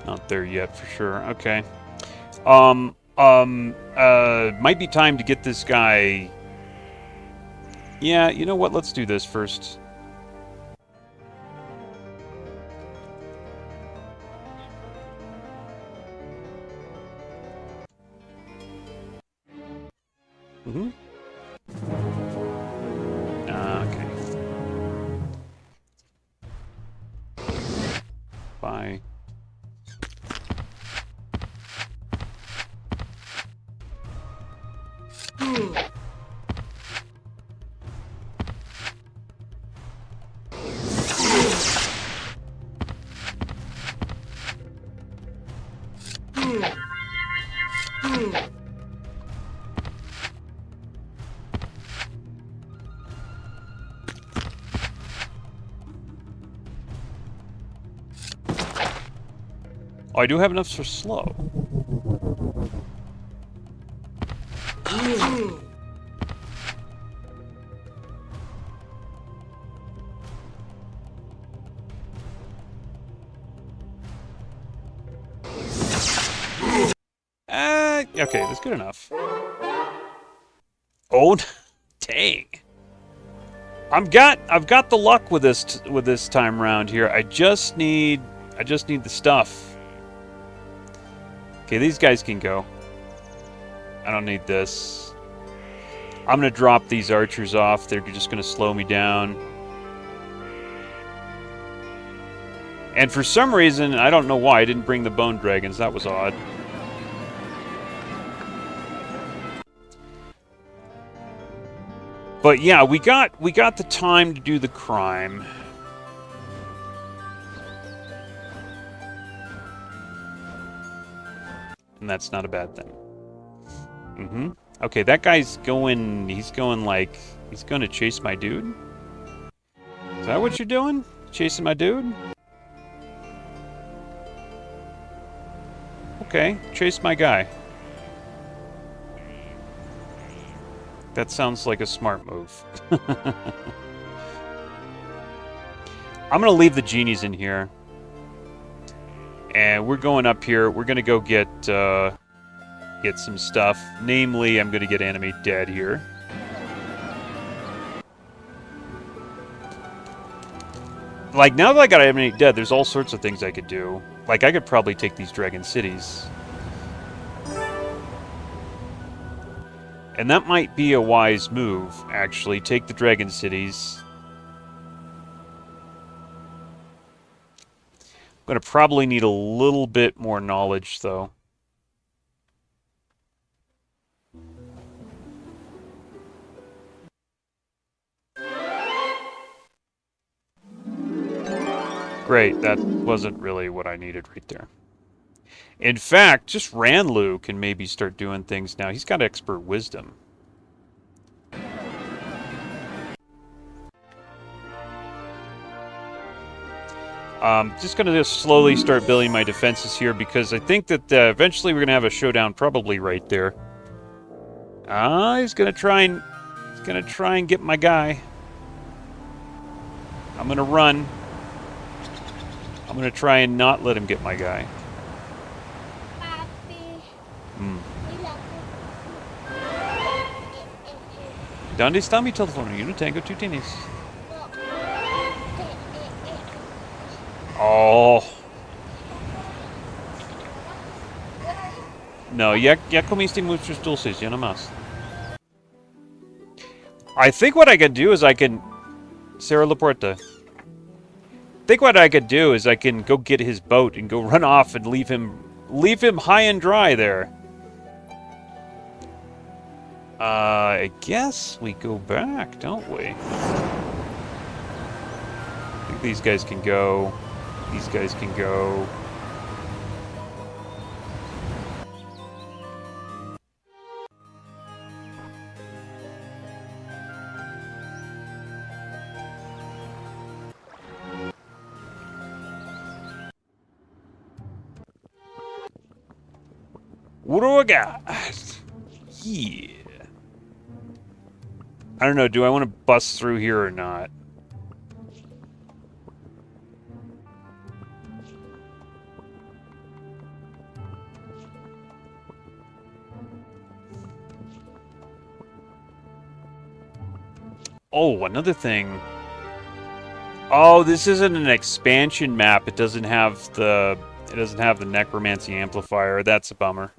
Not there yet, for sure. Okay. Might be time to get this guy... Yeah, you know what? Let's do this first. Mm-hmm. Okay. Bye. Oh, I do have enough for slow. Okay, that's good enough. Oh, dang! I've got the luck with this time round here. I just need the stuff. Okay, these guys can go. I don't need this. I'm gonna drop these archers off. They're just gonna slow me down. And for some reason, I don't know why, I didn't bring the bone dragons. That was odd. But yeah, we got the time to do the crime. And that's not a bad thing. Mm-hmm. Okay, that guy's going... He's going like... He's going to chase my dude? Is that what you're doing? Chasing my dude? Okay, chase my guy. That sounds like a smart move. I'm going to leave the genies in here. And we're going up here. We're going to go get some stuff. Namely, I'm going to get Animate Dead here. Like, now that I got Animate Dead, there's all sorts of things I could do. Like, I could probably take these Dragon Cities. And that might be a wise move, actually. Take the Dragon Cities. I'm going to probably need a little bit more knowledge, though. Great, that wasn't really what I needed right there. In fact, just Ranlu can maybe start doing things now. He's got expert wisdom. Just going to slowly start building my defenses here because I think that eventually we're going to have a showdown probably right there. He's going to try and get my guy. I'm going to run. I'm going to try and not let him get my guy. ¿Dónde está mi teléfono? Yo no tengo, tú tienes. Oh. No, ya comiste muchos dulces, ya no más. I think what I can do is I can... Cerra la puerta. I think what I could do is I can go get his boat and go run off and leave him high and dry there. I guess we go back, don't we? I think these guys can go. These guys can go. What do I got? Yeah. I don't know, do I want to bust through here or not? Oh, another thing. Oh, this isn't an expansion map. It doesn't have the necromancy amplifier. That's a bummer.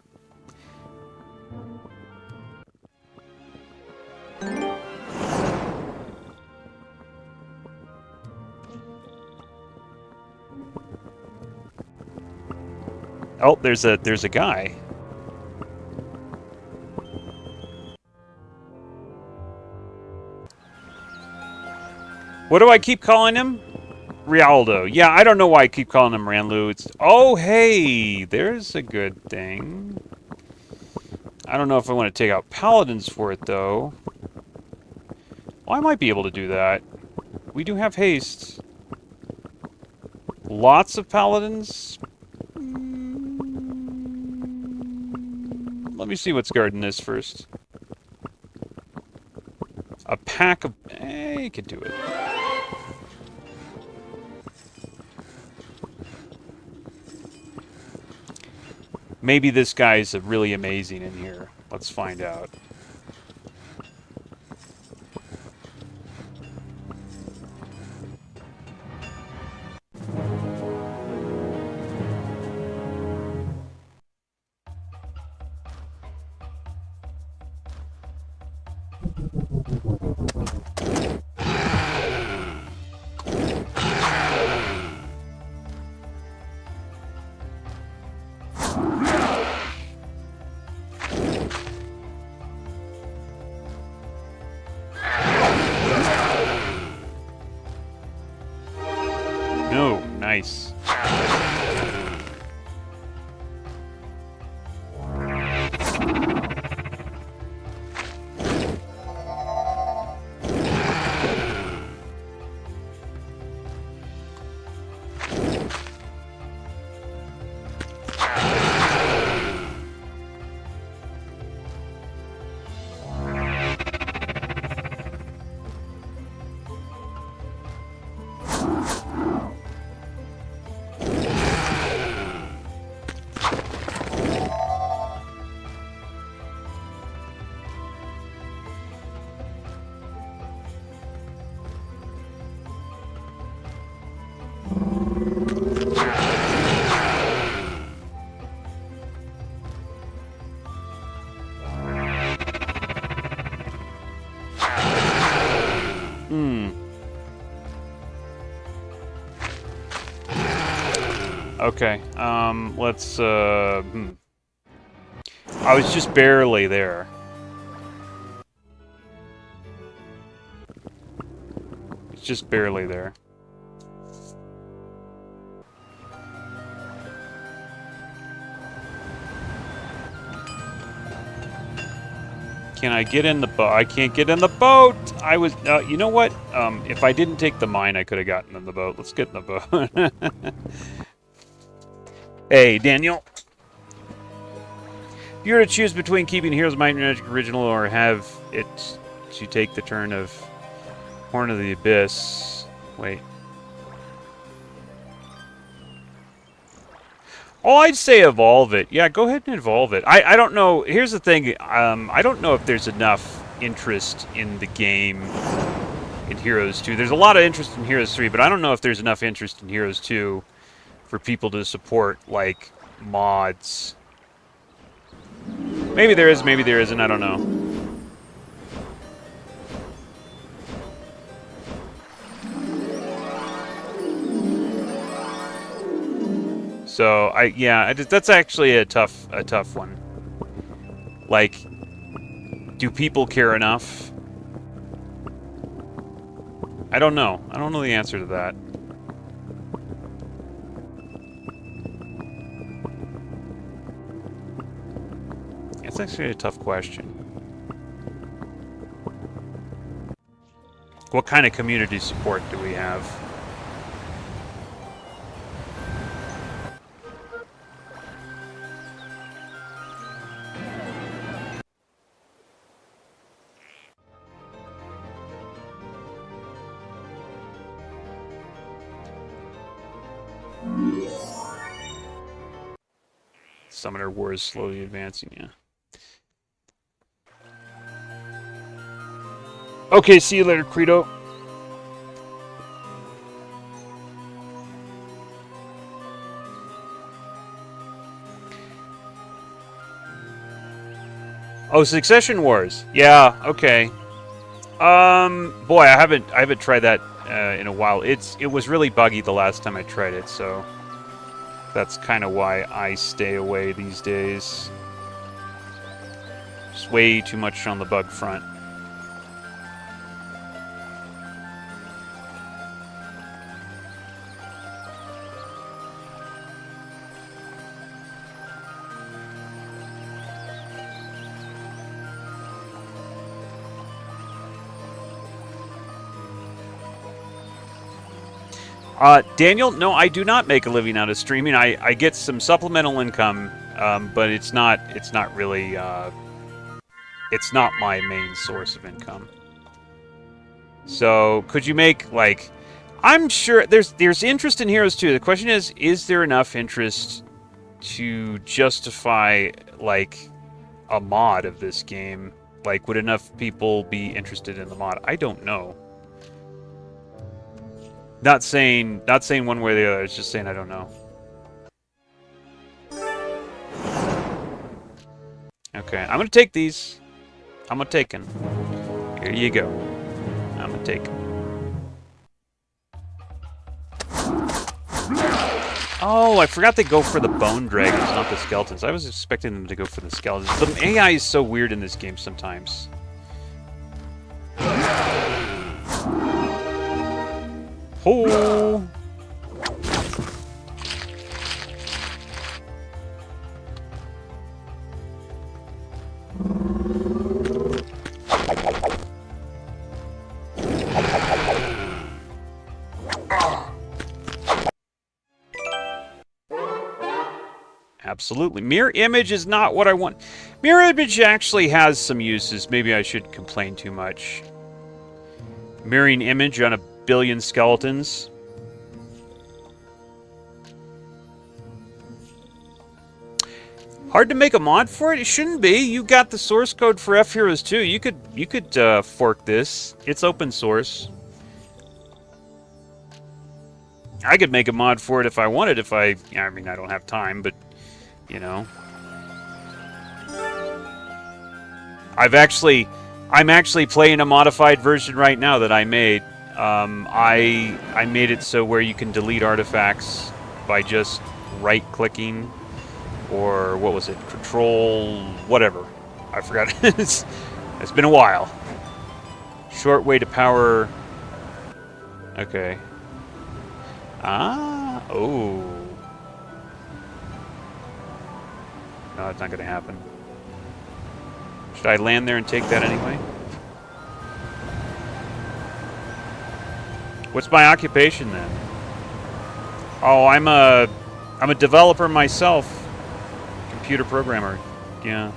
Oh, there's a guy. What do I keep calling him? Rialdo. Yeah, I don't know why I keep calling him Ranlu. It's oh hey, there's a good thing. I don't know if I want to take out paladins for it though. Well, I might be able to do that. We do have haste. Lots of paladins. Let me see what's guarding this first. A pack of... you could do it. Maybe this guy's really amazing in here. Let's find out. No, nice. Okay, let's, I was just barely there. It's just barely there. Can I get in the boat? I can't get in the boat! I was, you know what? If I didn't take the mine, I could have gotten in the boat. Let's get in the boat. Hey, Daniel. If you were to choose between keeping Heroes Might and Magic Original or have it to take the turn of Horn of the Abyss... Wait. Oh, I'd say evolve it. Yeah, go ahead and evolve it. I don't know. Here's the thing. I don't know if there's enough interest in the game in Heroes 2. There's a lot of interest in Heroes 3, but I don't know if there's enough interest in Heroes 2 for people to support, like, mods. Maybe there is, maybe there isn't, I don't know. So, that's actually a tough one. Like, do people care enough? I don't know. I don't know the answer to that. It's actually a tough question. What kind of community support do we have? Summoner War is slowly advancing, yeah. Okay, see you later, Credo. Oh, Succession Wars. Yeah, okay. Boy, I haven't tried that in a while. It was really buggy the last time I tried it, so that's kind of why I stay away these days. Just way too much on the bug front. Daniel, no, I do not make a living out of streaming. I get some supplemental income, but it's not really it's not my main source of income. So could you make like, I'm sure there's interest in Heroes 2. The question is there enough interest to justify like a mod of this game? Like, would enough people be interested in the mod? I don't know. Not saying one way or the other. It's just saying I don't know. Okay, I'm gonna take these. I'm gonna take them. Here you go. I'm gonna take them. Oh, I forgot they go for the bone dragons, not the skeletons. I was expecting them to go for the skeletons. The AI is so weird in this game sometimes. Oh! Absolutely. Mirror image is not what I want. Mirror image actually has some uses. Maybe I should complain too much. Mirroring image on a billion skeletons. Hard to make a mod for it? It shouldn't be. You got the source code for fheroes 2. You could fork this. It's open source. I could make a mod for it if I wanted. I mean, I don't have time, but you know. I'm actually playing a modified version right now that I made. I made it so where you can delete artifacts by just right-clicking, or what was it? Control whatever. I forgot. It's been a while. Short way to power. Okay. Ah. Oh. No, it's not going to happen. Should I land there and take that anyway? What's my occupation then? Oh, I'm a developer myself. Computer programmer. Yeah.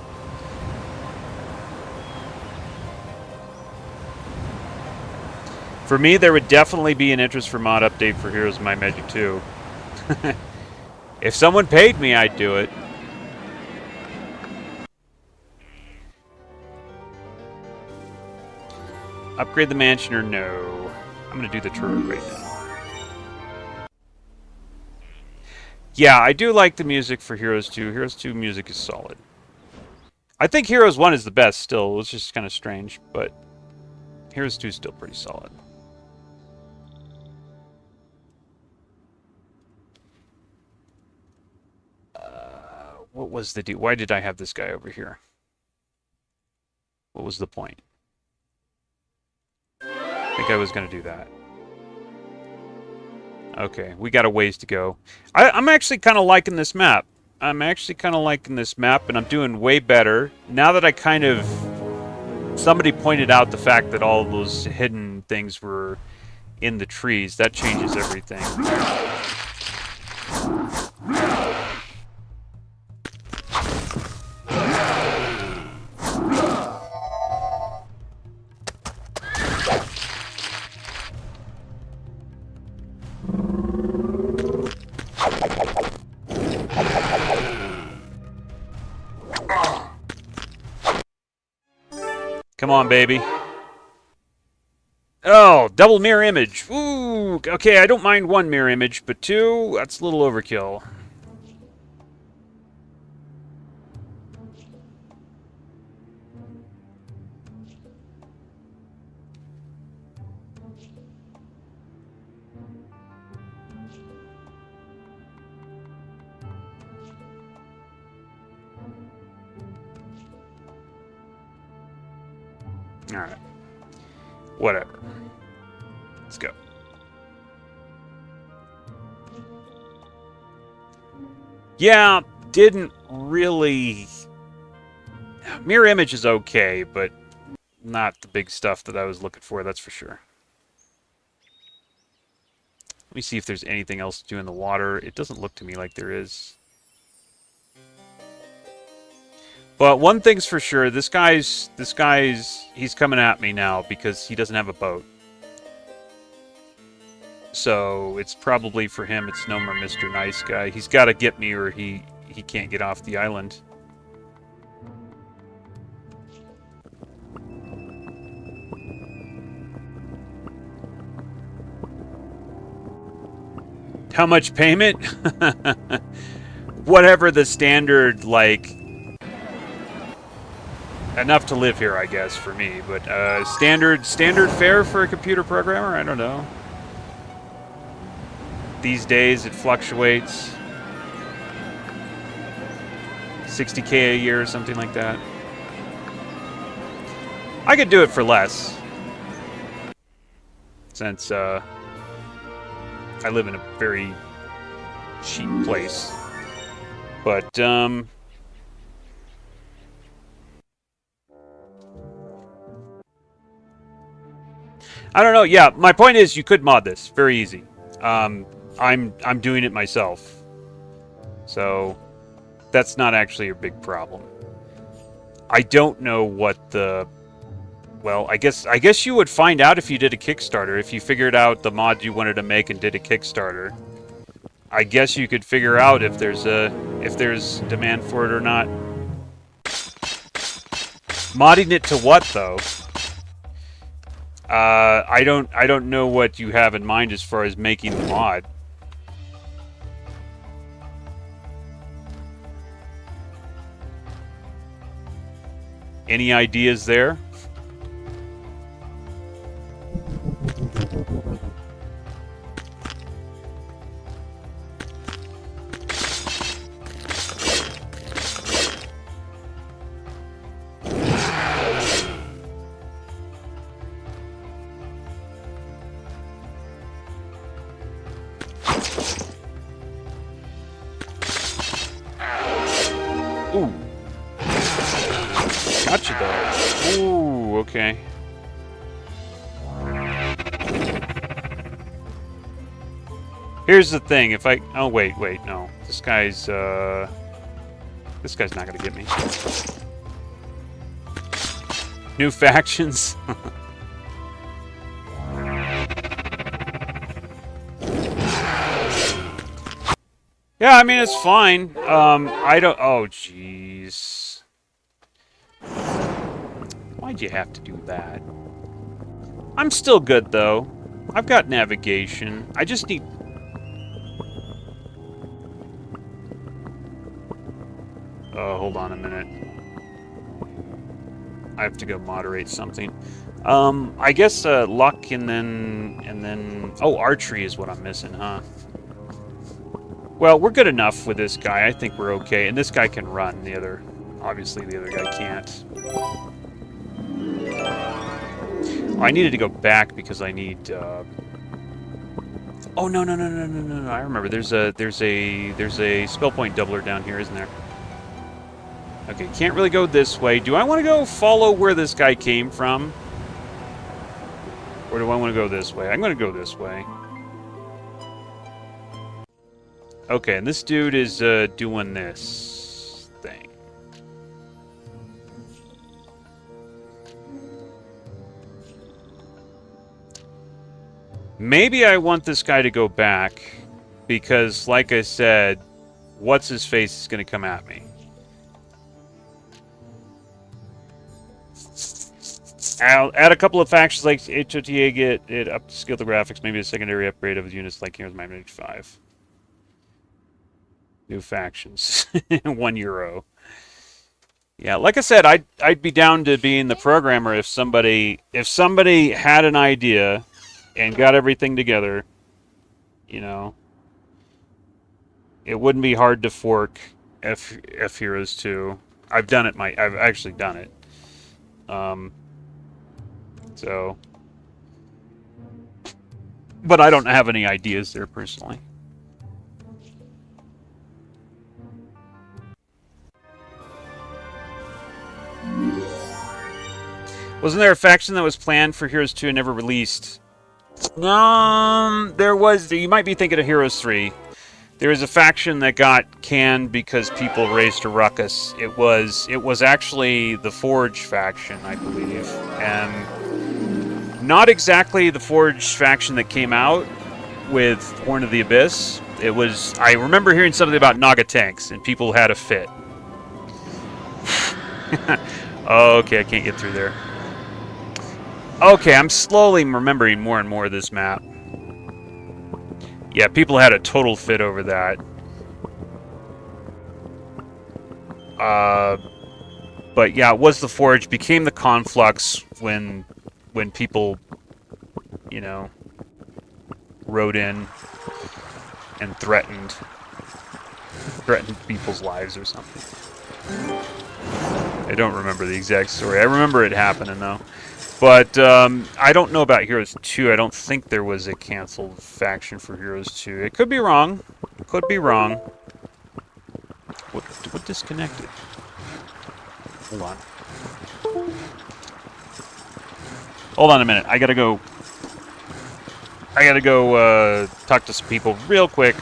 For me, there would definitely be an interest for mod update for Heroes of Might and Magic 2. If someone paid me, I'd do it. Upgrade the mansion or no? I'm going to do the turret right now. Yeah, I do like the music for Heroes 2. Heroes 2 music is solid. I think Heroes 1 is the best still. It's just kind of strange, but Heroes 2 is still pretty solid. What was the deal? Why did I have this guy over here? What was the point? I think I was going to do that. Okay, we got a ways to go. I'm actually kind of liking this map. And I'm doing way better. Now that I kind of... Somebody pointed out the fact that all of those hidden things were in the trees. That changes everything. Come on, baby. Oh, double mirror image. Ooh, okay, I don't mind one mirror image, but two, that's a little overkill. Alright. Whatever. Let's go. Yeah, didn't really... Mirror image is okay, but not the big stuff that I was looking for, that's for sure. Let me see if there's anything else to do in the water. It doesn't look to me like there is. But one thing's for sure, this guy's, he's coming at me now because he doesn't have a boat. So it's probably for him, it's no more Mr. Nice Guy. He's got to get me or he can't get off the island. How much payment? Whatever the standard, like... Enough to live here, I guess, for me. But standard fare for a computer programmer? I don't know. These days, it fluctuates. 60K a year or something like that. I could do it for less. Since I live in a very cheap place. But, I don't know. Yeah, my point is you could mod this. Very easy. I'm doing it myself. So that's not actually a big problem. I don't know what the... Well, I guess you would find out if you did a Kickstarter. If you figured out the mod you wanted to make and did a Kickstarter. I guess you could figure out if there's demand for it or not. Modding it to what, though? I don't know what you have in mind as far as making the mod. Any ideas there? Ooh. Gotcha, though. Ooh, okay. Here's the thing, if I... Oh, wait, no. This guy's not gonna get me. New factions? Yeah, I mean, it's fine. I don't... Oh, jeez. Why'd you have to do that? I'm still good, though. I've got navigation. I just need... hold on a minute. I have to go moderate something. I guess, luck and then... Oh, archery is what I'm missing, huh? Well, we're good enough with this guy. I think we're okay. And this guy can run. Obviously, the other guy can't. Oh, I needed to go back because I need... Oh, no. I remember. There's a spell point doubler down here, isn't there? Okay, can't really go this way. Do I want to go follow where this guy came from? Or do I want to go this way? I'm going to go this way. Okay, and this dude is doing this thing. Maybe I want this guy to go back because, like I said, what's-his-face is going to come at me. I'll add a couple of factions like HOTA, get it up to scale the graphics, maybe a secondary upgrade of units like Heroes Might 5. New factions. €1. Yeah, like I said, I'd be down to being the programmer if somebody had an idea and got everything together, you know. It wouldn't be hard to fork F Heroes 2. I've done it. I've actually done it. So, but I don't have any ideas there personally. Wasn't there a faction that was planned for Heroes 2 and never released? There was. You might be thinking of Heroes 3. There was a faction that got canned because people raised a ruckus. It was actually the Forge faction, I believe, and not exactly the Forge faction that came out with Horn of the Abyss. It was. I remember hearing something about Naga tanks, and people had a fit. Okay, I can't get through there. Okay, I'm slowly remembering more and more of this map. Yeah, people had a total fit over that. But yeah, it was the Forge, became the Conflux when people, you know, rode in and threatened people's lives or something. I don't remember the exact story. I remember it happening though. But I don't know about Heroes 2. I don't think there was a canceled faction for Heroes 2. It could be wrong. Could be wrong. What disconnected? Hold on. Hold on a minute. I gotta go talk to some people real quick.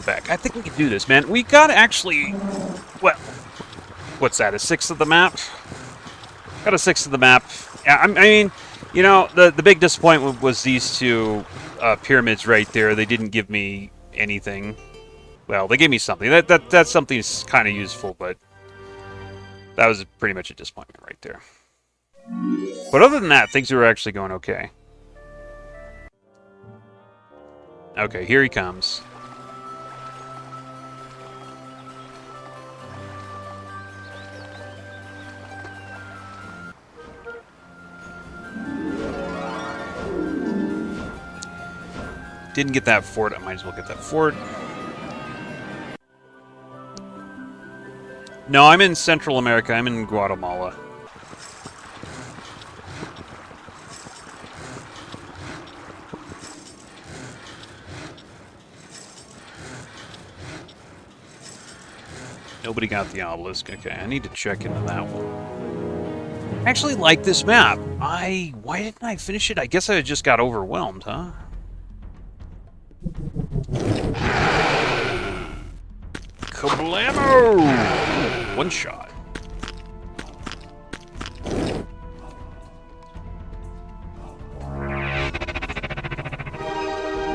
Back. I think we can do this, man. We got actually, well, what's that, a sixth of the map? Got a sixth of the map. I mean, you know, the big disappointment was these two pyramids right there. They didn't give me anything. Well, they gave me something. That's something kind of useful, but that was pretty much a disappointment right there. But other than that, things were actually going okay. Okay, here he comes. Didn't get that fort. I might as well get that fort. No, I'm in Central America. I'm in Guatemala. Nobody got the obelisk. Okay, I need to check into that one. I actually like this map. Why didn't I finish it? I guess I just got overwhelmed, huh? Kablamo! One shot.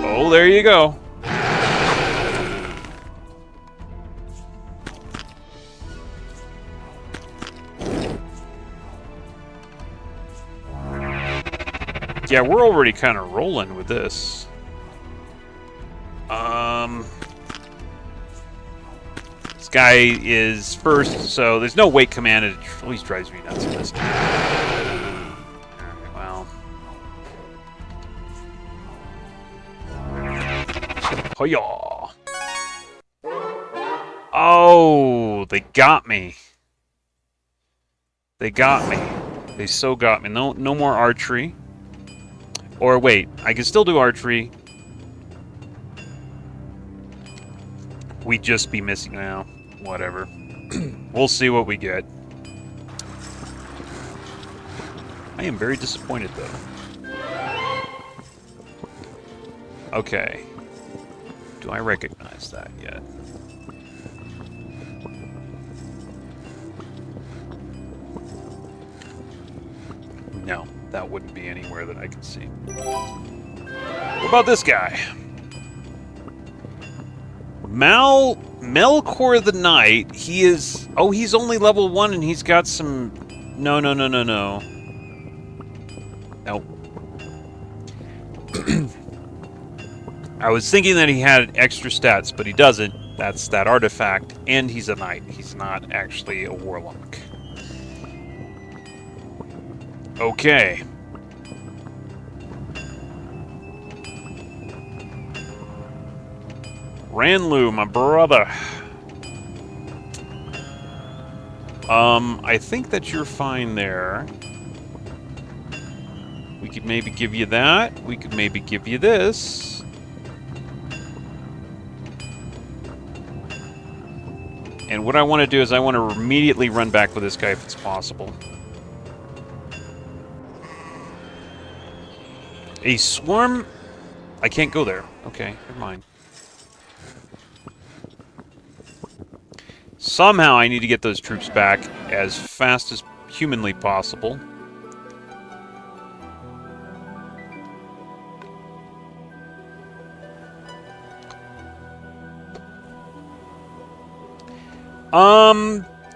Oh, there you go. Yeah, we're already kind of rolling with this. This guy is first, so there's no wait command. It always drives me nuts in this game. Well. Hoya! Oh, they got me. They got me. They so got me. No more archery. Or wait, I can still do archery. We'd just be missing now. Whatever. We'll see what we get. I am very disappointed, though. Okay. Do I recognize that yet? No, that wouldn't be anywhere that I can see. What about this guy? Melkor the Knight, he is... Oh, he's only level 1 and he's got some... No. Nope. I was thinking that he had extra stats, but he doesn't. That's that artifact, and he's a knight. He's not actually a warlock. Okay. Ranlu, my brother. I think that you're fine there. We could maybe give you that. We could maybe give you this. And what I want to do is I want to immediately run back with this guy if it's possible. A swarm? I can't go there. Okay, never mind. Somehow I need to get those troops back as fast as humanly possible.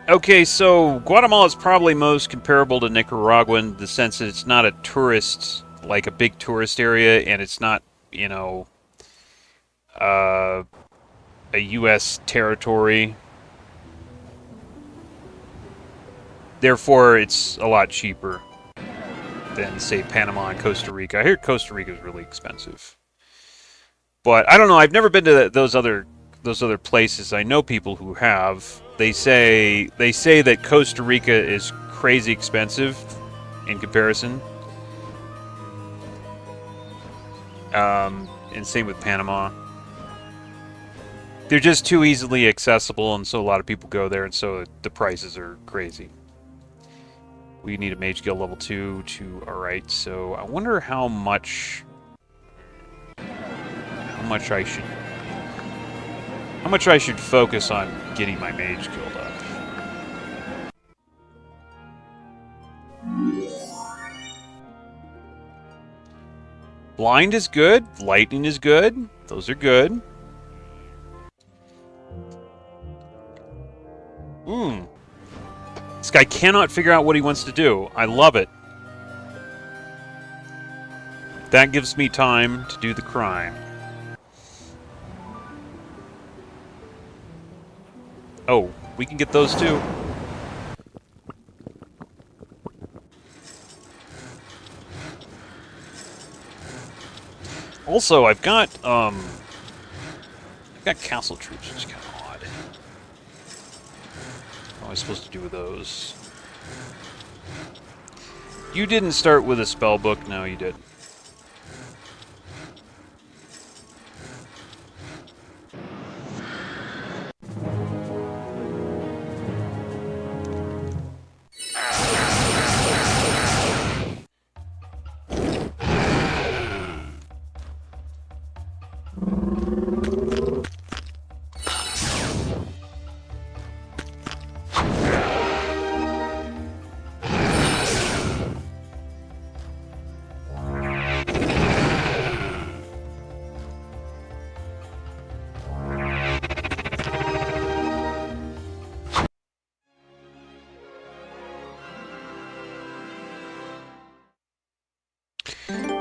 Okay, so Guatemala is probably most comparable to Nicaragua in the sense that it's not a tourist, like a big tourist area, and it's not, you know, a U.S. territory. Therefore, it's a lot cheaper than, say, Panama and Costa Rica. I hear Costa Rica is really expensive. But I don't know, I've never been to those other places. I know people who have. They say that Costa Rica is crazy expensive in comparison. And same with Panama. They're just too easily accessible, and so a lot of people go there, and so the prices are crazy. We need a mage guild level 2 to... Alright, so I wonder how much I should focus on getting my mage guild up. Blind is good. Lightning is good. Those are good. This guy cannot figure out what he wants to do. I love it. That gives me time to do the crime. Oh, we can get those too. Also, I've got castle troops, which is kind of odd. What am I supposed to do with those? You didn't start with a spell book. No, you did.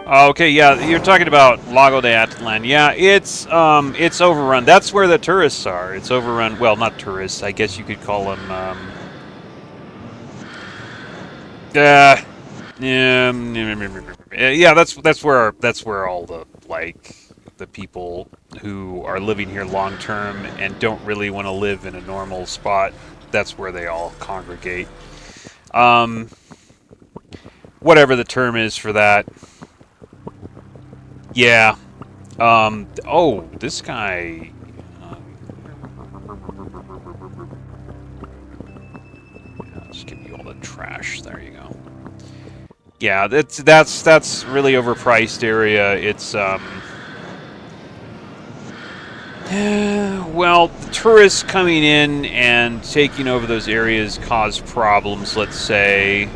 Okay, yeah, you're talking about Lago de Atlan. Yeah, it's overrun. That's where the tourists are. It's overrun. Well, not tourists. I guess you could call them. Yeah, yeah. That's where all the like the people who are living here long term and don't really want to live in a normal spot. That's where they all congregate. Whatever the term is for that. Yeah. Oh, this guy. Just give you all the trash. There you go. Yeah, that's really overpriced area. It's well, the tourists coming in and taking over those areas cause problems. Let's say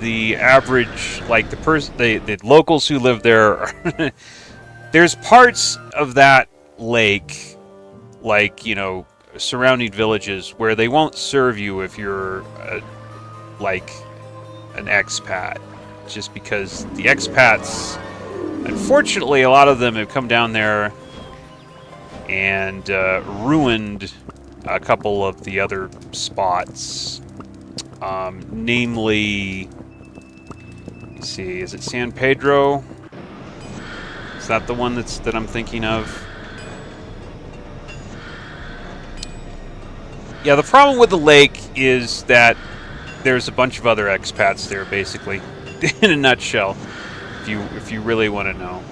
the average, like the locals who live there. There's parts of that lake, like surrounding villages, where they won't serve you if you're like an expat, just because the expats, unfortunately, a lot of them have come down there and ruined a couple of the other spots. Namely, let's see, is it San Pedro? Is that the one that I'm thinking of? Yeah, the problem with the lake is that there's a bunch of other expats there, basically, in a nutshell, if you really want to know.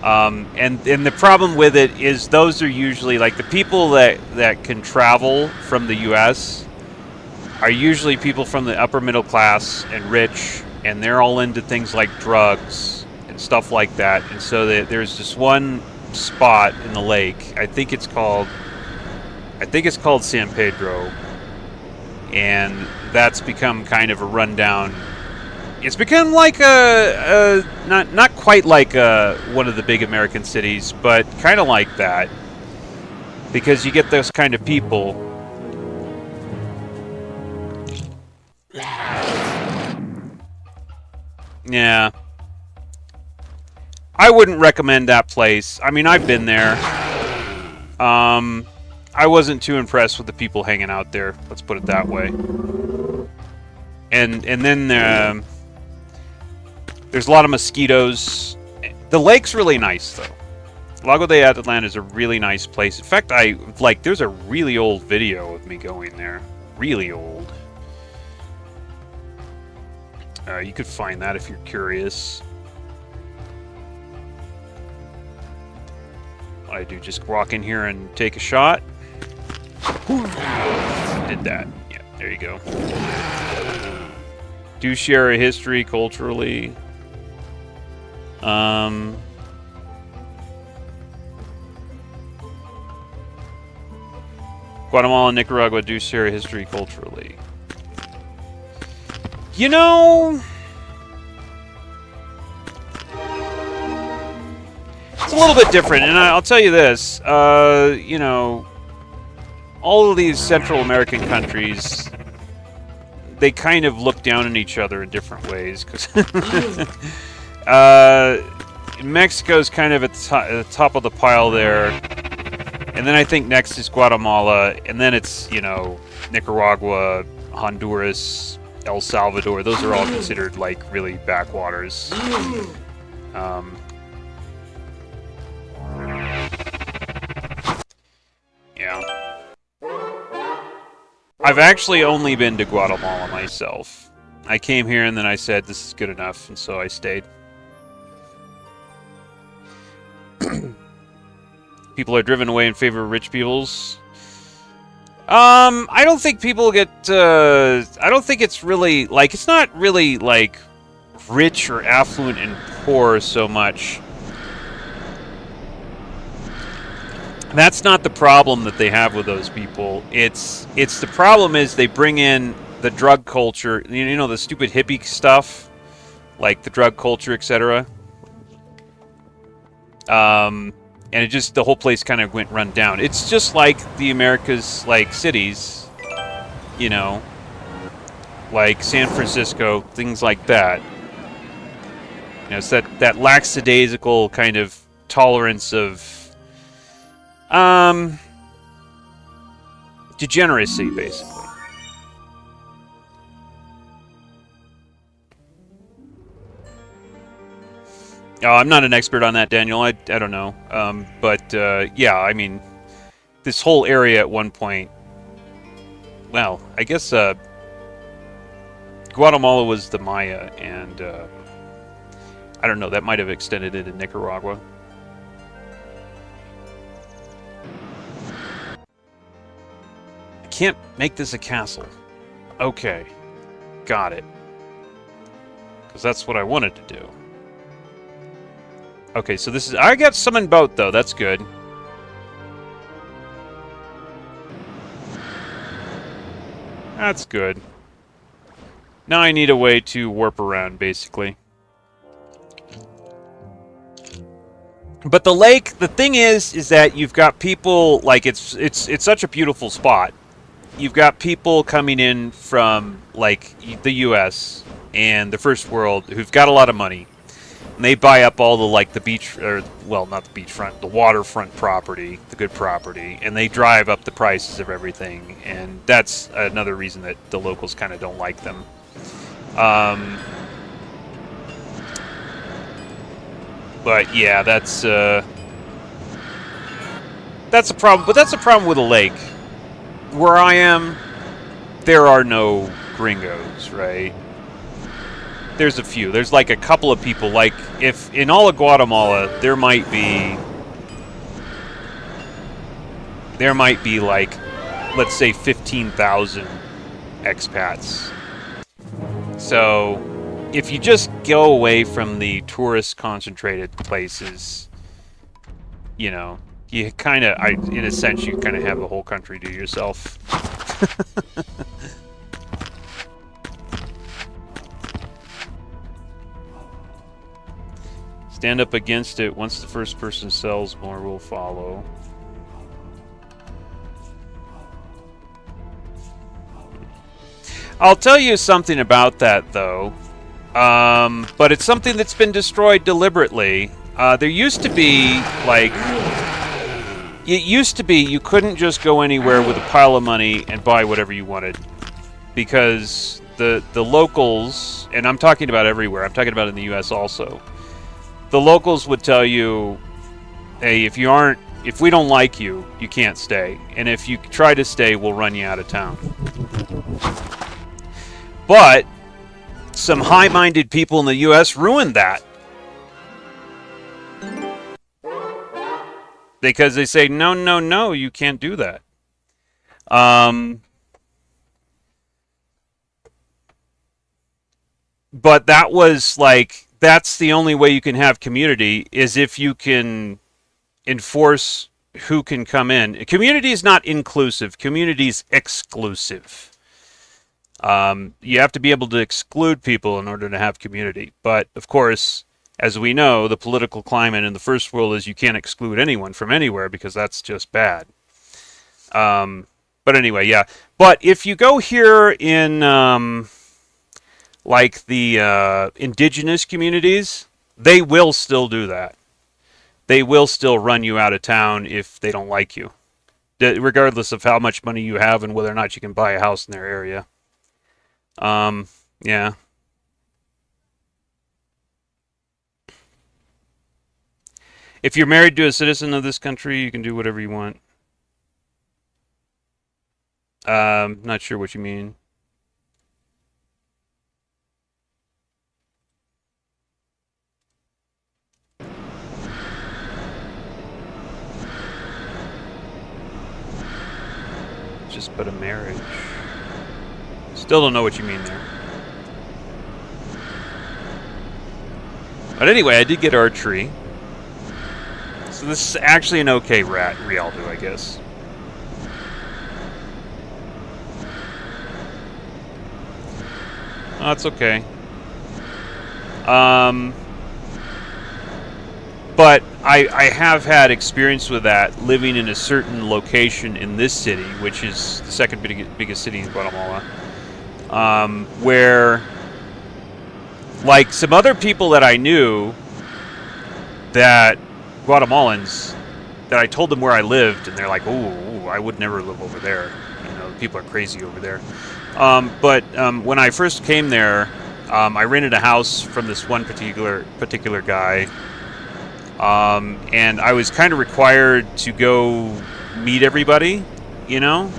And the problem with it is those are usually, like, the people that can travel from the U.S. are usually people from the upper middle class and rich, and they're all into things like drugs and stuff like that. And so there's this one spot in the lake. I think it's called San Pedro, and that's become kind of a rundown. It's become like not quite like one of the big American cities, but kind of like that, because you get those kind of people. Yeah. I wouldn't recommend that place. I mean, I've been there. I wasn't too impressed with the people hanging out there. Let's put it that way. And then there's a lot of mosquitoes. The lake's really nice, though. Lago de Atlan is a really nice place. In fact, there's a really old video of me going there. Really old. You could find that if you're curious. What I do, just walk in here and take a shot. Did that. Yeah, there you go. Do share a history culturally. Guatemala and Nicaragua do share a history culturally. You know, it's a little bit different, and I'll tell you this. You know, all of these Central American countries, they kind of look down on each other in different ways. Because Mexico's kind of at the top of the pile there, and then I think next is Guatemala, and then it's, Nicaragua, Honduras, El Salvador. Those are all considered like really backwaters. Yeah. I've actually only been to Guatemala myself. I came here and then I said this is good enough, and so I stayed. People are driven away in favor of rich peoples. I don't think people get, I don't think it's really, like, it's not really, like, rich or affluent and poor so much. That's not the problem that they have with those people. It's the problem is they bring in the drug culture, the stupid hippie stuff, like the drug culture, etc. And it just, the whole place kind of went run down. It's just like the Americas, like, cities, like San Francisco, things like that. You know, it's that lackadaisical kind of tolerance of degeneracy, basically. Oh, I'm not an expert on that, Daniel. I don't know. But yeah, I mean, this whole area at one point. Well, I guess Guatemala was the Maya, and I don't know. That might have extended into Nicaragua. I can't make this a castle. Okay, got it. Because that's what I wanted to do. Okay, so this is... I got summoned boat, though. That's good. That's good. Now I need a way to warp around, basically. But the lake, the thing is that you've got people... Like, it's such a beautiful spot. You've got people coming in from, like, the U.S. and the First World who've got a lot of money. And they buy up all the, like, the beach, or, well, not the beachfront, the waterfront property, the good property, and they drive up the prices of everything, and that's another reason that the locals kind of don't like them. But, yeah, that's a problem, but that's a problem with a lake. Where I am, there are no gringos, right? There's a few. There's like a couple of people. Like, if in all of Guatemala, there might be like, let's say 15,000 expats. So, if you just go away from the tourist concentrated places, you know, you kind of, in a sense, you kind of have the whole country to yourself. Stand up against it. Once the first person sells, more will follow. I'll tell you something about that, though. But it's something that's been destroyed deliberately. There used to be, like... It used to be you couldn't just go anywhere with a pile of money and buy whatever you wanted. Because the locals, and I'm talking about everywhere, I'm talking about in the US also, the locals would tell you, hey, if we don't like you, you can't stay. And if you try to stay, we'll run you out of town. But some high-minded people in the US ruined that. Because they say, no, no, no, you can't do that. But that was like, that's the only way you can have community, is if you can enforce who can come in. Community is not inclusive. Community is exclusive. You have to be able to exclude people in order to have community. But, of course, as we know, the political climate in the first world is you can't exclude anyone from anywhere because that's just bad. But anyway, yeah. But if you go here in... like the indigenous communities, they will still do that. They will still run you out of town if they don't like you, regardless of how much money you have and whether or not you can buy a house in their area. Yeah. If you're married to a citizen of this country, you can do whatever you want. Not sure what you mean. Just but a marriage. Still don't know what you mean there. But anyway, I did get archery. So this is actually an okay Rialto, I guess. Oh, that's okay. But I have had experience with that living in a certain location in this city, which is the second biggest city in Guatemala, where Like, some other people that I knew, that Guatemalans, that I told them where I lived, and they're like, "Ooh, I would never live over there. You know, people are crazy over there." But when I first came there, I rented a house from this one particular guy, and I was kind of required to go meet everybody, you know.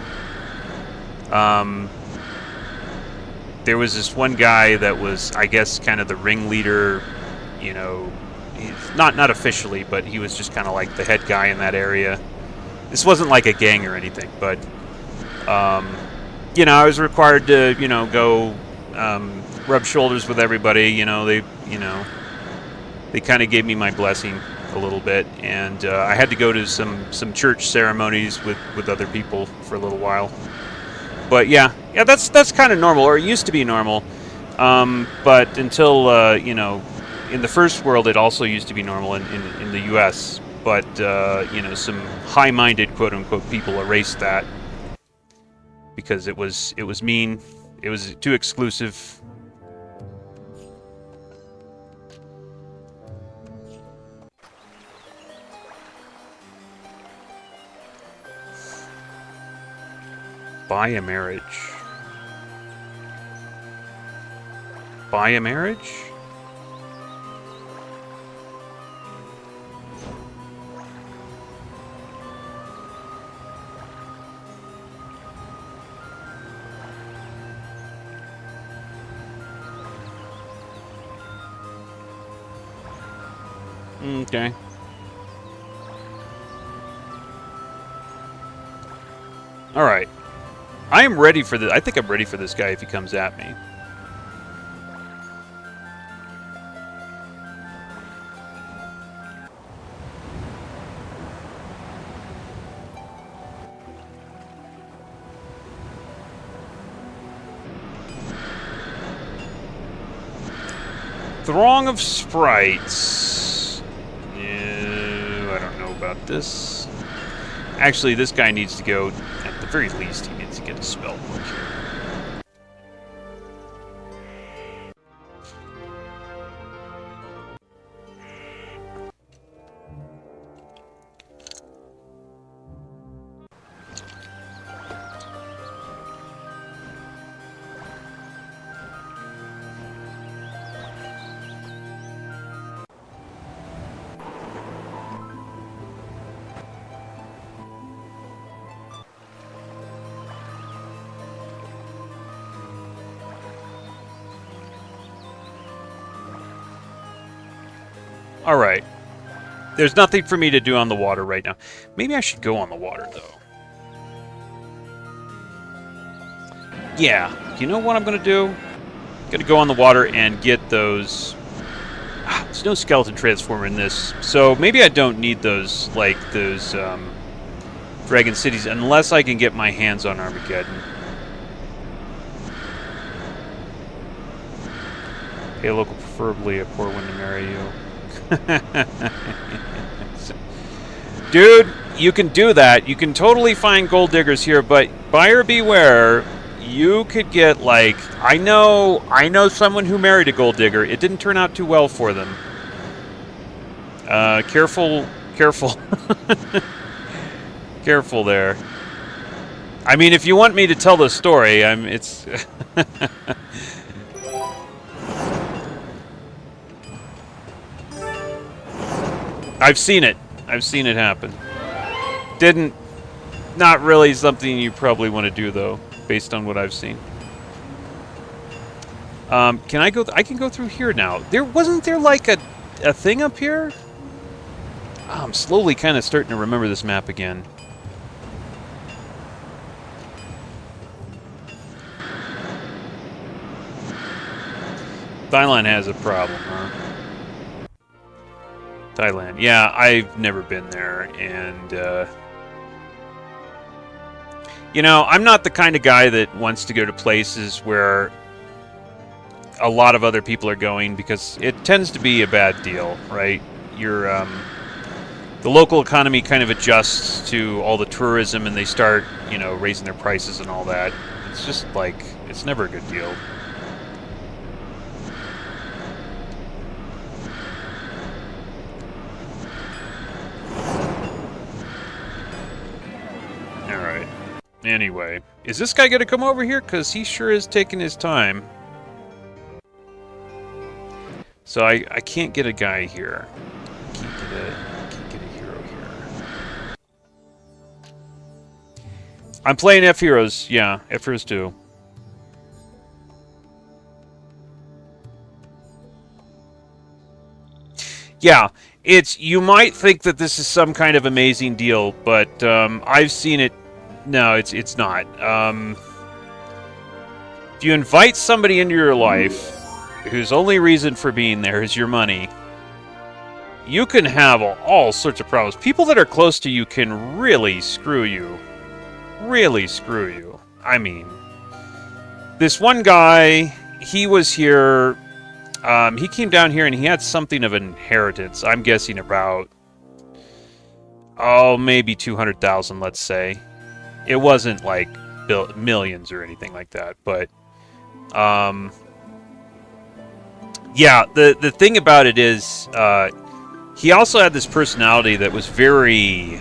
There was this one guy that was, I guess, kind of the ringleader, you know. He's not officially, but he was just kind of like the head guy in that area. This wasn't like a gang or anything, but you know, I was required to, you know, go rub shoulders with everybody. You know, they kind of gave me my blessing a little bit, and I had to go to some church ceremonies with other people for a little while. But yeah, that's kind of normal, or it used to be normal. But until you know. In the first world, it also used to be normal in the U.S., but you know, some high-minded quote-unquote people erased that because it was mean, it was too exclusive. Buy a marriage. Buy a marriage? Okay. All right. I am ready for this. I think I'm ready for this guy if he comes at me. Throng of sprites. I don't know about this. Actually, this guy needs to go, at the very least, he needs to get a spell book here. Alright. There's nothing for me to do on the water right now. Maybe I should go on the water, though. Yeah. You know what I'm going to do? I'm going to go on the water and get those... There's no skeleton transformer in this. So maybe I don't need those, like, those Dragon Cities, unless I can get my hands on Armageddon. Pay a local, preferably a poor one, to marry you. Dude, you can do that. You can totally find gold diggers here, but buyer beware. You could get, like, I know someone who married a gold digger. It didn't turn out too well for them. Careful. Careful there. I mean, if you want me to tell the story, it's I've seen it. I've seen it happen. Not really something you probably want to do, though, based on what I've seen. Can I go? I can go through here now. Wasn't there like a thing up here? Oh, I'm slowly kind of starting to remember this map again. Thailand has a problem, huh? Thailand. Yeah, I've never been there, and, you know, I'm not the kind of guy that wants to go to places where a lot of other people are going, because it tends to be a bad deal, right? The local economy kind of adjusts to all the tourism, and they start, you know, raising their prices and all that. It's just, like, it's never a good deal. Alright. Anyway, is this guy gonna come over here? Because he sure is taking his time. So I can't get a guy here. Can't get a hero here. I'm playing F-Heroes. Yeah, F-Heroes 2. Yeah, you might think that this is some kind of amazing deal, but I've seen it. No, it's not. If you invite somebody into your life whose only reason for being there is your money, you can have all sorts of problems. People that are close to you can really screw you. Really screw you. I mean, this one guy, he was here. He came down here and he had something of an inheritance. I'm guessing about, maybe 200,000, let's say. It wasn't like millions or anything like that, but yeah, the thing about it is he also had this personality that was very,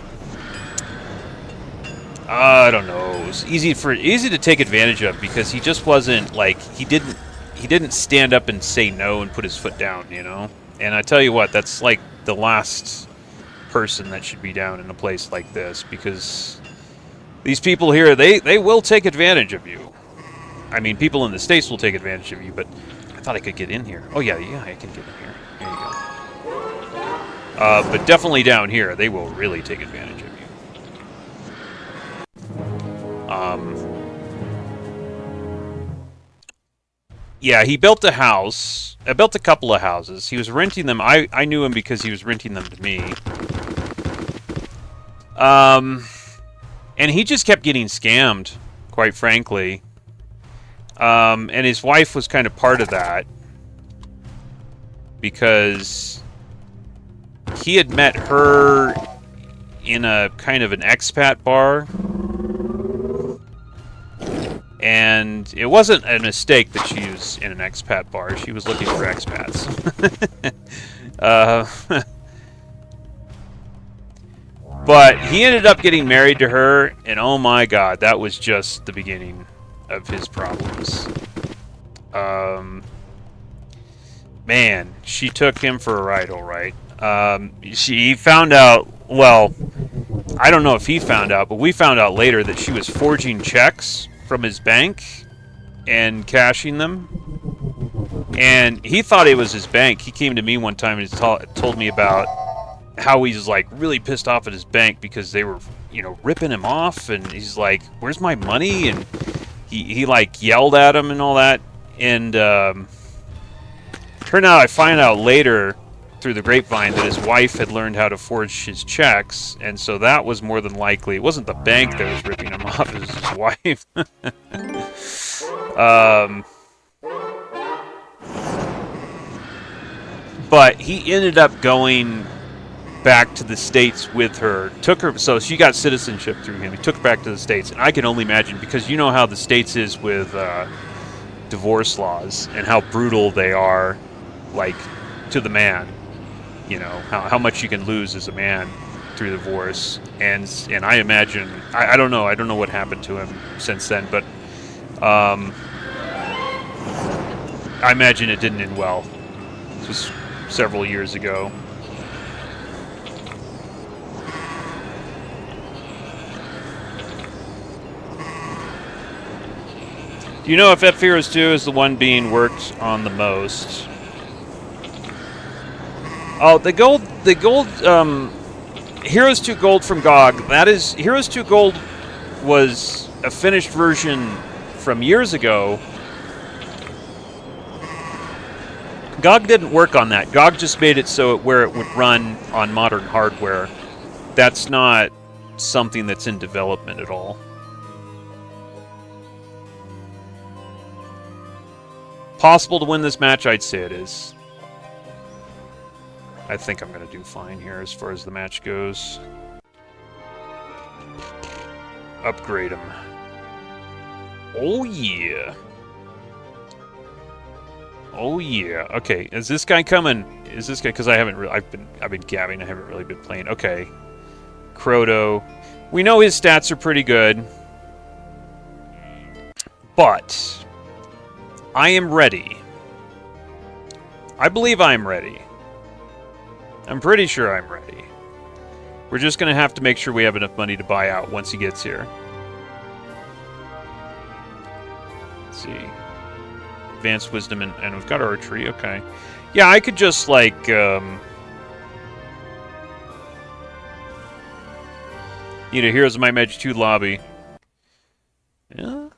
I don't know, it was easy to take advantage of, because he just wasn't like, he didn't stand up and say no and put his foot down, you know? And I tell you what, that's like the last person that should be down in a place like this, because these people here, they will take advantage of you. I mean, people in the States will take advantage of you, but I thought I could get in here. Oh, yeah, I can get in here. There you go. But definitely down here, they will really take advantage of you. Yeah, he built a house. I built a couple of houses. He was renting them. I knew him because he was renting them to me. And he just kept getting scammed, quite frankly. And his wife was kind of part of that, because he had met her in a kind of an expat bar. And it wasn't a mistake that she was in an expat bar. She was looking for expats. But he ended up getting married to her, and oh my god, that was just the beginning of his problems. Man, she took him for a ride, all right. She found out, well, I don't know if he found out, but we found out later that she was forging checks from his bank and cashing them. And he thought it was his bank. He came to me one time and told me about how he's like really pissed off at his bank because they were, you know, ripping him off, and he's like, "Where's my money?" And he like yelled at him and all that. And turned out, I find out later through the grapevine that his wife had learned how to forge his checks, and so that was more than likely, it wasn't the bank that was ripping him off, it was his wife. But he ended up going back to the States with her, took her, so she got citizenship through him. He took her back to the States, and I can only imagine, because you know how the States is with divorce laws and how brutal they are, like, to the man. You know, how much you can lose as a man through divorce. And I imagine, I don't know what happened to him since then, but I imagine it didn't end well. This was several years ago. Do you know if F-Heroes 2 is the one being worked on the most? Oh, the gold, Heroes 2 Gold from GOG, that is, Heroes 2 Gold was a finished version from years ago. GOG didn't work on that. GOG just made it so where it would run on modern hardware. That's not something that's in development at all. Possible to win this match? I'd say it is. I think I'm going to do fine here as far as the match goes. Upgrade him. Oh yeah. Oh yeah. Okay, is this guy coming? Is this guy, because I haven't really, I've been gabbing, I haven't really been playing. Okay. Croto. We know his stats are pretty good. But I am ready. I believe I'm ready. I'm pretty sure I'm ready. We're just going to have to make sure we have enough money to buy out once he gets here. Let's see. Advanced wisdom and we've got archery. Okay. Yeah, I could just like need a Heroes of Might Magic 2 lobby. Yeah.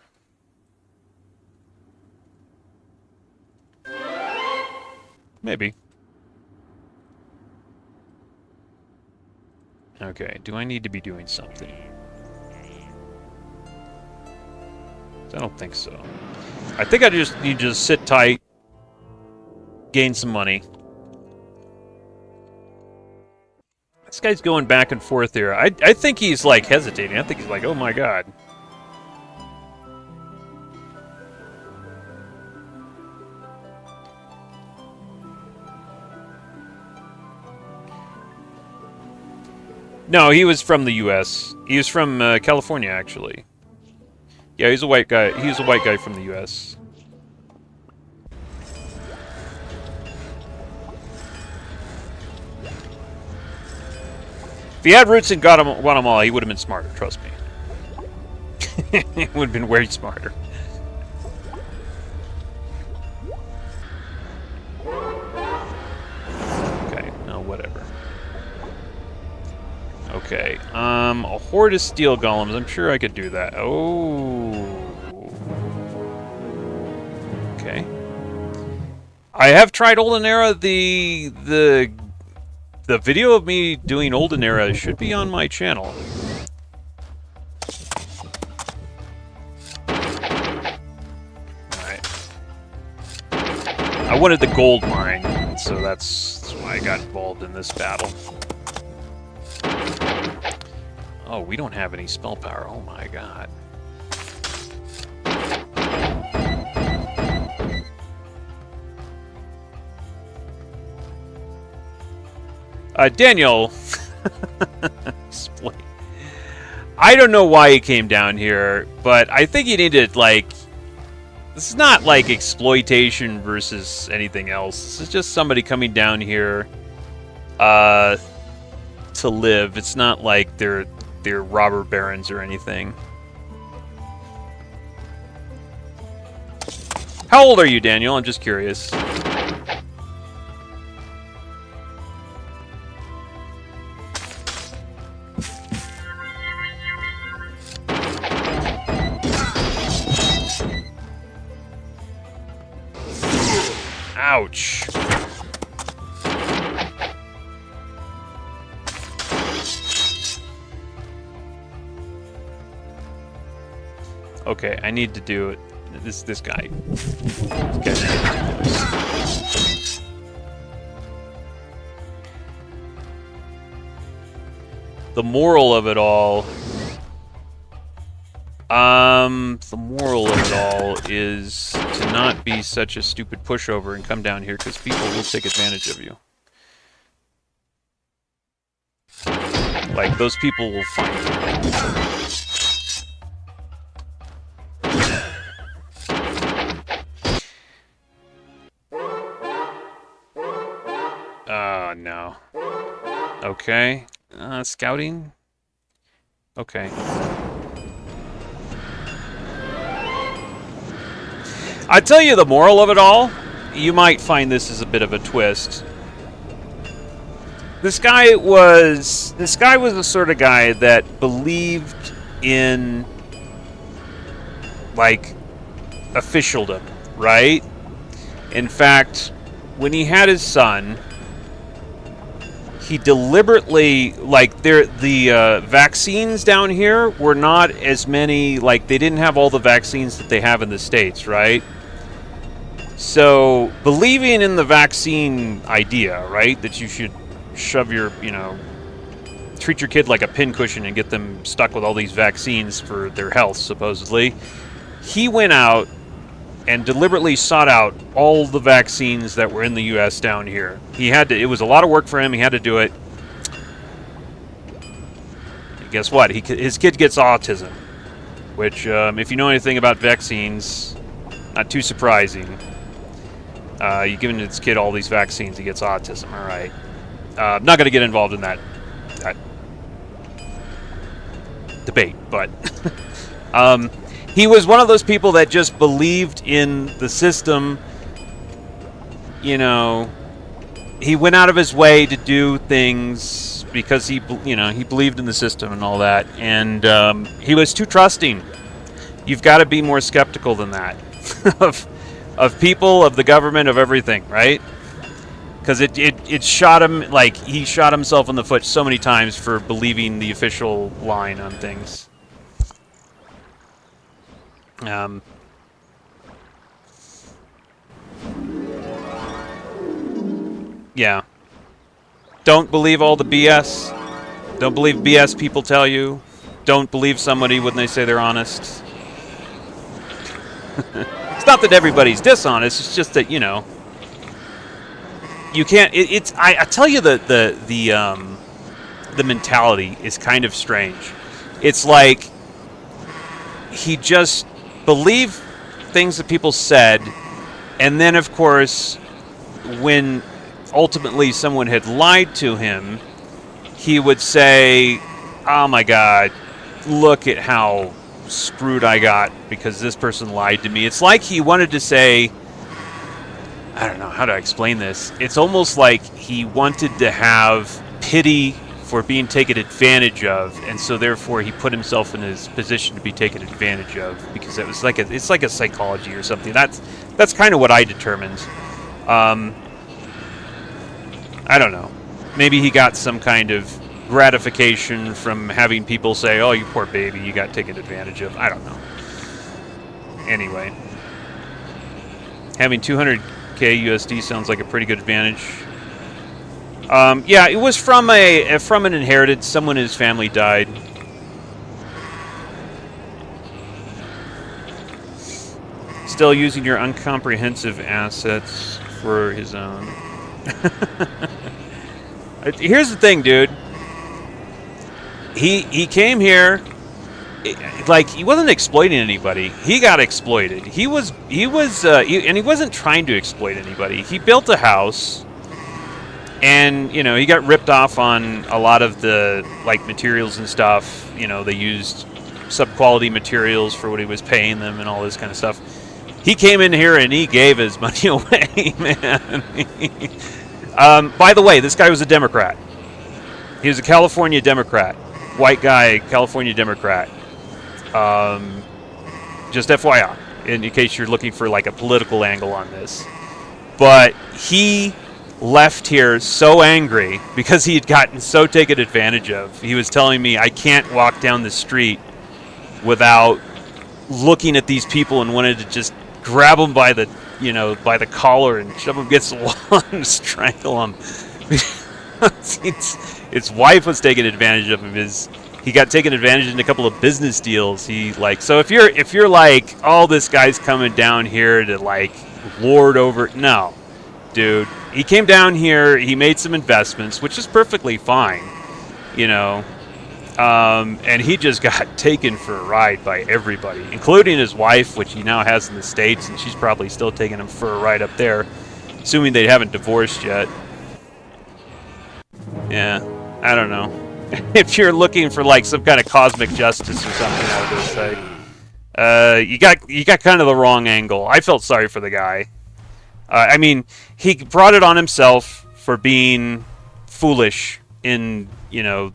Maybe. Okay, do I need to be doing something? I don't think so. I think I just need to just sit tight, gain some money. This guy's going back and forth here. I think he's, like, hesitating. I think he's like, oh my god. No, he was from the U.S. He was from California, actually. Yeah, he's a white guy. He's a white guy from the U.S. If he had roots in Guatemala, he would have been smarter, trust me. He would have been way smarter. Okay, no, whatever. Okay, a horde of steel golems. I'm sure I could do that. Oh. Okay. I have tried Olden Era. The video of me doing Olden Era should be on my channel. Alright. I wanted the gold mine, so that's why I got involved in this battle. Oh, we don't have any spell power. Oh my god. Daniel. I don't know why he came down here, but I think he needed, like... This is not, like, exploitation versus anything else. This is just somebody coming down here to live. It's not like they're robber barons or anything. How old are you, Daniel? I'm just curious. Ouch. Okay, I need to do it. This guy. The moral of it all. The moral of it all is to not be such a stupid pushover and come down here because people will take advantage of you. Like, those people will find you. Oh, no. Okay. Scouting? Okay. I tell you the moral of it all, you might find this as a bit of a twist. This guy was the sort of guy that believed in, like, officialdom, right? In fact, when he had his son, he deliberately, like, the vaccines down here were not as many, like, they didn't have all the vaccines that they have in the States, right? So, believing in the vaccine idea, right, that you should shove your, treat your kid like a pincushion and get them stuck with all these vaccines for their health, supposedly, he went out and deliberately sought out all the vaccines that were in the U.S. down here. He had to, it was a lot of work for him, he had to do it. guess what? His kid gets autism, which, if you know anything about vaccines, not too surprising. You're giving this kid all these vaccines, he gets autism. All right. I'm not going to get involved in that debate, but he was one of those people that just believed in the system. You know, he went out of his way to do things because he believed in the system and all that, and he was too trusting. You've got to be more skeptical than that of people, of the government, of everything, right? Because it shot him, like, he shot himself in the foot so many times for believing the official line on things. Yeah. Don't believe all the BS. Don't believe BS people tell you. Don't believe somebody when they say they're honest. It's not that everybody's dishonest, it's just that, you know, you can't. I tell you, the mentality is kind of strange. It's like he just believed things that people said, and then of course, when ultimately someone had lied to him, he would say, "Oh my God, look at how screwed I got because this person lied to me." It's like he wanted to say, I don't know how to explain this. It's almost like he wanted to have pity for being taken advantage of, and so therefore he put himself in his position to be taken advantage of, because it was like it's like a psychology or something. That's kind of what I determined. I don't know. Maybe he got some kind of gratification from having people say, "Oh, you poor baby, you got taken advantage of." I don't know. Anyway, having 200k USD sounds like a pretty good advantage. Yeah, it was from an inheritance. Someone in his family died. Still using your uncomprehensive assets for his own. Here's the thing, dude. He came here, like, he wasn't exploiting anybody. He got exploited. He wasn't trying to exploit anybody. He built a house, and, you know, he got ripped off on a lot of the, like, materials and stuff. You know, they used sub-quality materials for what he was paying them and all this kind of stuff. He came in here and he gave his money away, man. By the way, this guy was a Democrat. He was a California Democrat. White guy, California Democrat. Just FYI, in case you're looking for, like, a political angle on this. But he left here so angry because he had gotten so taken advantage of. He was telling me, "I can't walk down the street without looking at these people," and wanted to just grab them by the, you know, by the collar and shove them against the wall and strangle them. His wife was taking advantage of him. He got taken advantage in a couple of business deals. He, like, so if you're like, "Oh, this guy's coming down here to, like, lord over," no, dude. He came down here. He made some investments, which is perfectly fine, you know. And he just got taken for a ride by everybody, including his wife, which he now has in the States, and she's probably still taking him for a ride up there, assuming they haven't divorced yet. Yeah, I don't know. If you're looking for, like, some kind of cosmic justice or something, I would just say, you got kind of the wrong angle. I felt sorry for the guy. I mean, he brought it on himself for being foolish in, you know.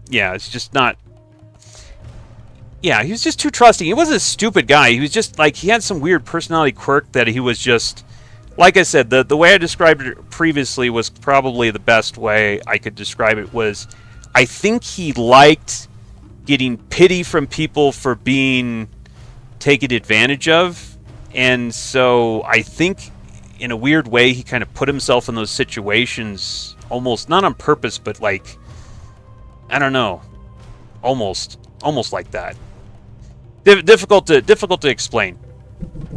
Yeah, it's just not. Yeah, he was just too trusting. He wasn't a stupid guy. He was just, like, he had some weird personality quirk that he was just, like I said, the way I described it previously was probably the best way I could describe it. Was, I think he liked getting pity from people for being taken advantage of, and so I think in a weird way he kind of put himself in those situations, almost not on purpose, but, like, I don't know, almost like that. Difficult to explain.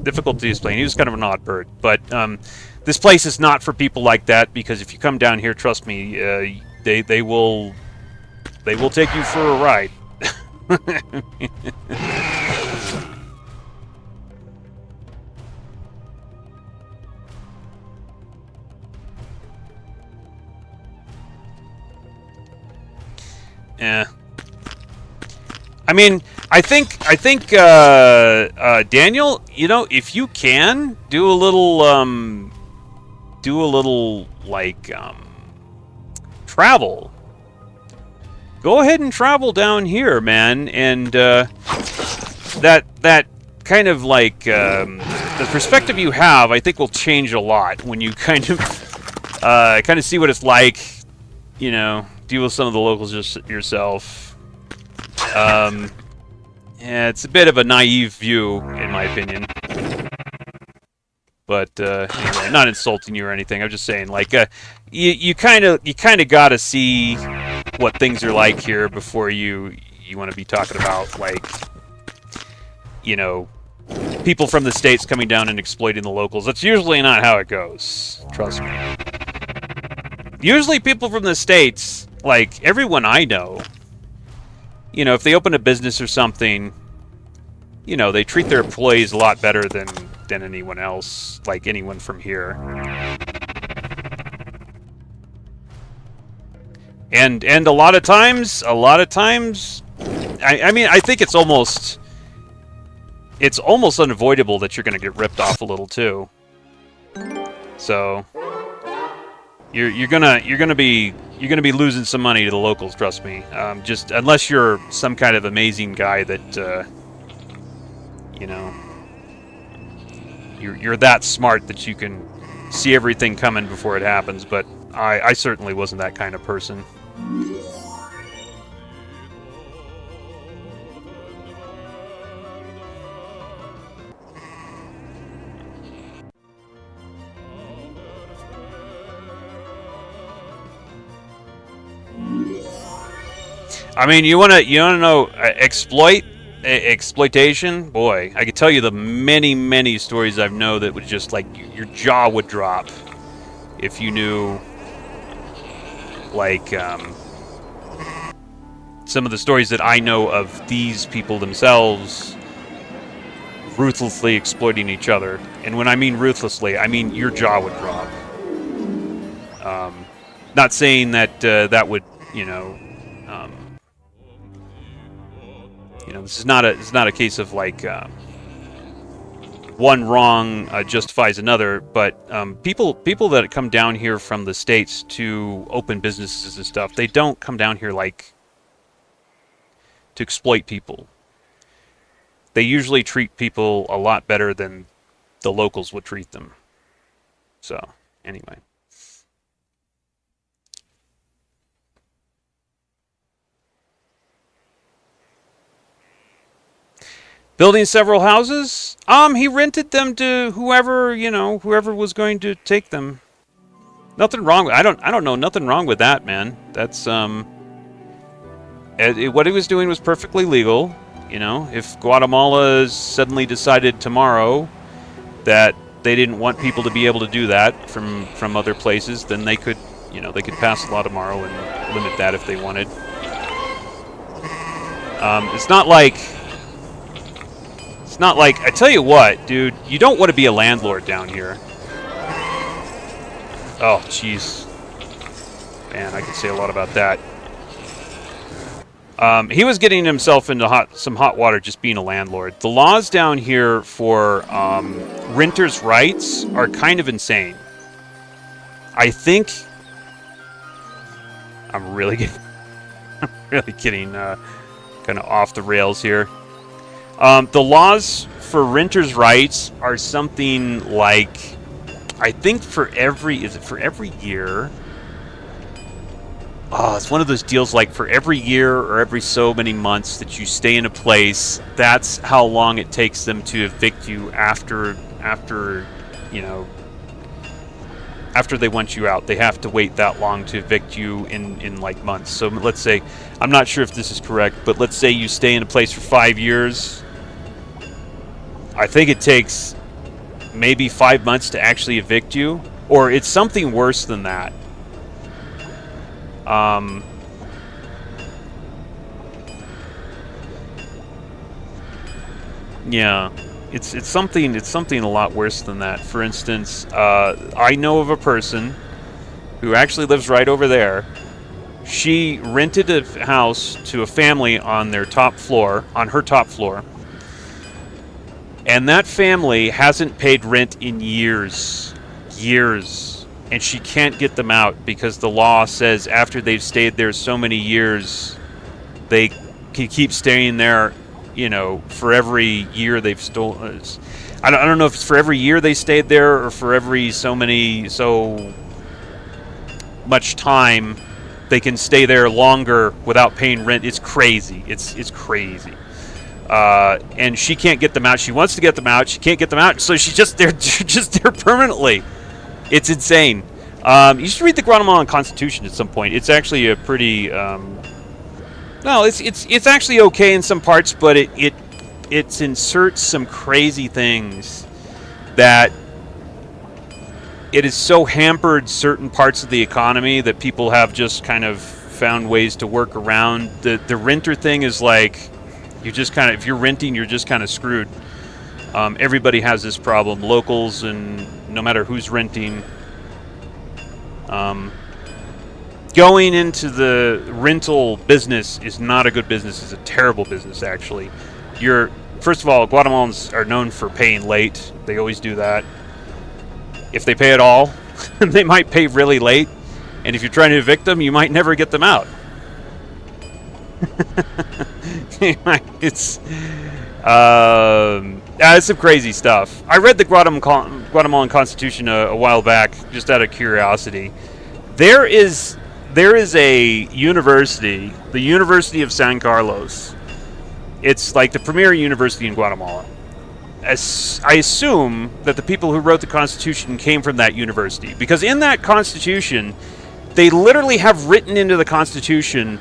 Difficult to explain. He was kind of an odd bird, but this place is not for people like that, because if you come down here, trust me, they will They will take you for a ride. Yeah. I mean, I think Daniel, you know, if you can do a little like travel, go ahead and travel down here, man, and that kind of like the perspective you have, I think, will change a lot when you kind of see what it's like, you know, deal with some of the locals yourself. Yeah, it's a bit of a naive view, in my opinion. But anyway, I'm not insulting you or anything. I'm just saying, like, you kind of got to see what things are like here before you want to be talking about, like, you know, people from the States coming down and exploiting the locals. That's usually not how it goes. Trust me. Usually people from the States, like, everyone I know, you know, if they open a business or something, you know, they treat their employees a lot better than anyone else, like anyone from here. And a lot of times, I mean, I think it's almost unavoidable that you're going to get ripped off a little too. So you're gonna be losing some money to the locals. Trust me. Just unless you're some kind of amazing guy that you know, you're that smart that you can see everything coming before it happens. But I certainly wasn't that kind of person. I mean, you wanna know exploitation? Boy, I could tell you the many stories I've known that would just, like, your jaw would drop if you knew, like, some of the stories that I know of these people themselves ruthlessly exploiting each other. And when I mean ruthlessly, I mean your jaw would drop. Not saying that that would, you know, this is not a case of, like, one wrong justifies another, but people that come down here from the States to open businesses and stuff, they don't come down here, like, to exploit people. They usually treat people a lot better than the locals would treat them. So, anyway. Building several houses? He rented them to whoever was going to take them. Nothing wrong with, I don't know, nothing wrong with that, man. That's what he was doing was perfectly legal. You know, if Guatemala suddenly decided tomorrow that they didn't want people to be able to do that from other places, then they could, they could pass a law tomorrow and limit that if they wanted. It's not like, I tell you what, dude, you don't want to be a landlord down here. Oh, jeez. Man, I could say a lot about that. He was getting himself into some hot water just being a landlord. The laws down here for renters' rights are kind of insane. I think I'm really getting kind of off the rails here. The laws for renters' rights are something like, I think for every year? Oh, it's one of those deals like for every year or every so many months that you stay in a place, that's how long it takes them to evict you after they want you out. They have to wait that long to evict you in like months. So let's say, I'm not sure if this is correct, but let's say you stay in a place for 5 years. I think it takes maybe 5 months to actually evict you, or it's something worse than that. Yeah, it's something a lot worse than that. For instance, I know of a person who actually lives right over there. She rented a house to a family on their top floor, on her top floor, and that family hasn't paid rent in years, and she can't get them out because the law says after they've stayed there so many years, they can keep staying there. You know, for every year they've stolen. I don't know if it's for every year they stayed there or for every so much time they can stay there longer without paying rent. It's crazy. It's crazy. And she can't get them out. She wants to get them out. She can't get them out. So she's just there, permanently. It's insane. You should read the Guatemalan Constitution at some point. It's actually a pretty. No, it's actually okay in some parts, but it inserts some crazy things that it has so hampered certain parts of the economy that people have just kind of found ways to work around. The renter thing is like you just kind of, if you're renting, you're just kind of screwed. Everybody has this problem, locals and no matter who's renting. Going into the rental business is not a good business. It's a terrible business, actually. First of all, Guatemalans are known for paying late. They always do that. If they pay at all, they might pay really late. And if you're trying to evict them, you might never get them out. It's some crazy stuff. I read the Guatemalan Constitution a while back, just out of curiosity. There is a university, the University of San Carlos. It's like the premier university in Guatemala. I assume that the people who wrote the Constitution came from that university, because in that Constitution, they literally have written into the Constitution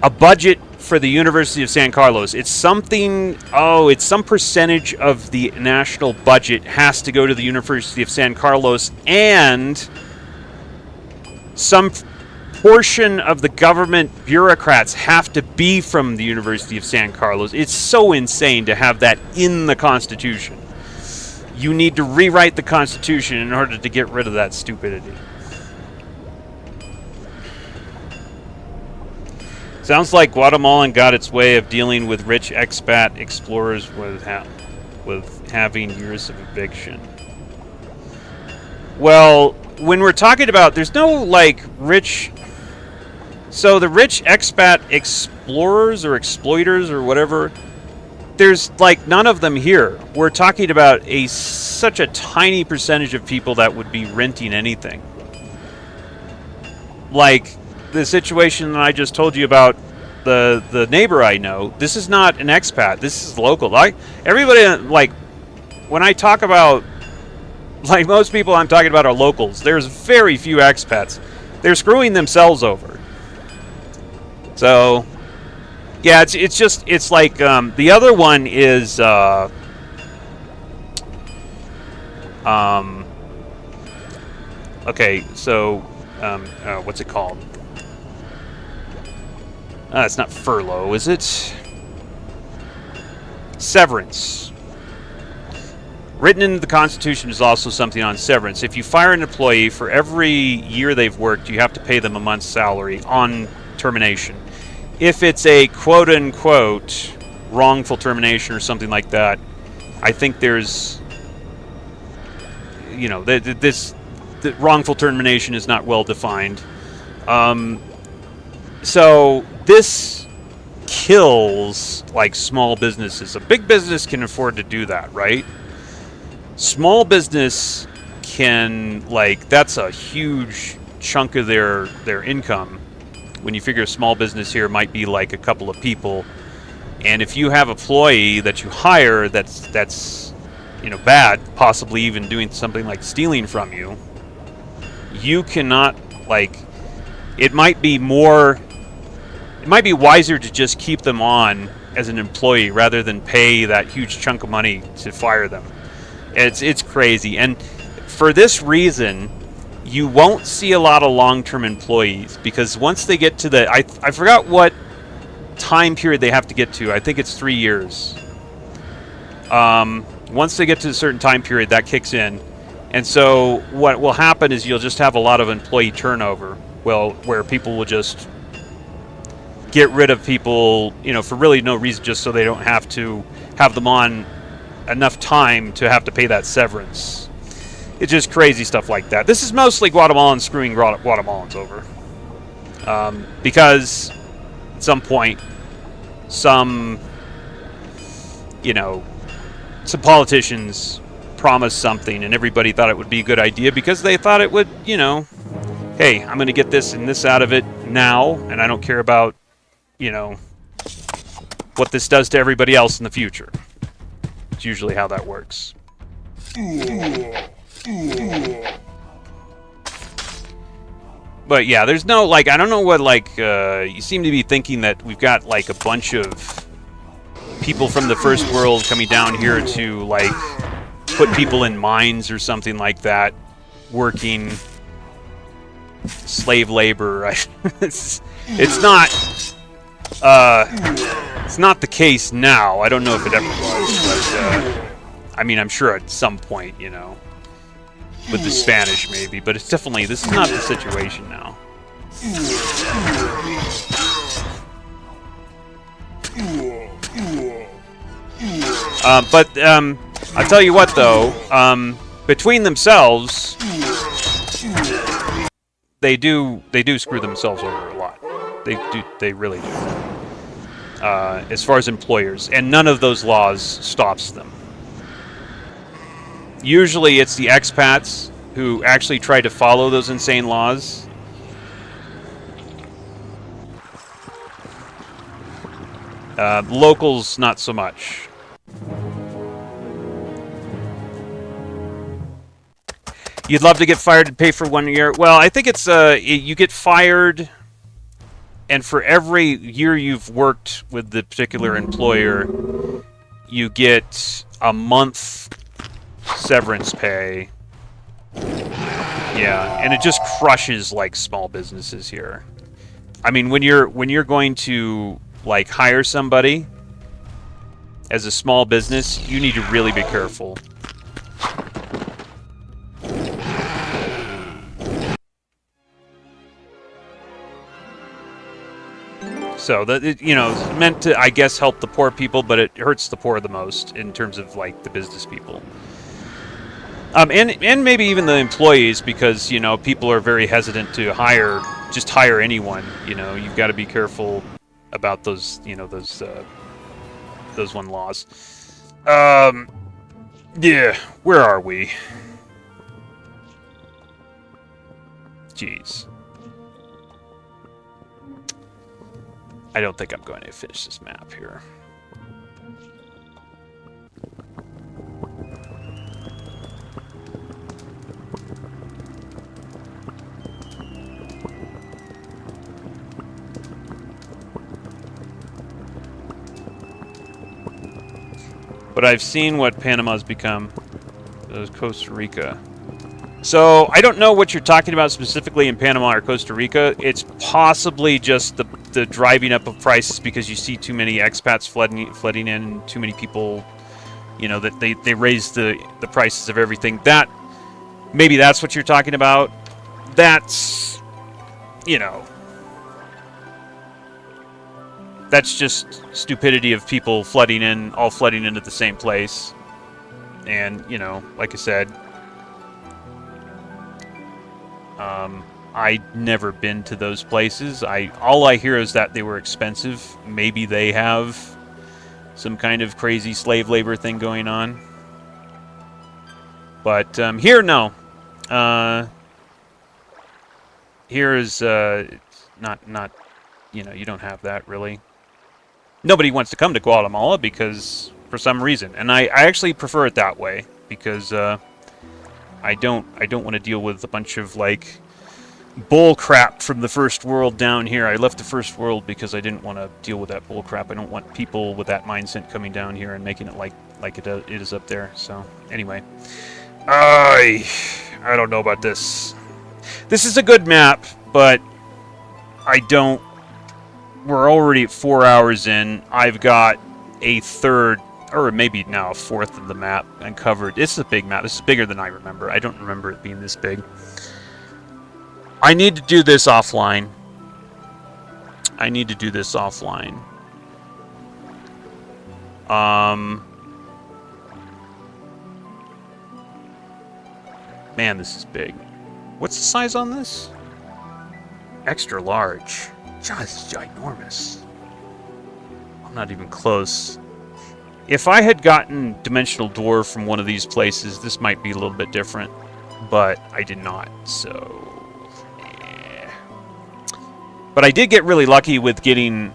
a budget for the University of San Carlos. It's some percentage of the national budget has to go to the University of San Carlos, and some portion of the government bureaucrats have to be from the University of San Carlos. It's so insane to have that in the Constitution. You need to rewrite the Constitution in order to get rid of that stupidity. Sounds like Guatemalan got its way of dealing with rich expat explorers with having years of eviction. Well, when we're talking about, there's no like rich. So the rich expat explorers or exploiters or whatever, there's like none of them here. We're talking about such a tiny percentage of people that would be renting anything. Like the situation that I just told you about, the neighbor I know, this is not an expat. This is local. Everybody, like, when I talk about, like, most people I'm talking about are locals. There's very few expats. They're screwing themselves over. So, yeah, it's like, the other one is, okay, so, what's it called? It's not furlough, is it? Severance. Written into the Constitution is also something on severance. If you fire an employee, for every year they've worked, you have to pay them a month's salary on termination. If it's a quote-unquote wrongful termination or something like that, I think there's, you know, the wrongful termination is not well defined. So this kills, like, small businesses. A big business can afford to do that, right? Small business can, like, that's a huge chunk of their income. When you figure a small business here might be like a couple of people, and if you have an employee that you hire that's you know, bad, possibly even doing something like stealing from you, you cannot, like, it might be wiser to just keep them on as an employee rather than pay that huge chunk of money to fire them. It's crazy, and for this reason, you won't see a lot of long-term employees, because once they get to I forgot what time period they have to get to. I think it's 3 years. Once they get to a certain time period, that kicks in. And so what will happen is you'll just have a lot of employee turnover, where people will just get rid of people, for really no reason, just so they don't have to have them on enough time to have to pay that severance. It's just crazy stuff like that. This is mostly Guatemalans screwing Guatemalans over. Because at some point, some politicians promised something and everybody thought it would be a good idea because they thought it would, hey, I'm going to get this and this out of it now, and I don't care about, what this does to everybody else in the future. It's usually how that works. But yeah, there's no, I don't know what, you seem to be thinking that we've got, a bunch of people from the first world coming down here to, put people in mines or something like that, working slave labor. It's not the case now. I don't know if it ever was, but, I'm sure at some point, with the Spanish maybe, but it's definitely, this is not the situation now. But I'll tell you what, though, between themselves, they do screw themselves over a lot. They really do. As far as employers, and none of those laws stops them. Usually it's the expats who actually try to follow those insane laws. Locals, not so much. You'd love to get fired and pay for 1 year. Well, I think it's you get fired, and for every year you've worked with the particular employer, you get a month severance pay. Yeah, and it just crushes small businesses here. When you're going to hire somebody as a small business, you need to really be careful. So that it's meant to, I guess, help the poor people, but it hurts the poor the most in terms of the business people. And maybe even the employees, because people are very hesitant to hire anyone. You've got to be careful about those those laws. Yeah, where are we? Jeez. I don't think I'm going to finish this map here. But I've seen what Panama's become. Costa Rica. So, I don't know what you're talking about specifically in Panama or Costa Rica. It's possibly just the driving up of prices because you see too many expats flooding in, too many people, that they raise the prices of everything. Maybe that's what you're talking about. That's, that's just stupidity of people all flooding into the same place. And, like I said, I'd never been to those places. All I hear is that they were expensive. Maybe they have some kind of crazy slave labor thing going on. But here, no. Here is not. You don't have that really. Nobody wants to come to Guatemala because for some reason, and I actually prefer it that way because I don't want to deal with a bunch of bull crap from the first world down here. I left the first world because I didn't want to deal with that bull crap. I don't want people with that mindset coming down here and making it like it is up there. So anyway, I don't know about this. This is a good map, but we're already at 4 hours in. I've got a third or maybe now a fourth of the map uncovered. This is a big map. This is bigger than I remember. I don't remember it being this big. I need to do this offline. Man, this is big. What's the size on this? Extra large. Just ginormous. I'm not even close. If I had gotten Dimensional Door from one of these places, this might be a little bit different. But I did not, so... yeah. But I did get really lucky with getting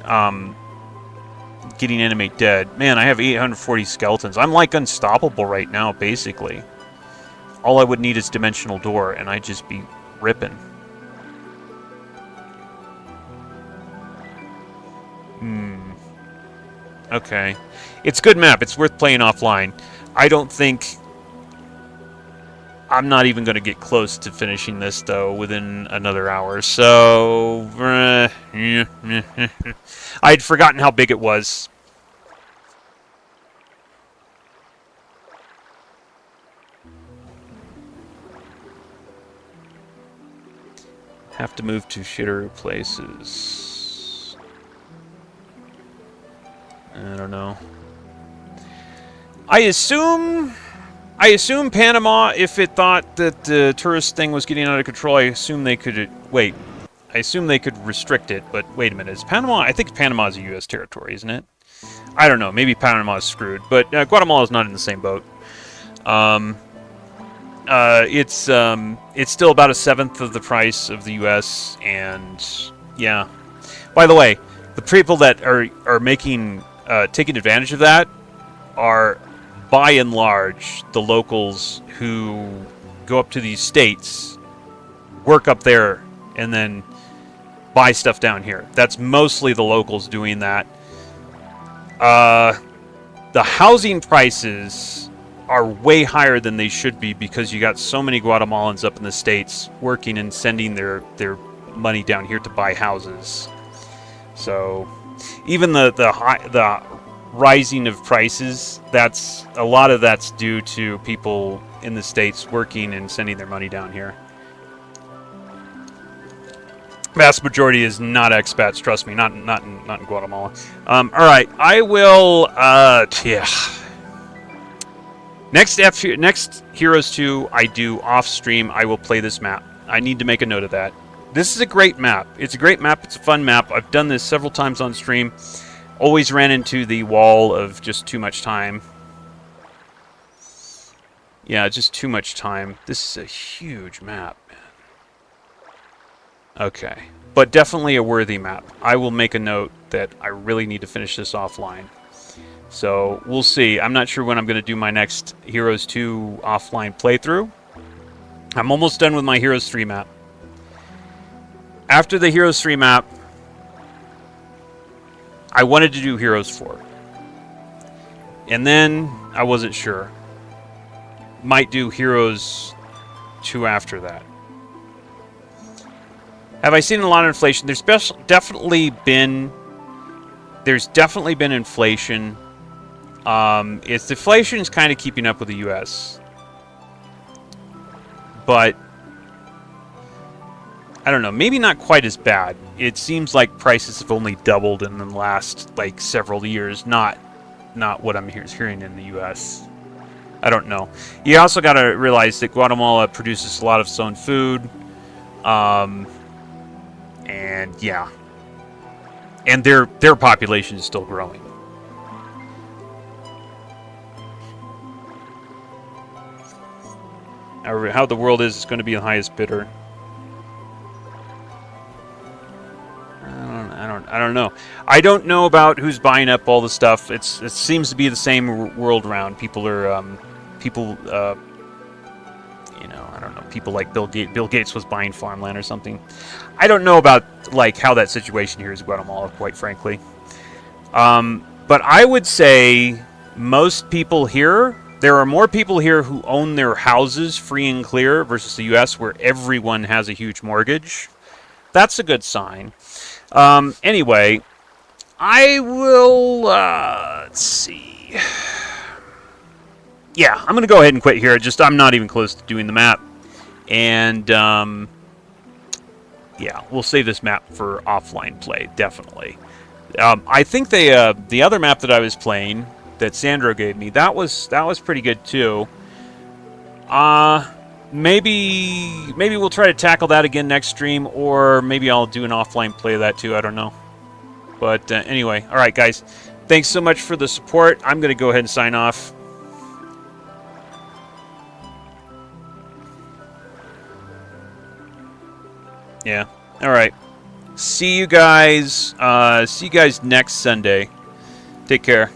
Animate Dead. Man, I have 840 skeletons. I'm like unstoppable right now, basically. All I would need is Dimensional Door, and I'd just be ripping. Okay. It's a good map. It's worth playing offline. I don't think... I'm not even going to get close to finishing this, though, within another hour. So... I'd forgotten how big it was. Have to move to shittier places. I don't know. I assume Panama, if it thought that the tourist thing was getting out of control, I assume they could... Wait. I assume they could restrict it, but wait a minute. Is Panama... I think Panama is a U.S. territory, isn't it? I don't know. Maybe Panama is screwed, but Guatemala is not in the same boat. It's still about 1/7 of the price of the U.S., and yeah. By the way, the people that are making taking advantage of that are, by and large, the locals who go up to these states, work up there, and then buy stuff down here. That's mostly the locals doing that. The housing prices are way higher than they should be because you got so many Guatemalans up in the States working and sending their money down here to buy houses. So even the rising of prices, that's a lot of that's due to people in the States working and sending their money down here. Vast majority is not expats, trust me, not in Guatemala. All right, I will yeah. Next Heroes 2 I do off stream, I will play this map. I need to make a note of that. This is a great map. It's a great map. It's a fun map. I've done this several times on stream. Always ran into the wall of just too much time. Yeah, just too much time. This is a huge map, man. Okay. But definitely a worthy map. I will make a note that I really need to finish this offline. So, we'll see. I'm not sure when I'm going to do my next Heroes 2 offline playthrough. I'm almost done with my Heroes 3 map. After the Heroes 3 map, I wanted to do Heroes 4. And then, I wasn't sure. Might do Heroes 2 after that. Have I seen a lot of inflation? There's definitely been inflation. It's inflation is kind of keeping up with the U.S. But I don't know, maybe not quite as bad. It seems like prices have only doubled in the last like several years, not what I'm hearing in the U.S. I don't know. You also got to realize that Guatemala produces a lot of its own food. And yeah. And their population is still growing. How the world is going to be the highest bidder. I don't know. I don't know about who's buying up all the stuff. It seems to be the same world round. People are you know, I don't know. People like Bill Gates was buying farmland or something. I don't know about like how that situation here is in Guatemala, quite frankly. But I would say most people here, there are more people here who own their houses free and clear versus the U.S. where everyone has a huge mortgage. That's a good sign. Anyway, I will, let's see. yeah, I'm going to go ahead and quit here. Just I'm not even close to doing the map. And, yeah, we'll save this map for offline play, definitely. I think they, the other map that I was playing, that Sandro gave me, that was pretty good, too. Maybe we'll try to tackle that again next stream, or maybe I'll do an offline play of that, too. I don't know. But, anyway, all right, guys. Thanks so much for the support. I'm going to go ahead and sign off. Yeah. All right. See you guys. See you guys next Sunday. Take care.